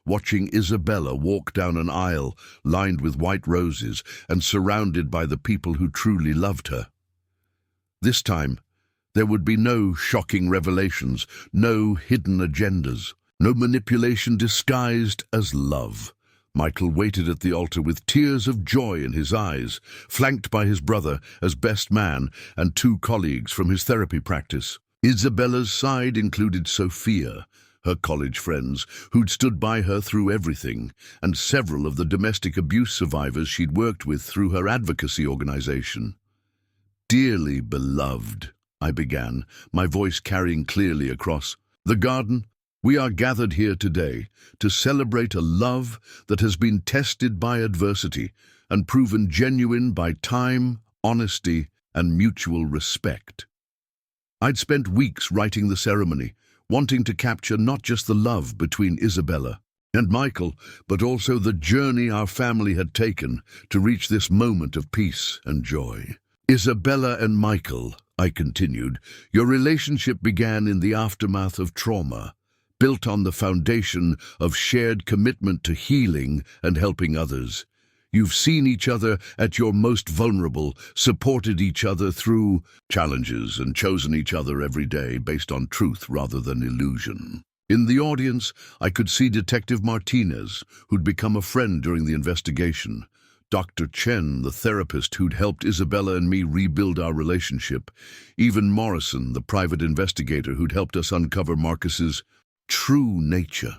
watching Isabella walk down an aisle lined with white roses and surrounded by the people who truly loved her. This time, there would be no shocking revelations, no hidden agendas, no manipulation disguised as love. Michael waited at the altar with tears of joy in his eyes, flanked by his brother as best man and 2 colleagues from his therapy practice. Isabella's side included Sophia, her college friends, who'd stood by her through everything, and several of the domestic abuse survivors she'd worked with through her advocacy organization. "Dearly beloved," I began, my voice carrying clearly across the garden, "we are gathered here today to celebrate a love that has been tested by adversity and proven genuine by time, honesty, and mutual respect." I'd spent weeks writing the ceremony, wanting to capture not just the love between Isabella and Michael, but also the journey our family had taken to reach this moment of peace and joy. "Isabella and Michael," I continued, "your relationship began in the aftermath of trauma, built on the foundation of shared commitment to healing and helping others. You've seen each other at your most vulnerable, supported each other through challenges, and chosen each other every day based on truth rather than illusion." In the audience, I could see Detective Martinez, who'd become a friend during the investigation, Dr. Chen, the therapist who'd helped Isabella and me rebuild our relationship, even Morrison, the private investigator who'd helped us uncover Marcus's true nature.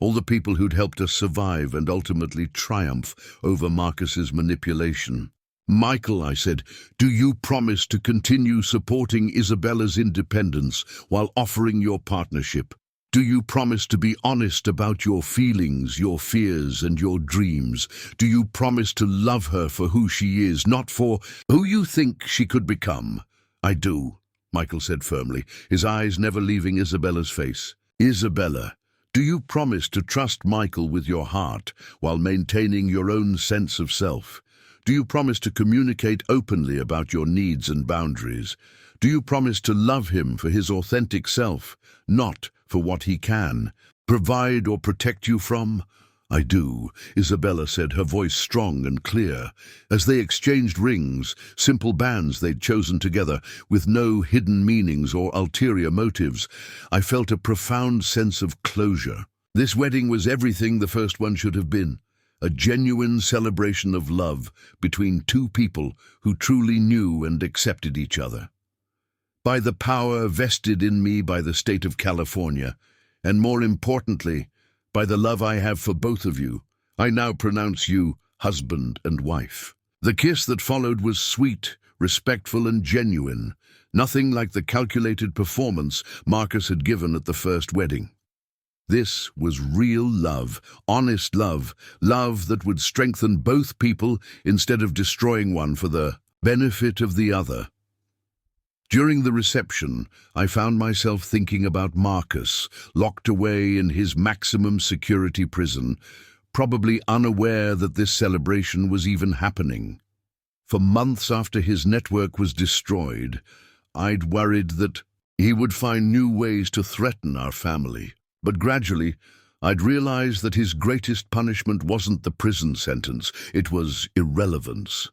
All the people who'd helped us survive and ultimately triumph over Marcus's manipulation. "Michael," I said, "do you promise to continue supporting Isabella's independence while offering your partnership? Do you promise to be honest about your feelings, your fears, and your dreams? Do you promise to love her for who she is, not for who you think she could become?" "I do," Michael said firmly, his eyes never leaving Isabella's face. "Isabella, do you promise to trust Michael with your heart while maintaining your own sense of self? Do you promise to communicate openly about your needs and boundaries? Do you promise to love him for his authentic self, not for what he can provide or protect you from?" "I do," Isabella said, her voice strong and clear. As they exchanged rings, simple bands they'd chosen together, with no hidden meanings or ulterior motives, I felt a profound sense of closure. This wedding was everything the first one should have been, a genuine celebration of love between 2 people who truly knew and accepted each other. By the power vested in me by the state of California, and more importantly, by the love I have for both of you, I now pronounce you husband and wife. The kiss that followed was sweet, respectful, and genuine, nothing like the calculated performance Marcus had given at the first wedding. This was real love, honest love, love that would strengthen both people instead of destroying one for the benefit of the other. During the reception, I found myself thinking about Marcus, locked away in his maximum security prison, probably unaware that this celebration was even happening. For months after his network was destroyed, I'd worried that he would find new ways to threaten our family. But gradually, I'd realized that his greatest punishment wasn't the prison sentence, it was irrelevance.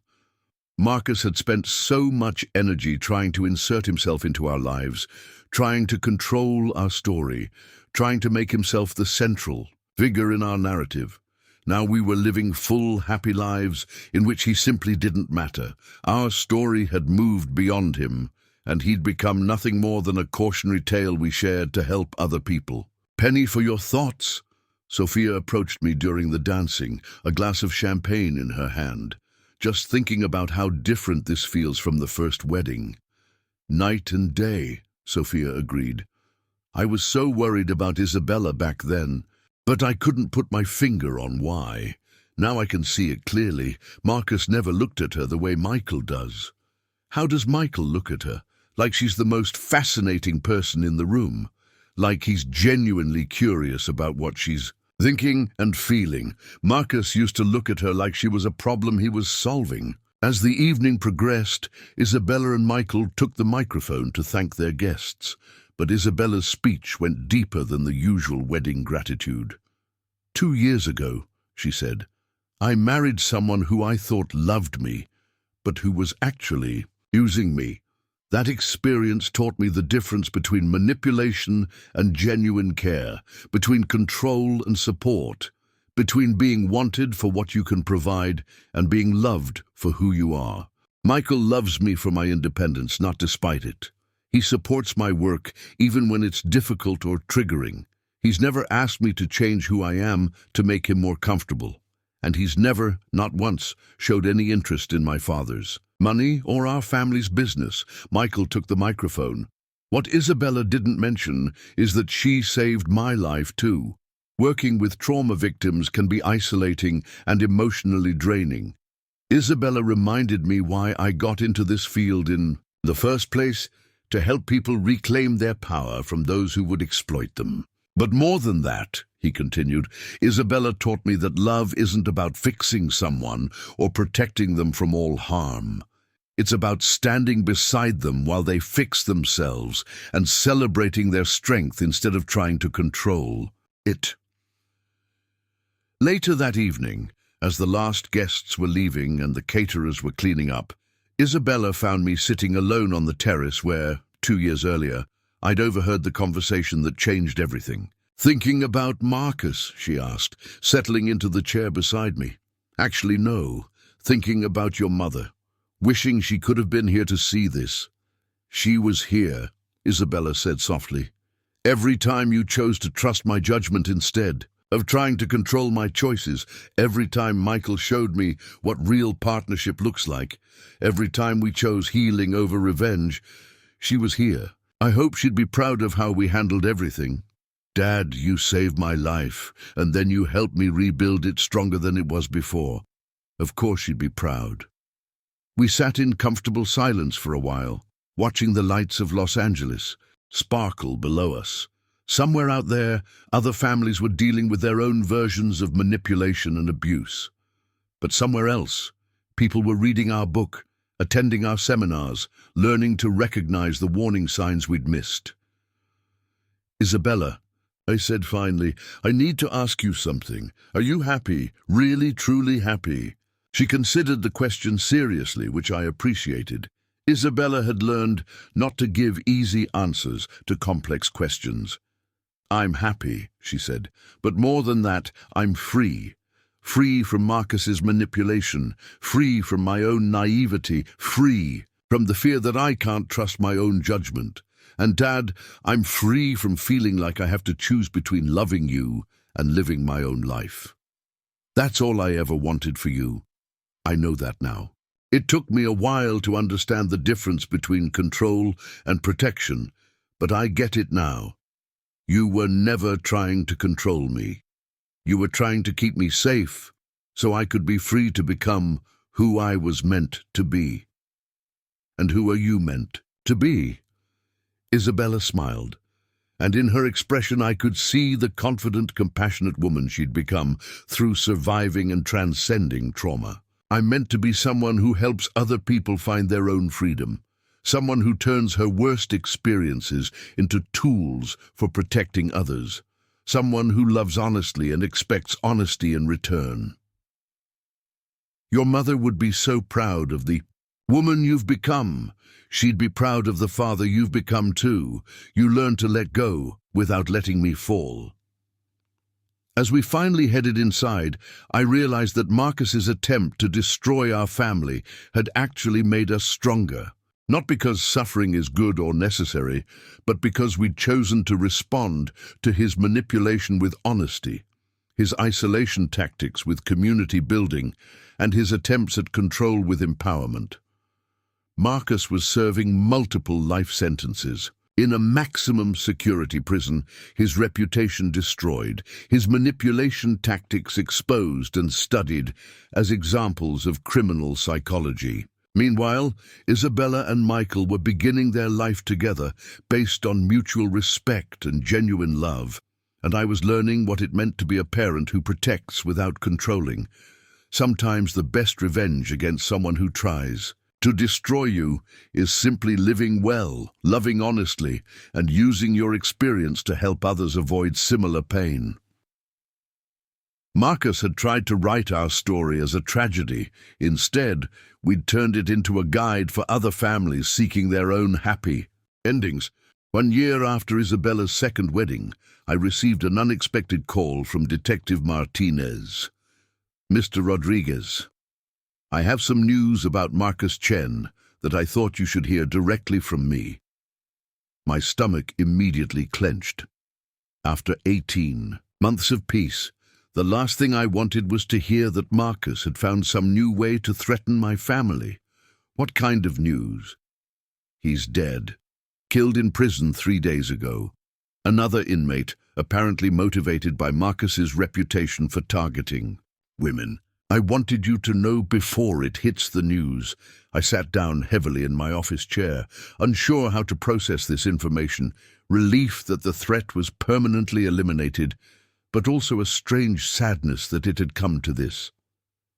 Marcus had spent so much energy trying to insert himself into our lives, trying to control our story, trying to make himself the central figure in our narrative. Now we were living full, happy lives in which he simply didn't matter. Our story had moved beyond him, and he'd become nothing more than a cautionary tale we shared to help other people. "Penny, for your thoughts." Sophia approached me during the dancing, a glass of champagne in her hand. "Just thinking about how different this feels from the first wedding." "Night and day," Sophia agreed. "I was so worried about Isabella back then, but I couldn't put my finger on why. Now I can see it clearly. Marcus never looked at her the way Michael does." "How does Michael look at her? Like she's the most fascinating person in the room. Like he's genuinely curious about what she's thinking and feeling. Marcus used to look at her like she was a problem he was solving." As the evening progressed, Isabella and Michael took the microphone to thank their guests, but Isabella's speech went deeper than the usual wedding gratitude. "2 years ago," she said, "I married someone who I thought loved me, but who was actually using me. That experience taught me the difference between manipulation and genuine care, between control and support, between being wanted for what you can provide and being loved for who you are. Michael loves me for my independence, not despite it. He supports my work even when it's difficult or triggering. He's never asked me to change who I am to make him more comfortable. And he's never, not once, showed any interest in my father's money or our family's business." Michael took the microphone. "What Isabella didn't mention is that she saved my life too. Working with trauma victims can be isolating and emotionally draining. Isabella reminded me why I got into this field in the first place, to help people reclaim their power from those who would exploit them. But more than that," he continued, "Isabella taught me that love isn't about fixing someone or protecting them from all harm. It's about standing beside them while they fix themselves and celebrating their strength instead of trying to control it." Later that evening, as the last guests were leaving and the caterers were cleaning up, Isabella found me sitting alone on the terrace where, 2 years earlier, I'd overheard the conversation that changed everything. "Thinking about Marcus?" she asked, settling into the chair beside me. "Actually, no. Thinking about your mother. Wishing she could have been here to see this." "She was here," Isabella said softly. "Every time you chose to trust my judgment instead of trying to control my choices, every time Michael showed me what real partnership looks like, every time we chose healing over revenge, she was here. I hope she'd be proud of how we handled everything. Dad, you saved my life, and then you helped me rebuild it stronger than it was before. Of course she'd be proud." We sat in comfortable silence for a while, watching the lights of Los Angeles sparkle below us. Somewhere out there, other families were dealing with their own versions of manipulation and abuse. But somewhere else, people were reading our book, attending our seminars, learning to recognize the warning signs we'd missed. "Isabella," I said finally, "I need to ask you something. Are you happy, really, truly happy?" She considered the question seriously, which I appreciated. Isabella had learned not to give easy answers to complex questions. "I'm happy," she said, "but more than that, I'm free. Free from Marcus's manipulation, free from my own naivety, free from the fear that I can't trust my own judgment. And Dad, I'm free from feeling like I have to choose between loving you and living my own life. That's all I ever wanted for you. I know that now." It took me a while to understand the difference between control and protection, but I get it now. You were never trying to control me. You were trying to keep me safe, so I could be free to become who I was meant to be. And who are you meant to be? Isabella smiled, and in her expression I could see the confident, compassionate woman she'd become through surviving and transcending trauma. I'm meant to be someone who helps other people find their own freedom, someone who turns her worst experiences into tools for protecting others, someone who loves honestly and expects honesty in return. Your mother would be so proud of the woman you've become. She'd be proud of the father you've become too. You learned to let go without letting me fall. As we finally headed inside, I realized that Marcus's attempt to destroy our family had actually made us stronger. Not because suffering is good or necessary, but because we'd chosen to respond to his manipulation with honesty, his isolation tactics with community building, and his attempts at control with empowerment. Marcus was serving multiple life sentences. In a maximum security prison, his reputation destroyed, his manipulation tactics exposed and studied as examples of criminal psychology. Meanwhile, Isabella and Michael were beginning their life together based on mutual respect and genuine love, and I was learning what it meant to be a parent who protects without controlling. Sometimes the best revenge against someone who tries to destroy you is simply living well, loving honestly, and using your experience to help others avoid similar pain. Marcus had tried to write our story as a tragedy. Instead, we'd turned it into a guide for other families seeking their own happy endings. 1 year after Isabella's second wedding, I received an unexpected call from Detective Martinez. Mr. Rodriguez, I have some news about Marcus Chen that I thought you should hear directly from me. My stomach immediately clenched. After 18 months of peace, the last thing I wanted was to hear that Marcus had found some new way to threaten my family. What kind of news? He's dead. Killed in prison 3 days ago. Another inmate, apparently motivated by Marcus's reputation for targeting women. I wanted you to know before it hits the news. I sat down heavily in my office chair, unsure how to process this information, relief that the threat was permanently eliminated, but also a strange sadness that it had come to this.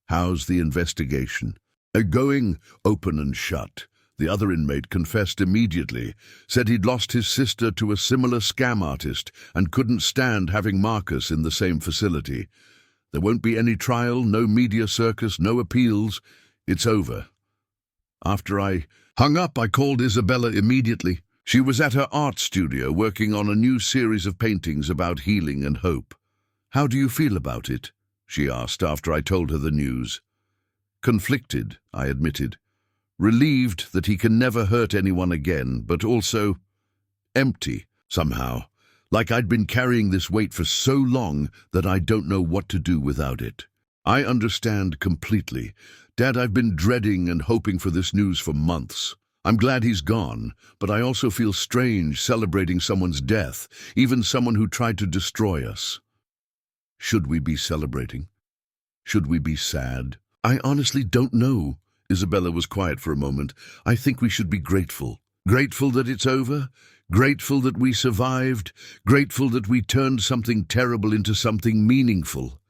How's the investigation? Going open and shut. The other inmate confessed immediately, said he'd lost his sister to a similar scam artist and couldn't stand having Marcus in the same facility. There won't be any trial, no media circus, no appeals. It's over. After I hung up, I called Isabella immediately. She was at her art studio working on a new series of paintings about healing and hope. How do you feel about it? She asked after I told her the news. Conflicted, I admitted. Relieved that he can never hurt anyone again, but also empty, somehow. Like I'd been carrying this weight for so long that I don't know what to do without it. I understand completely. Dad, I've been dreading and hoping for this news for months. I'm glad he's gone, but I also feel strange celebrating someone's death, even someone who tried to destroy us. Should we be celebrating? Should we be sad? I honestly don't know. Isabella was quiet for a moment. I think we should be grateful. Grateful that it's over? Grateful that we survived, grateful that we turned something terrible into something meaningful.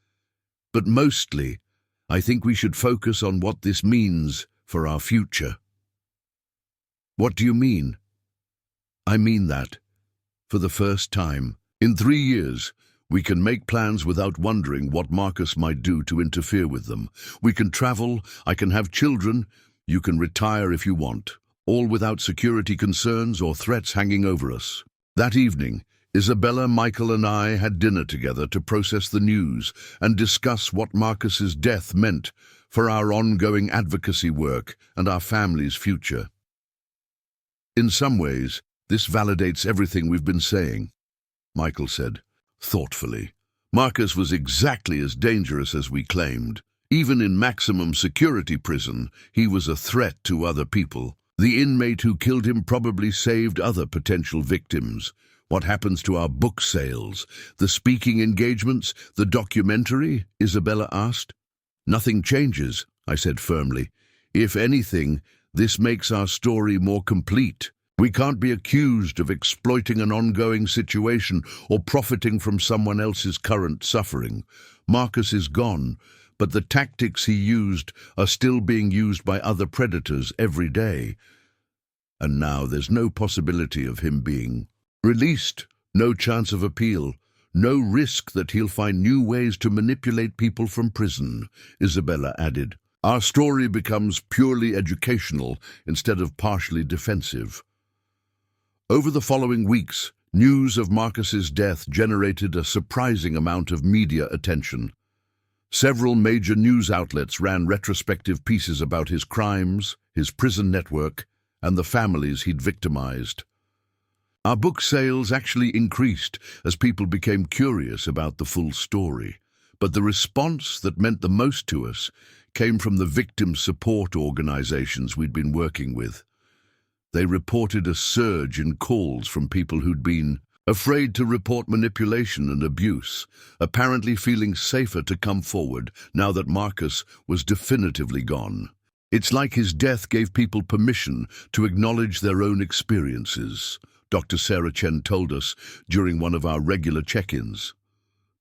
But mostly, I think we should focus on what this means for our future. What do you mean? I mean that, for the first time, in 3 years, we can make plans without wondering what Marcus might do to interfere with them. We can travel, I can have children, you can retire if you want. All without security concerns or threats hanging over us. That evening, Isabella, Michael, and I had dinner together to process the news and discuss what Marcus's death meant for our ongoing advocacy work and our family's future. In some ways, this validates everything we've been saying, Michael said, thoughtfully. Marcus was exactly as dangerous as we claimed. Even in maximum security prison, he was a threat to other people. The inmate who killed him probably saved other potential victims. What happens to our book sales, the speaking engagements, the documentary? Isabella asked. Nothing changes, I said firmly. If anything, this makes our story more complete. We can't be accused of exploiting an ongoing situation or profiting from someone else's current suffering. Marcus is gone, but the tactics he used are still being used by other predators every day. And now there's no possibility of him being released, no chance of appeal, no risk that he'll find new ways to manipulate people from prison, Isabella added. Our story becomes purely educational instead of partially defensive. Over the following weeks, news of Marcus's death generated a surprising amount of media attention. Several major news outlets ran retrospective pieces about his crimes, his prison network, and the families he'd victimized. Our book sales actually increased as people became curious about the full story. But the response that meant the most to us came from the victim support organizations we'd been working with. They reported a surge in calls from people who'd been afraid to report manipulation and abuse, apparently feeling safer to come forward now that Marcus was definitively gone. It's like his death gave people permission to acknowledge their own experiences, Dr. Sarah Chen told us during one of our regular check-ins.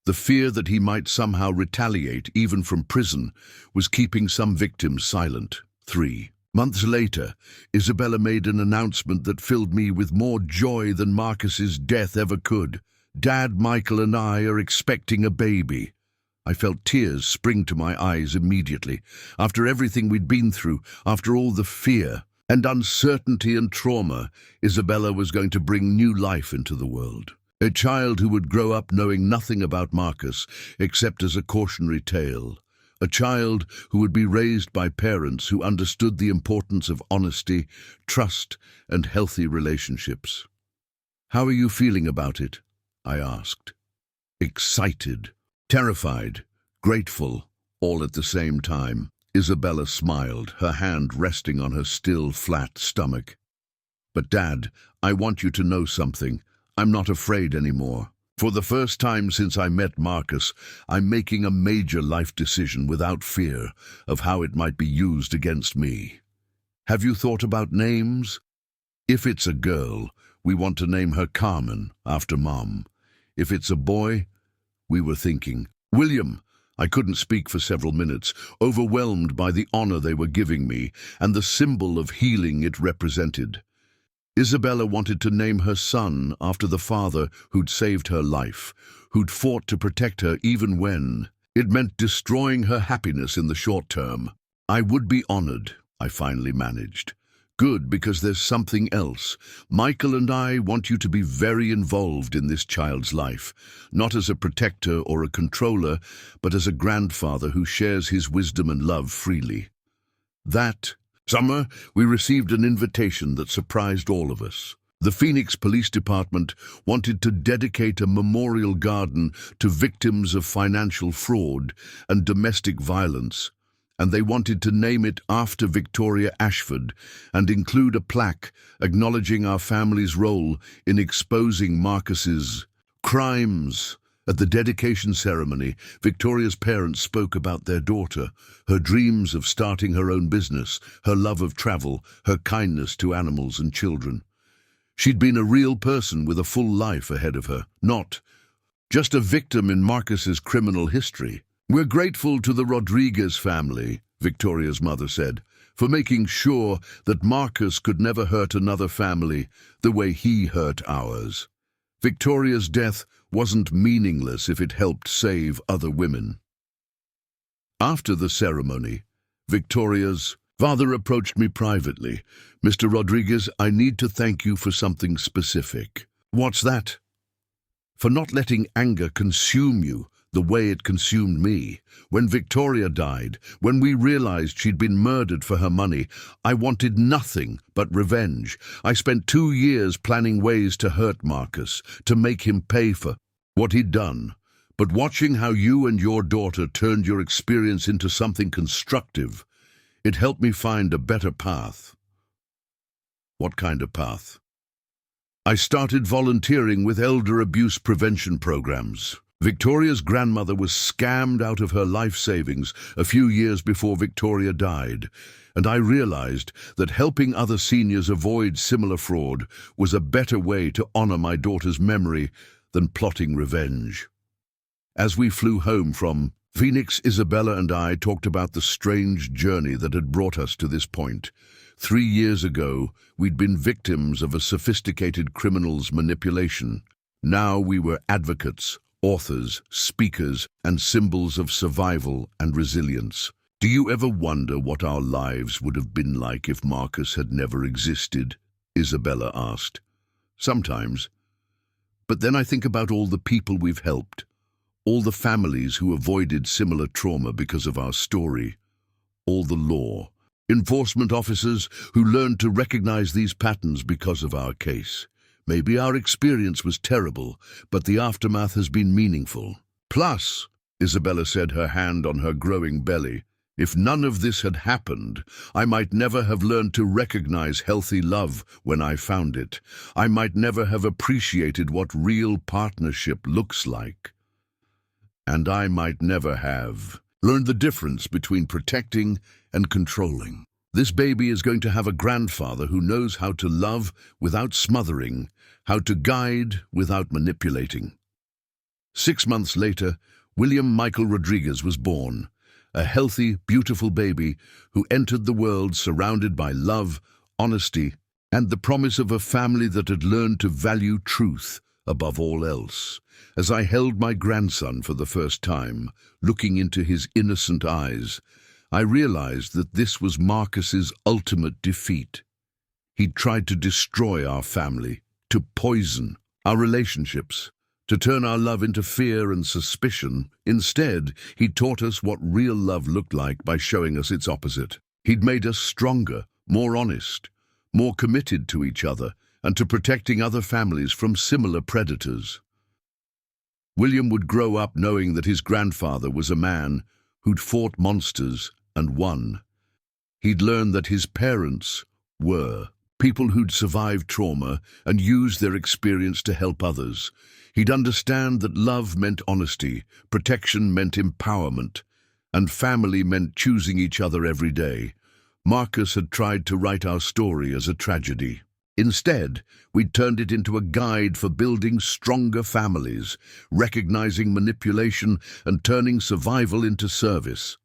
The fear that he might somehow retaliate, even from prison, was keeping some victims silent. 3 months later, Isabella made an announcement that filled me with more joy than Marcus's death ever could. Dad, Michael, and I are expecting a baby. I felt tears spring to my eyes immediately. After everything we'd been through, after all the fear and uncertainty and trauma, Isabella was going to bring new life into the world. A child who would grow up knowing nothing about Marcus except as a cautionary tale. A child who would be raised by parents who understood the importance of honesty, trust, and healthy relationships. "How are you feeling about it?" I asked. Excited, terrified, grateful, all at the same time. Isabella smiled, her hand resting on her still, flat stomach. "But Dad, I want you to know something. I'm not afraid anymore. For the first time since I met Marcus, I'm making a major life decision without fear of how it might be used against me. Have you thought about names? If it's a girl, we want to name her Carmen, after Mom. If it's a boy, we were thinking William." I couldn't speak for several minutes, overwhelmed by the honor they were giving me and the symbol of healing it represented. Isabella wanted to name her son after the father who'd saved her life, who'd fought to protect her even when it meant destroying her happiness in the short term. "I would be honored," I finally managed. "Good, because there's something else. Michael and I want you to be very involved in this child's life, not as a protector or a controller, but as a grandfather who shares his wisdom and love freely." That summer, we received an invitation that surprised all of us. The Phoenix Police Department wanted to dedicate a memorial garden to victims of financial fraud and domestic violence, and they wanted to name it after Victoria Ashford and include a plaque acknowledging our family's role in exposing Marcus's crimes. At the dedication ceremony, Victoria's parents spoke about their daughter, her dreams of starting her own business, her love of travel, her kindness to animals and children. She'd been a real person with a full life ahead of her, not just a victim in Marcus's criminal history. "We're grateful to the Rodriguez family," Victoria's mother said, "for making sure that Marcus could never hurt another family the way he hurt ours. Victoria's death wasn't meaningless if it helped save other women." After the ceremony, Victoria's father approached me privately. "Mr. Rodriguez, I need to thank you for something specific." "What's that?" "For not letting anger consume you the way it consumed me. When Victoria died, when we realized she'd been murdered for her money, I wanted nothing but revenge. I spent 2 years planning ways to hurt Marcus, to make him pay for what he'd done. But watching how you and your daughter turned your experience into something constructive, it helped me find a better path. What kind of path? I started volunteering with elder abuse prevention programs. Victoria's grandmother was scammed out of her life savings a few years before Victoria died, and I realized that helping other seniors avoid similar fraud was a better way to honor my daughter's memory than plotting revenge. As we flew home from Phoenix, Isabella and I talked about the strange journey that had brought us to this point. 3 years ago, we'd been victims of a sophisticated criminal's manipulation. Now we were advocates, authors, speakers, and symbols of survival and resilience. Do you ever wonder what our lives would have been like if Marcus had never existed? Isabella asked. Sometimes. But then I think about all the people we've helped, all the families who avoided similar trauma because of our story, all the law enforcement officers who learned to recognize these patterns because of our case. Maybe our experience was terrible, but the aftermath has been meaningful. Plus, Isabella said, her hand on her growing belly, if none of this had happened, I might never have learned to recognize healthy love when I found it. I might never have appreciated what real partnership looks like. And I might never have learned the difference between protecting and controlling. This baby is going to have a grandfather who knows how to love without smothering, how to guide without manipulating. 6 months later, William Michael Rodriguez was born, a healthy, beautiful baby who entered the world surrounded by love, honesty, and the promise of a family that had learned to value truth above all else. As I held my grandson for the first time, looking into his innocent eyes, I realized that this was Marcus's ultimate defeat. He'd tried to destroy our family, to poison our relationships, to turn our love into fear and suspicion. Instead, he taught us what real love looked like by showing us its opposite. He'd made us stronger, more honest, more committed to each other and to protecting other families from similar predators. William would grow up knowing that his grandfather was a man who'd fought monsters and won. He'd learned that his parents were people who'd survived trauma and used their experience to help others. He'd understand that love meant honesty, protection meant empowerment, and family meant choosing each other every day. Marcus had tried to write our story as a tragedy. Instead, we'd turned it into a guide for building stronger families, recognizing manipulation and turning survival into service.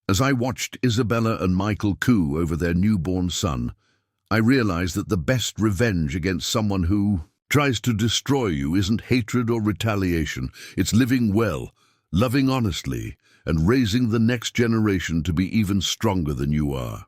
As I watched Isabella and Michael coo over their newborn son, I realized that the best revenge against someone who tries to destroy you isn't hatred or retaliation. It's living well, loving honestly, and raising the next generation to be even stronger than you are.